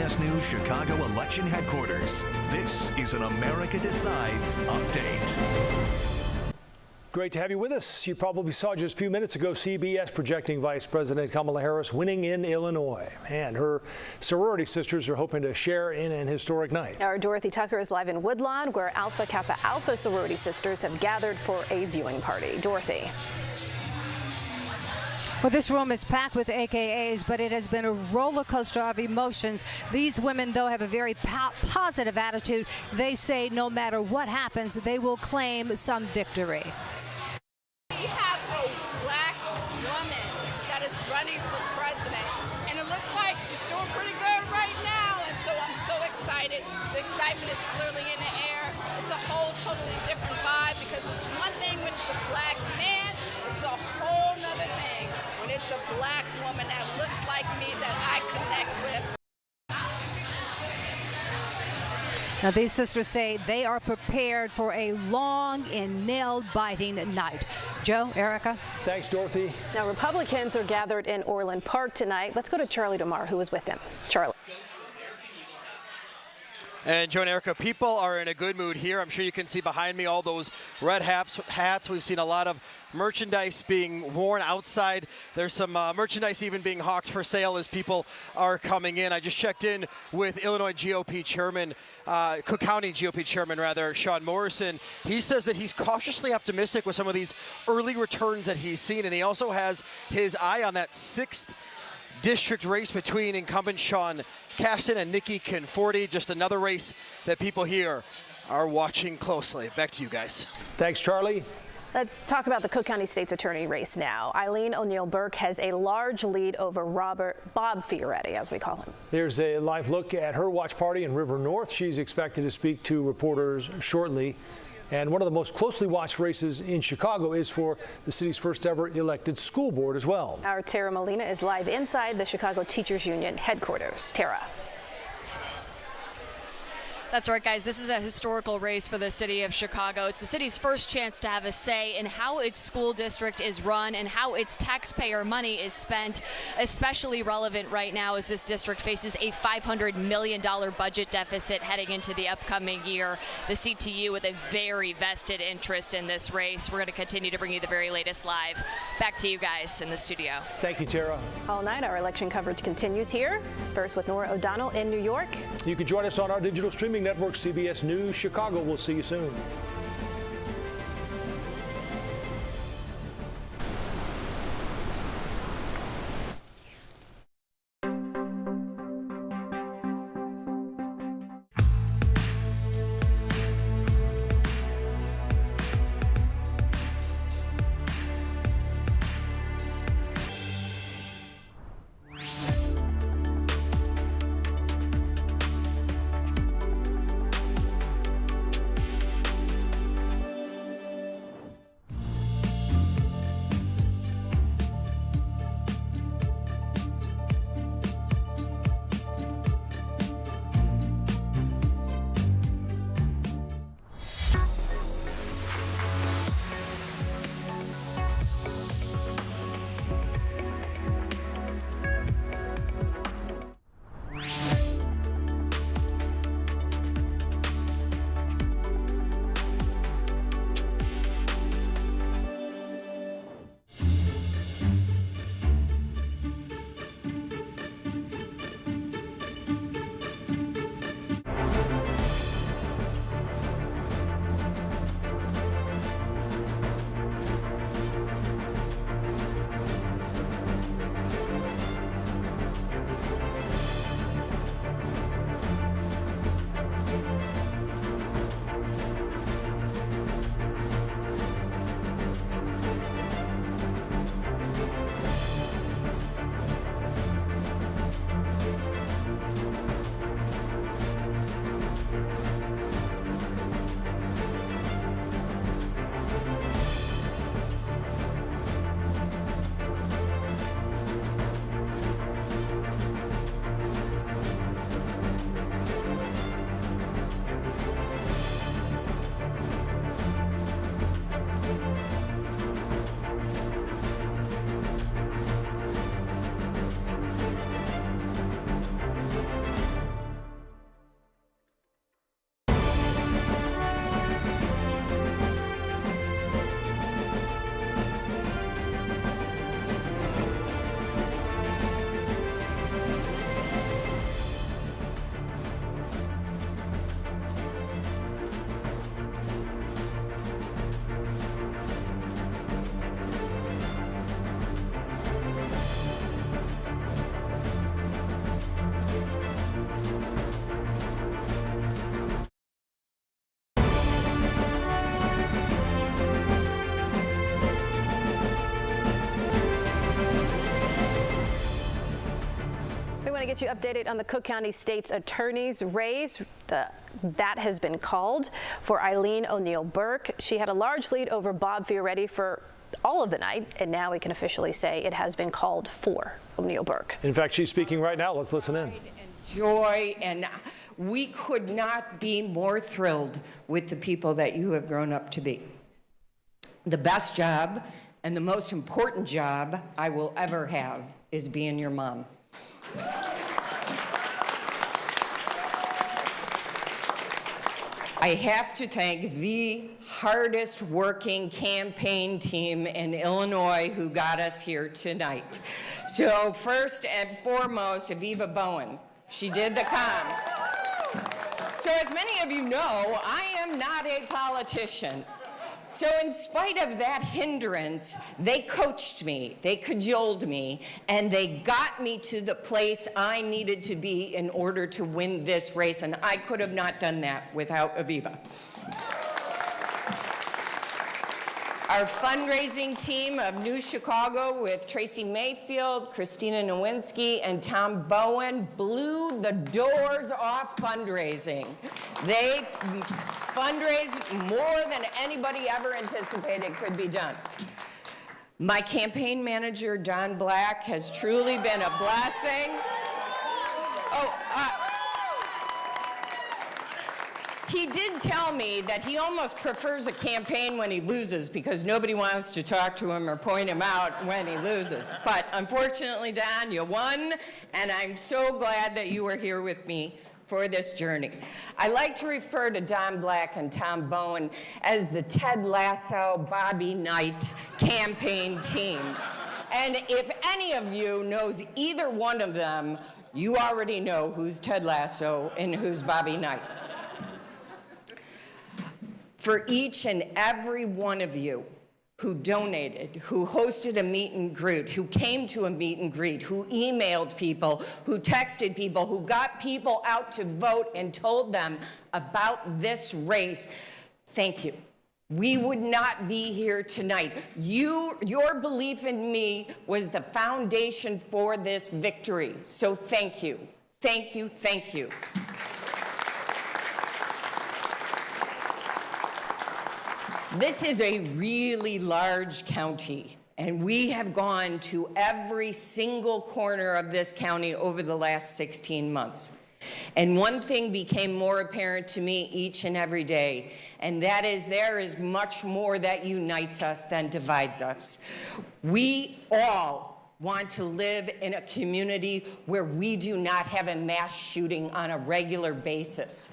CBS News Chicago election headquarters. This is an America Decides update. Great to have you with us. You probably saw just a few minutes ago CBS projecting Vice President Kamala Harris winning in Illinois. And her sorority sisters are hoping to share in an historic night. Our Dorothy Tucker is live in Woodlawn, where Alpha Kappa Alpha sorority sisters have gathered for a viewing party. Dorothy. Well, this room is packed with AKAs, but it has been a roller coaster of emotions. These women, though, have a very positive attitude. They say no matter what happens, they will claim some victory. We have a black woman that is running for president, and it looks like she's doing pretty good right now, and so I'm so excited. The excitement is clearly in the air. It's a whole totally different vibe, because it's one thing when it's a black man, it's a whole nother thing when it's a black woman that looks like me that I connect with. Now, these sisters say they are prepared for a long and nail-biting night. Joe, Erica. Thanks, Dorothy. Now, Republicans are gathered in Orland Park tonight. Let's go to Charlie DeMar, who was with them. Charlie. And Joe and Erica, people are in a good mood here. I'm sure you can see behind me all those red hats. We've seen a lot of merchandise being worn outside. There's some merchandise even being hawked for sale as people are coming in. I just checked in with Illinois GOP Chairman, Cook County GOP Chairman, rather, Sean Morrison. He says that he's cautiously optimistic with some of these early returns that he's seen, and he also has his eye on that 6th district race between incumbent Sean Casten and Nikki Conforti. Just another race that people here are watching closely. Back to you guys. Thanks, Charlie. Let's talk about the Cook County State's Attorney race now. Eileen O'Neill Burke has a large lead over Bob Fioretti, as we call him. There's a live look at her watch party in River North. She's expected to speak to reporters shortly. And one of the most closely watched races in Chicago is for the city's first ever elected school board as well. Our Tara Molina is live inside the Chicago Teachers Union headquarters. Tara. That's right, guys. This is a historical race for the city of Chicago. It's the city's first chance to have a say in how its school district is run and how its taxpayer money is spent. Especially relevant right now as this district faces a $500 million budget deficit heading into the upcoming year. The CTU with a very vested interest in this race. We're going to continue to bring you the very latest live. Back to you guys in the studio. Thank you, Tara. All night, our election coverage continues here. First with Nora O'Donnell in New York. You can join us on our digital streaming network, CBS News Chicago. We'll see you soon. get you updated on the Cook County State's Attorney's race. That has been called for Eileen O'Neill Burke. She had a large lead over Bob Fioretti for all of the night, and now we can officially say it has been called for O'Neill Burke. In fact, she's speaking right now. Let's listen in. Joy, and we could not be more thrilled with the people that you have grown up to be. The best job and the most important job I will ever have is being your mom. I have to thank the hardest working campaign team in Illinois who got us here tonight. So first and foremost, Aviva Bowen. She did the comms. So as many of you know, I am not a politician. So in spite of that hindrance, they coached me, they cajoled me, and they got me to the place I needed to be in order to win this race, and I could have not done that without Aviva. Our fundraising team of New Chicago with Tracy Mayfield, Christina Nowinski, and Tom Bowen blew the doors off fundraising. They fundraised more than anybody ever anticipated could be done. My campaign manager, Don Black, has truly been a blessing. He did tell me that he almost prefers a campaign when he loses because nobody wants to talk to him or point him out when he loses. But unfortunately, Don, you won, and I'm so glad that you were here with me for this journey. I like to refer to Don Black and Tom Bowen as the Ted Lasso, Bobby Knight campaign team. And if any of you knows either one of them, you already know who's Ted Lasso and who's Bobby Knight. For each and every one of you who donated, who hosted a meet and greet, who came to a meet and greet, who emailed people, who texted people, who got people out to vote and told them about this race, thank you. We would not be here tonight. Your belief in me was the foundation for this victory. So thank you, thank you, thank you. This is a really large county, and we have gone to every single corner of this county over the last 16 months. And one thing became more apparent to me each and every day, and that is there is much more that unites us than divides us. We all want to live in a community where we do not have a mass shooting on a regular basis.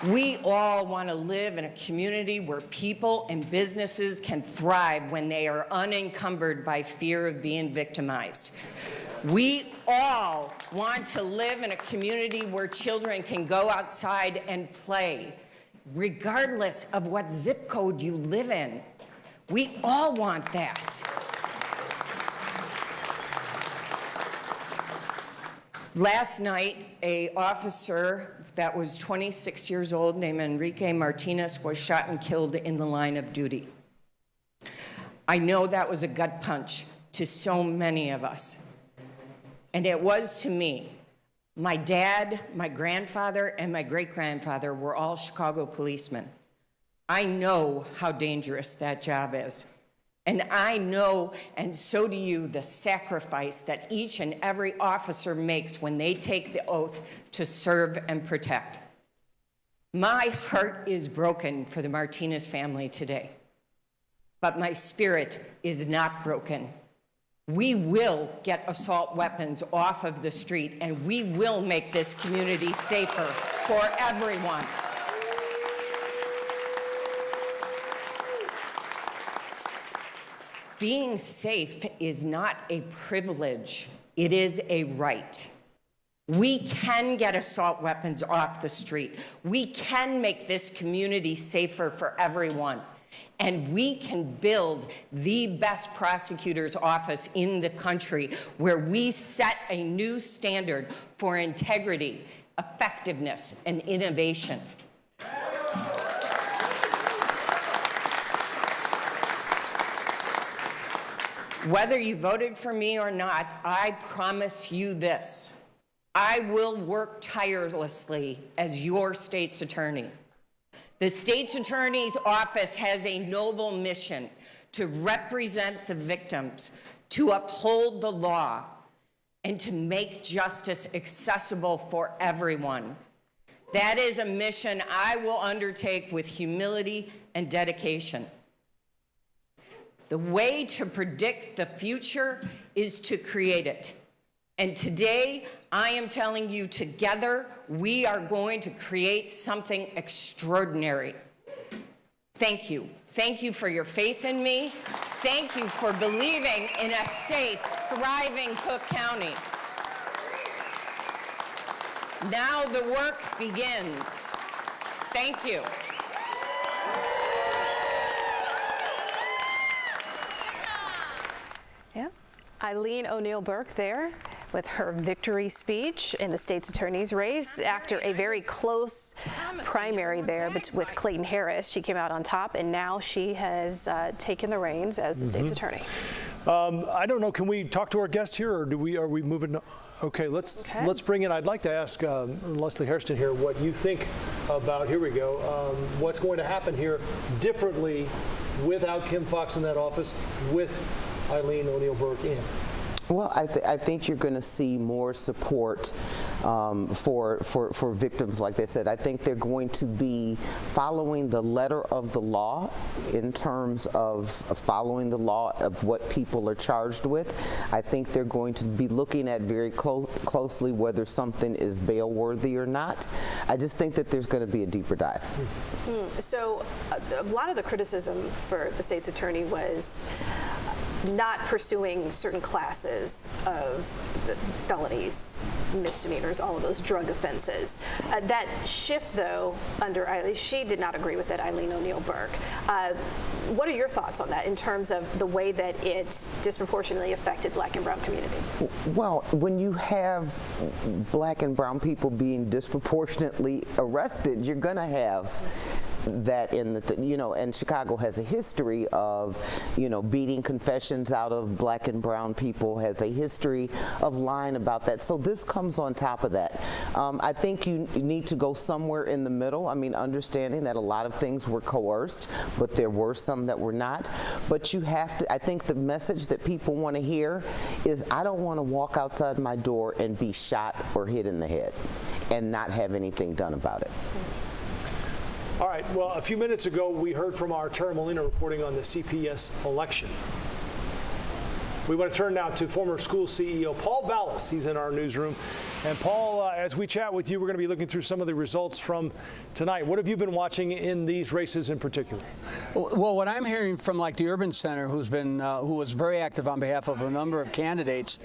We all want to live in a community where people and businesses can thrive when they are unencumbered by fear of being victimized. We all want to live in a community where children can go outside and play, regardless of what zip code you live in. We all want that. Last night, an officer that was 26 years old named Enrique Martinez was shot and killed in the line of duty. I know that was a gut punch to so many of us. And it was to me. My dad, my grandfather, and my great-grandfather were all Chicago policemen. I know how dangerous that job is. And I know, and so do you, the sacrifice that each and every officer makes when they take the oath to serve and protect. My heart is broken for the Martinez family today, but my spirit is not broken. We will get assault weapons off of the street, and we will make this community safer for everyone. Being safe is not a privilege, it is a right. We can get assault weapons off the street. We can make this community safer for everyone. And we can build the best prosecutor's office in the country where we set a new standard for integrity, effectiveness, and innovation. Whether you voted for me or not, I promise you this. I will work tirelessly as your state's attorney. The state's attorney's office has a noble mission to represent the victims, to uphold the law, and to make justice accessible for everyone. That is a mission I will undertake with humility and dedication. The way to predict the future is to create it. And today, I am telling you, together, we are going to create something extraordinary. Thank you. Thank you for your faith in me. Thank you for believing in a safe, thriving Cook County. Now the work begins. Thank you. Yeah. Eileen O'Neill Burke there with her victory speech in the state's attorney's race after a very close primary there with Clayton Harris. She came out on top, and now she has taken the reins as the state's attorney. I don't know. Can we talk to our guest here, or are we moving? Okay, let's bring in. I'd like to ask Leslie Hairston here what you think about. Here we go. What's going to happen here differently without Kim Foxx in that office, with Eileen O'Neill Burke in? Well, I think you're going to see more support for victims, like they said. I think they're going to be following the letter of the law in terms of following the law of what people are charged with. I think they're going to be looking at very closely whether something is bail worthy or not. I just think that there's going to be a deeper dive. So a lot of the criticism for the state's attorney was not pursuing certain classes of felonies, misdemeanors, all of those drug offenses. That shift, though, under Eileen, she did not agree with it, Eileen O'Neill Burke. What are your thoughts on that in terms of the way that it disproportionately affected Black and brown communities? Well, when you have Black and brown people being disproportionately arrested, you're going to have that in the, and Chicago has a history of, beating confessions out of Black and brown people, has a history of lying about that. So this comes on top of that. I think you need to go somewhere in the middle. I mean, understanding that a lot of things were coerced, but there were some that were not. But you have to, I think the message that people want to hear is, I don't want to walk outside my door and be shot or hit in the head and not have anything done about it. All right, well, a few minutes ago, we heard from our Tara Molina reporting on the CPS election. We want to turn now to former school CEO Paul Vallas. He's in our newsroom. And Paul, as we chat with you, we're going to be looking through some of the results from tonight. What have you been watching in these races in particular? Well, what I'm hearing from the Urban Center, who was very active on behalf of a number of candidates,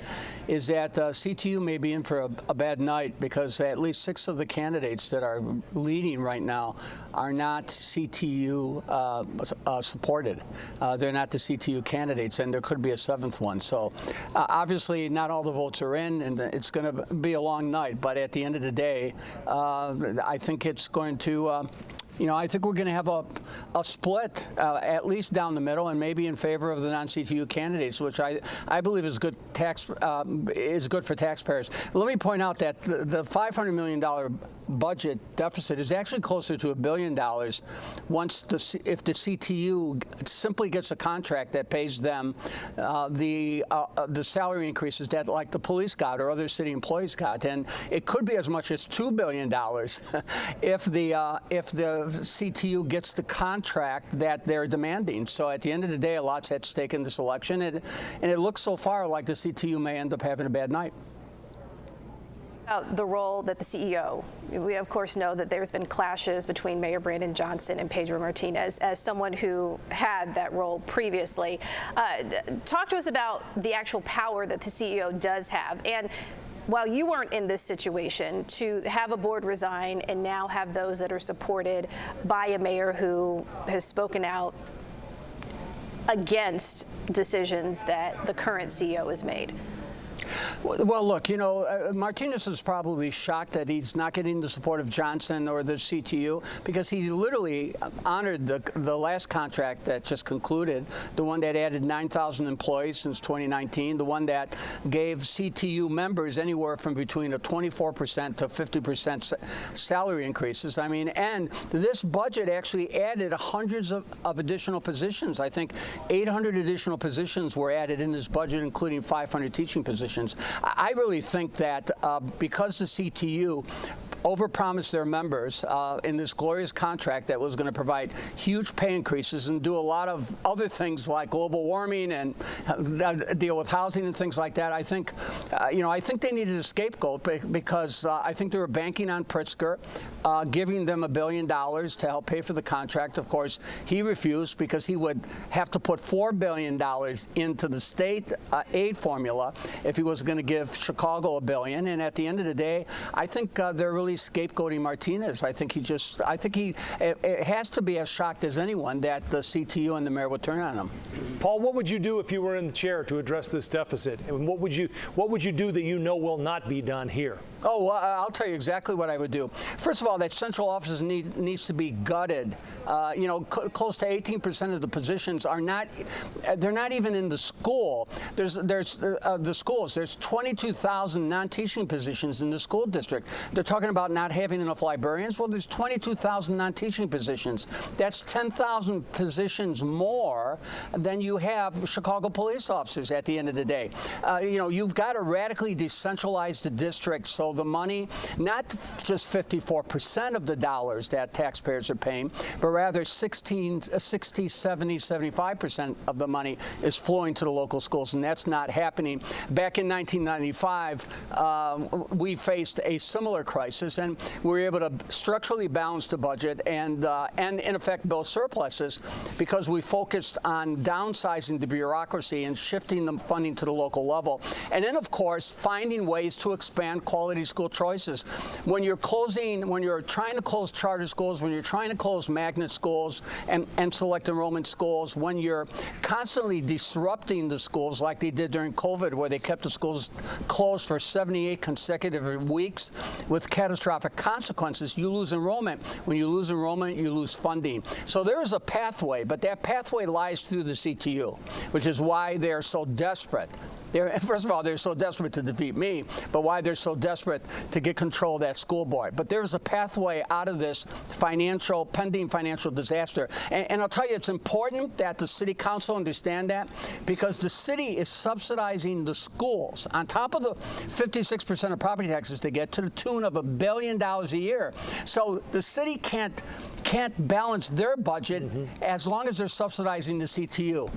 is that CTU may be in for a bad night, because at least 6 of the candidates that are leading right now are not CTU supported. They're not the CTU candidates, and there could be a 7th one. So obviously not all the votes are in, and it's going to be a long night. But at the end of the day, I think it's going to I think we're going to have a split, at least down the middle, and maybe in favor of the non-CTU candidates, which I believe is good for taxpayers. Let me point out that the $500 million budget deficit is actually closer to $1 billion if the CTU simply gets a contract that pays them the salary increases that the police got or other city employees got, and it could be as much as $2 billion if the CTU gets the contract that they're demanding. So at the end of the day, a lot's at stake in this election, and it looks so far like the CTU may end up having a bad night. The role that the CEO, we of course know that there's been clashes between Mayor Brandon Johnson and Pedro Martinez. As someone who had that role previously, talk to us about the actual power that the CEO does have. And while you weren't in this situation, to have a board resign and now have those that are supported by a mayor who has spoken out against decisions that the current CEO has made. Well, look, you know, Martinez is probably shocked that he's not getting the support of Johnson or the CTU, because he literally honored the last contract that just concluded, the one that added 9,000 employees since 2019, the one that gave CTU members anywhere from between a 24% to 50% salary increases. I mean, and this budget actually added hundreds of additional positions. I think 800 additional positions were added in this budget, including 500 teaching positions. I really think that because the CTU overpromised their members in this glorious contract that was going to provide huge pay increases and do a lot of other things like global warming and deal with housing and things like that. I think, I think they needed a scapegoat because I think they were banking on Pritzker giving them $1 billion to help pay for the contract. Of course, he refused because he would have to put $4 billion into the state aid formula if he was going to give Chicago $1 billion. And at the end of the day, I think they're really scapegoating Martinez. I think it has to be as shocked as anyone that the CTU and the mayor would turn on him. Paul, what would you do if you were in the chair to address this deficit? And what would you do that you know will not be done here? Oh, well, I'll tell you exactly what I would do. First of all, that central office needs to be gutted. Close to 18% of the positions are not. They're not even in the school. There's the schools. There's 22,000 non-teaching positions in the school district. They're talking about not having enough librarians. Well, there's 22,000 non-teaching positions. That's 10,000 positions more than you have Chicago police officers at the end of the day. You've got to radically decentralize the district so the money, not just 54% of the dollars that taxpayers are paying, but rather 60, 70, 75% of the money is flowing to the local schools, and that's not happening. Back in 1995, we faced a similar crisis, and we were able to structurally balance the budget and in effect build surpluses because we focused on downsizing the bureaucracy and shifting the funding to the local level. And then, of course, finding ways to expand quality school choices. When you're trying to close charter schools, when you're trying to close magnet schools and select enrollment schools, when you're constantly disrupting the schools like they did during COVID, where they kept the schools closed for 78 consecutive weeks with catastrophic consequences, you lose enrollment. When you lose enrollment, you lose funding. So there is a pathway, but that pathway lies through the CTU, which is why they're so desperate. First of all, they're so desperate to defeat me, but why they're so desperate to get control of that school board. But there's a pathway out of this pending financial disaster. And I'll tell you, it's important that the city council understand that, because the city is subsidizing the schools on top of the 56% of property taxes they get, to the tune of $1 billion a year. So the city can't balance their budget as long as they're subsidizing the CTU.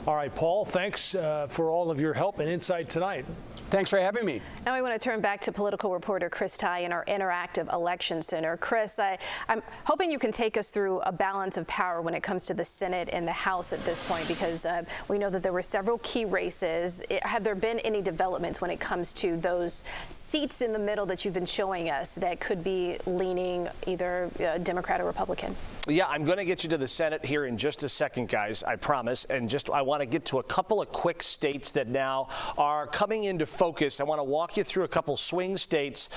All right, Paul, thanks for all of your help and insight tonight. Thanks for having me. Now we want to turn back to political reporter Chris Ty in our interactive election center. Chris, I'm hoping you can take us through a balance of power when it comes to the Senate and the House at this point, because we know that there were several key races. Have there been any developments when it comes to those seats in the middle that you've been showing us that could be leaning either Democrat or Republican? Yeah, I'm going to get you to the Senate here in just a second, guys, I promise. And I want to get to a couple of quick states that now are coming into focus. I want to walk you through a couple swing states.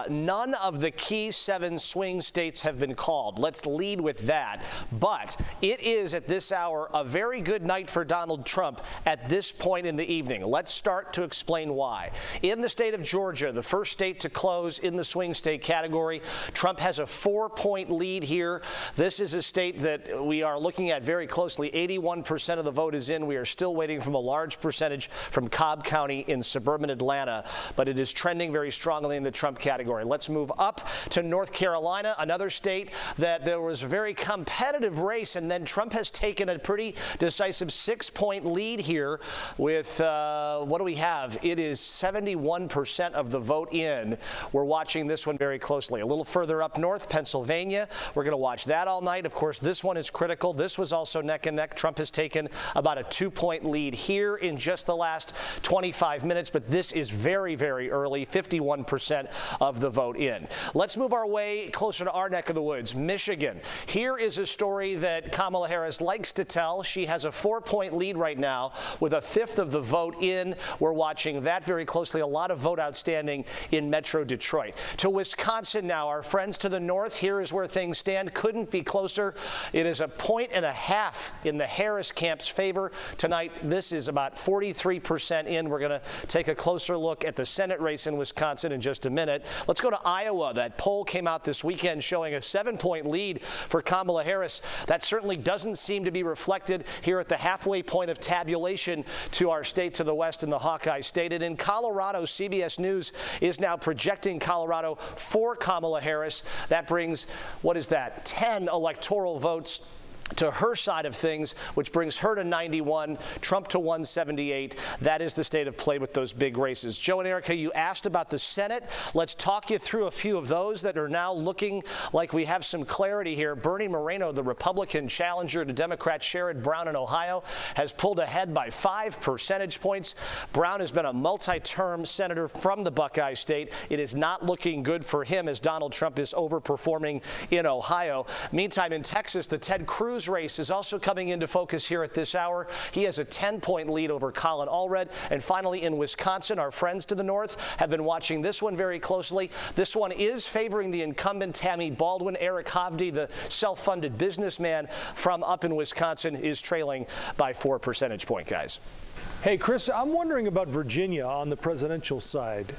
None of the key 7 swing states have been called. Let's lead with that. But it is at this hour a very good night for Donald Trump at this point in the evening. Let's start to explain why. In the state of Georgia, the first state to close in the swing state category, Trump has a 4-point lead here. This is a state that we are looking at very closely. 81% of the vote is in. We are still waiting from a large percentage from Cobb County in suburban Atlanta, but it is trending very strongly in the Trump category. Let's move up to North Carolina, another state that there was a very competitive race, and then Trump has taken a pretty decisive 6-point lead here with, what do we have? It is 71% of the vote in. We're watching this one very closely. A little further up north, Pennsylvania, we're going to watch that all night. Of course, this one is critical. This was also neck and neck. Trump has taken about a 2-point lead here in just the last 25 minutes, but this This is very, very early, 51% of the vote in. Let's move our way closer to our neck of the woods, Michigan. Here is a story that Kamala Harris likes to tell. She has a 4-point lead right now with a fifth of the vote in. We're watching that very closely. A lot of vote outstanding in Metro Detroit. To Wisconsin now, our friends to the north. Here is where things stand. Couldn't be closer. It is 1.5 points in the Harris camp's favor tonight. This is about 43% in. We're going to take a closer look at the Senate race in Wisconsin in just a minute. Let's go to Iowa. That poll came out this weekend showing a 7-point lead for Kamala Harris. That certainly doesn't seem to be reflected here at the halfway point of tabulation to our state to the west in the Hawkeye State. And in Colorado, CBS News is now projecting Colorado for Kamala Harris. That brings, what is that, 10 electoral votes to her side of things, which brings her to 91, Trump to 178. That is the state of play with those big races. Joe and Erica, you asked about the Senate. Let's talk you through a few of those that are now looking like we have some clarity here. Bernie Moreno, the Republican challenger to Democrat Sherrod Brown in Ohio, has pulled ahead by 5 percentage points. Brown has been a multi-term senator from the Buckeye State. It is not looking good for him as Donald Trump is overperforming in Ohio. Meantime, in Texas, the Ted Cruz race is also coming into focus here at this hour. He has a 10-point lead over Colin Allred. And finally, in Wisconsin, our friends to the north have been watching this one very closely. This one is favoring the incumbent Tammy Baldwin. Eric Hovde, the self-funded businessman from up in Wisconsin, is trailing by 4 percentage points, guys. Hey, Chris, I'm wondering about Virginia on the presidential side.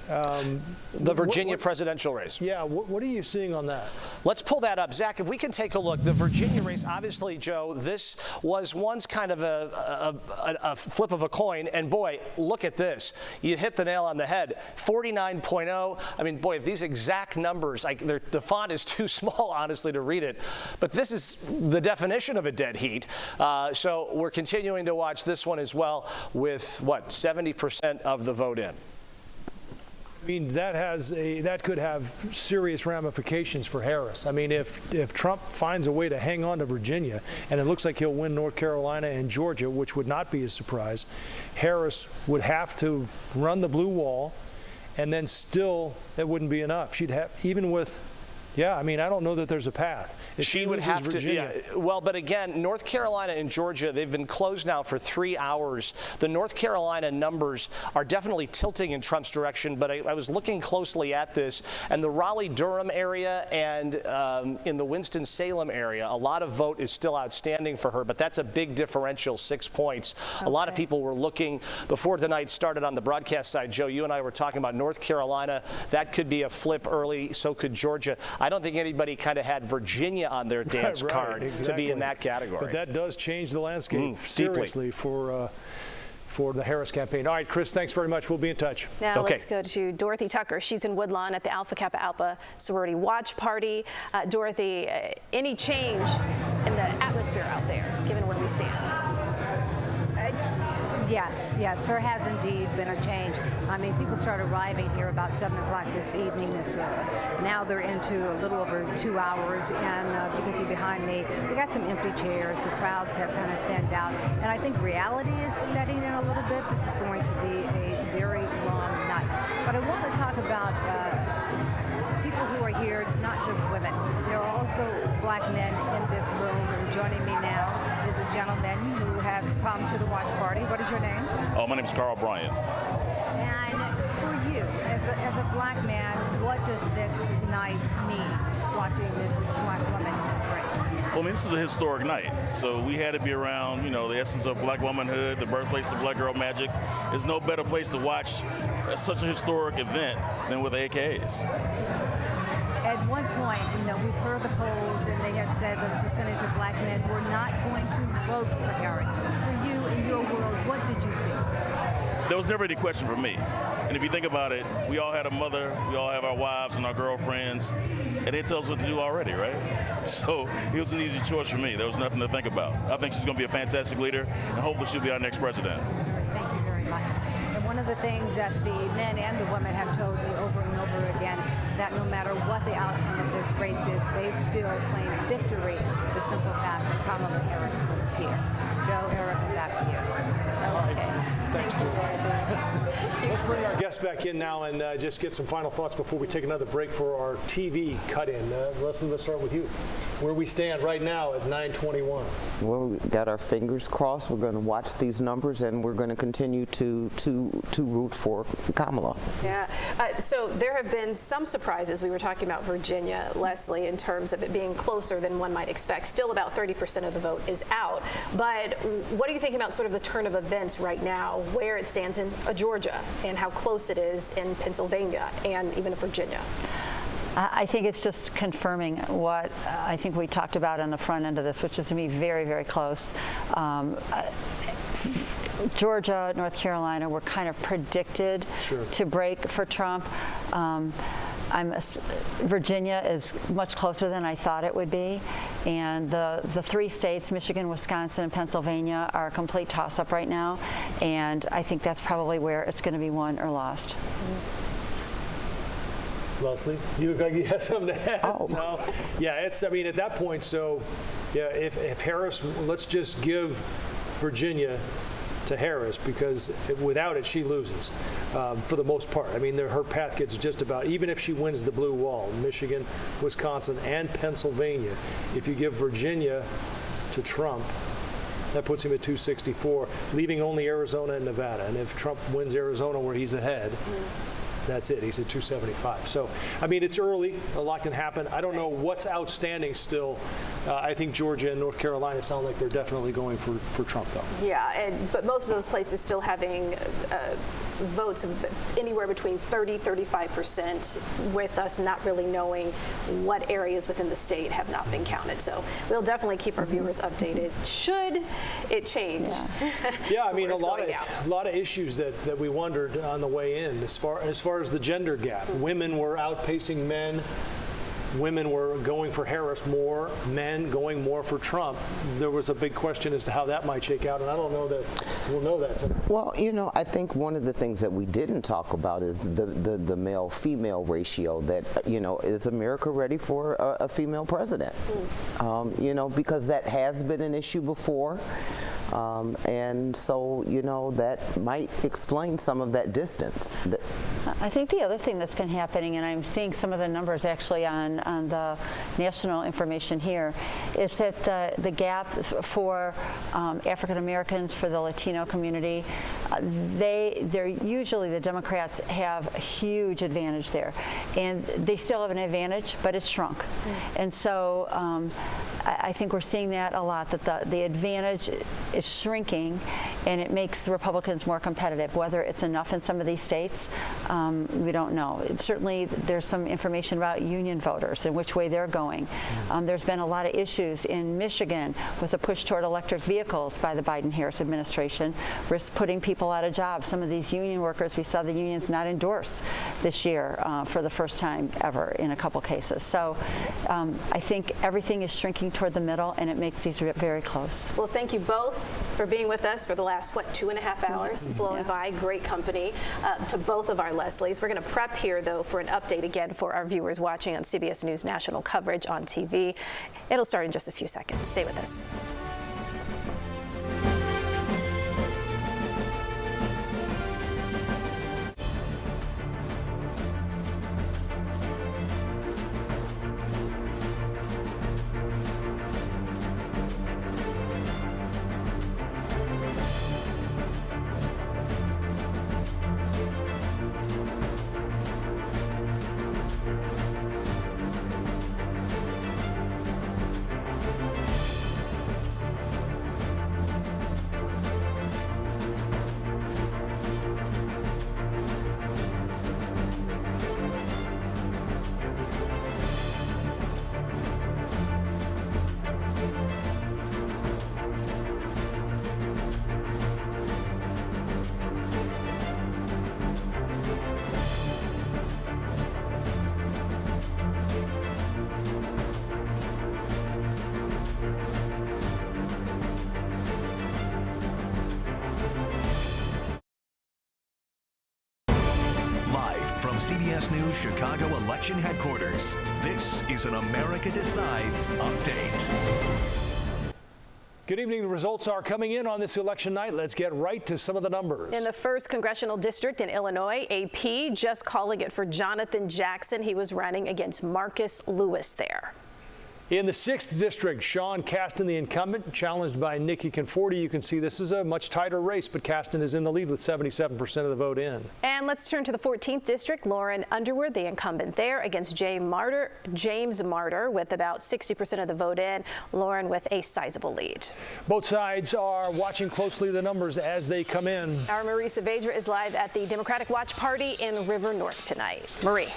The Virginia presidential race. Yeah, what are you seeing on that? Let's pull that up. Zach, if we can take a look. The Virginia race, obviously, Joe, this was once kind of a flip of a coin. And, boy, look at this. You hit the nail on the head. 49.0. I mean, boy, if these exact numbers, the font is too small, honestly, to read it. But this is the definition of a dead heat. So we're continuing to watch this one as well with, what, 70% of the vote in. I mean, that could have serious ramifications for Harris. I mean, if Trump finds a way to hang on to Virginia, and it looks like he'll win North Carolina and Georgia, which would not be a surprise, Harris would have to run the blue wall, and then still that wouldn't be enough. She'd have, even with, yeah, I mean, I don't know that there's a path. She would have to, yeah. Well, but again, North Carolina and Georgia, they've been closed now for 3 hours. The North Carolina numbers are definitely tilting in Trump's direction, but I was looking closely at this, and the Raleigh-Durham area and in the Winston-Salem area, a lot of vote is still outstanding for her, but that's a big differential, 6 points. Okay. A lot of people were looking, before the night started on the broadcast side, Joe, you and I were talking about North Carolina. That could be a flip early, so could Georgia. I don't think anybody kind of had Virginia on their dance card to be in that category. But that does change the landscape seriously for the Harris campaign. All right, Chris, thanks very much. We'll be in touch. Now let's go to Dorothy Tucker. She's in Woodlawn at the Alpha Kappa Alpha sorority watch party. Dorothy, any change in the atmosphere out there, given where we stand? Yes, there has indeed been a change. I mean, people started arriving here about 7 o'clock this evening. Now they're into a little over 2 hours, and you can see behind me, they got some empty chairs. The crowds have kind of thinned out, and I think reality is setting in a little bit. This is going to be a very long night. But I want to talk about people who are here, not just women. There are also black men in this room. And joining me now is a gentleman who has come to the watch party. What is your name? Oh, my name is Carl Bryant. And for you, as a black man, what does this night mean, watching this black woman in this race? Well, I mean, this is a historic night. So we had to be around, the essence of black womanhood, the birthplace of black girl magic. There's no better place to watch such a historic event than with AKAs. At one point, we've heard the polls, and they have said that the percentage of black men were not going to vote for Harris. For you, in your world, what did you see? There was never any question for me. And if you think about it, we all had a mother, we all have our wives and our girlfriends, and they tell us what to do already, right? So it was an easy choice for me. There was nothing to think about. I think she's going to be a fantastic leader, and hopefully she'll be our next president. Thank you very much. And one of the things that the men and the women have told me over and over again, that no matter what the outcome of this race is, they still claim victory, the simple fact that Kamala Harris was here. Joe, Erica, back to you. Thanks, Drew. Let's bring our guests back in now and just get some final thoughts before we take another break for our TV cut-in. Leslie, let's start with you. Where we stand right now at 9:21. Well, we got our fingers crossed. We're going to watch these numbers, and we're going to continue to root for Kamala. Yeah. So there have been some surprises. We were talking about Virginia, Leslie, in terms of it being closer than one might expect. Still about 30% of the vote is out. But what do you think about sort of the turn of events right now, where it stands in Georgia and how close it is in Pennsylvania and even Virginia? I think it's just confirming what I think we talked about on the front end of this, which is to be very, very close. Georgia, North Carolina were kind of predicted to break for Trump. Virginia is much closer than I thought it would be, and the three states, Michigan, Wisconsin, and Pennsylvania, are a complete toss-up right now, and I think that's probably where it's going to be won or lost. Leslie, you look like you have something to add. Oh. No. Yeah, it's, I mean, at that point, so, yeah, if Harris, let's just give Virginia to Harris, because without it, she loses for the most part. I mean, her path gets just about, even if she wins the blue wall, Michigan, Wisconsin, and Pennsylvania, if you give Virginia to Trump, that puts him at 264, leaving only Arizona and Nevada. And if Trump wins Arizona where he's ahead, that's it. He's at 275. So, I mean, it's early. A lot can happen. I don't know what's outstanding still. I think Georgia and North Carolina sound like they're definitely going for Trump, though. Yeah, but most of those places still having votes of anywhere between 30-35%, with us not really knowing what areas within the state have not been counted. So we'll definitely keep our viewers updated should it change. Yeah, I mean, a lot of issues that we wondered on the way in as far as the gender gap. Women were outpacing men. Women were going for Harris more, men going more for Trump. There was a big question as to how that might shake out, and I don't know that we'll know that tonight. Well, you know, I think one of the things that we didn't talk about is the male-female ratio. That, you know, is America ready for a female president? You know, because that has been an issue before. And so, you know, that might explain some of that distance. I think the other thing that's been happening, and I'm seeing some of the numbers actually on the national information here, is that the gap for African Americans, for the Latino community, they're usually, the Democrats have a huge advantage there. And they still have an advantage, but it's shrunk. And so I think we're seeing that a lot, that the advantage is shrinking, and it makes the Republicans more competitive. Whether it's enough in some of these states, we don't know. Certainly, there's some information about union voters and which way they're going. There's been a lot of issues in Michigan with the push toward electric vehicles by the Biden-Harris administration, risk putting people out of jobs. Some of these union workers, we saw the unions not endorse this year for the first time ever in a couple cases. So I think everything is shrinking toward the middle, and it makes these very close. Well, thank you both for being with us for the last, 2.5 hours, flown by. Great company to both of our Leslies. We're going to prep here, though, for an update again for our viewers watching on CBS News national coverage on TV. It'll start in just a few seconds. Stay with us. CBS News Chicago election headquarters. This is an America Decides update. Good evening. The results are coming in on this election night. Let's get right to some of the numbers. In the 1st congressional district in Illinois, AP just calling it for Jonathan Jackson. He was running against Marcus Lewis there. In the 6th district, Sean Casten, the incumbent, challenged by Nikki Conforti. You can see this is a much tighter race, but Casten is in the lead with 77% of the vote in. And let's turn to the 14th district. Lauren Underwood, the incumbent there, against James Martyr with about 60% of the vote in. Lauren with a sizable lead. Both sides are watching closely the numbers as they come in. Our Marie Saavedra is live at the Democratic Watch Party in River North tonight. Marie.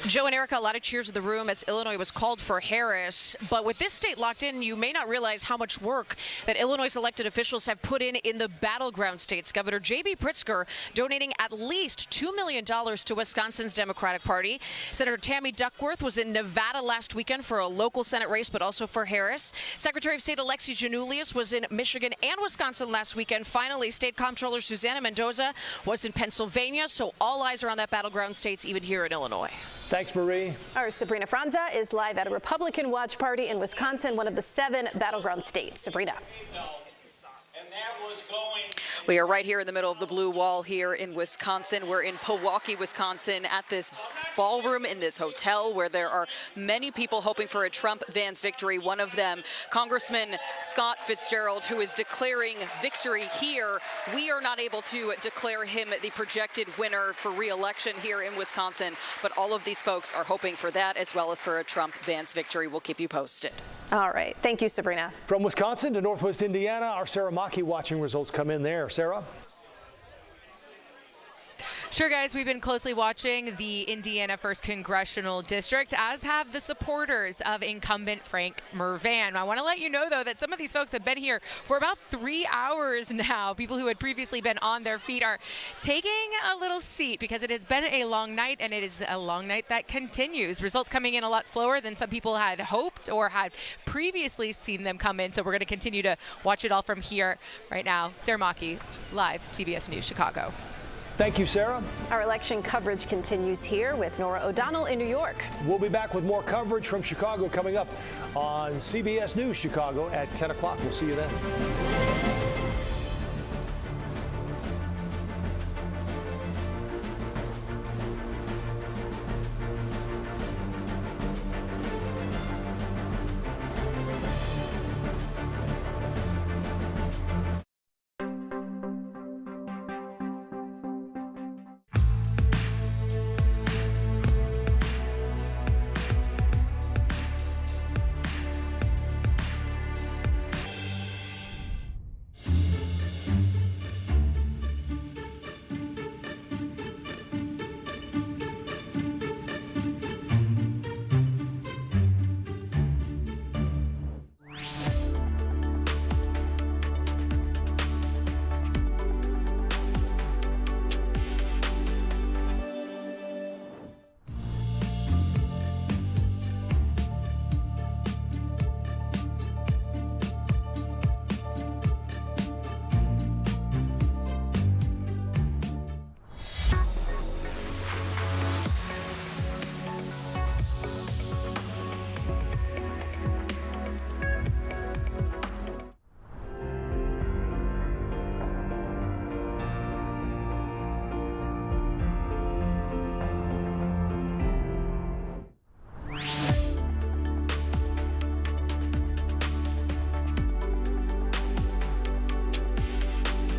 Joe and Erica, a lot of cheers in the room as Illinois was called for Harris. But with this state locked in, you may not realize how much work that Illinois' elected officials have put in the battleground states. Governor J.B. Pritzker donating at least $2 million to Wisconsin's Democratic Party. Senator Tammy Duckworth was in Nevada last weekend for a local Senate race, but also for Harris. Secretary of State Alexi Janulius was in Michigan and Wisconsin last weekend. Finally, State Comptroller Susana Mendoza was in Pennsylvania. So all eyes are on that battleground states, even here in Illinois. Thanks, Marie. Our Sabrina Franza is live at a Republican watch party in Wisconsin, one of the 7 battleground states. Sabrina. We are right here in the middle of the blue wall here in Wisconsin. We're in Pewaukee, Wisconsin at this ballroom in this hotel where there are many people hoping for a Trump-Vance victory. One of them, Congressman Scott Fitzgerald, who is declaring victory here. We are not able to declare him the projected winner for re-election here in Wisconsin, but all of these folks are hoping for that as well as for a Trump-Vance victory. We'll keep you posted. All right. Thank you, Sabrina. From Wisconsin to Northwest Indiana, our Sarah Maki watching results come in there. Sarah? Sure, guys, we've been closely watching the Indiana 1st Congressional District, as have the supporters of incumbent Frank Mervan. I want to let you know, though, that some of these folks have been here for about 3 hours now. People who had previously been on their feet are taking a little seat because it has been a long night, and it is a long night that continues. Results coming in a lot slower than some people had hoped or had previously seen them come in, so we're going to continue to watch it all from here right now. Sarah Maki, live, CBS News, Chicago. Thank you, Sarah. Our election coverage continues here with Nora O'Donnell in New York. We'll be back with more coverage from Chicago coming up on CBS News Chicago at 10 o'clock. We'll see you then.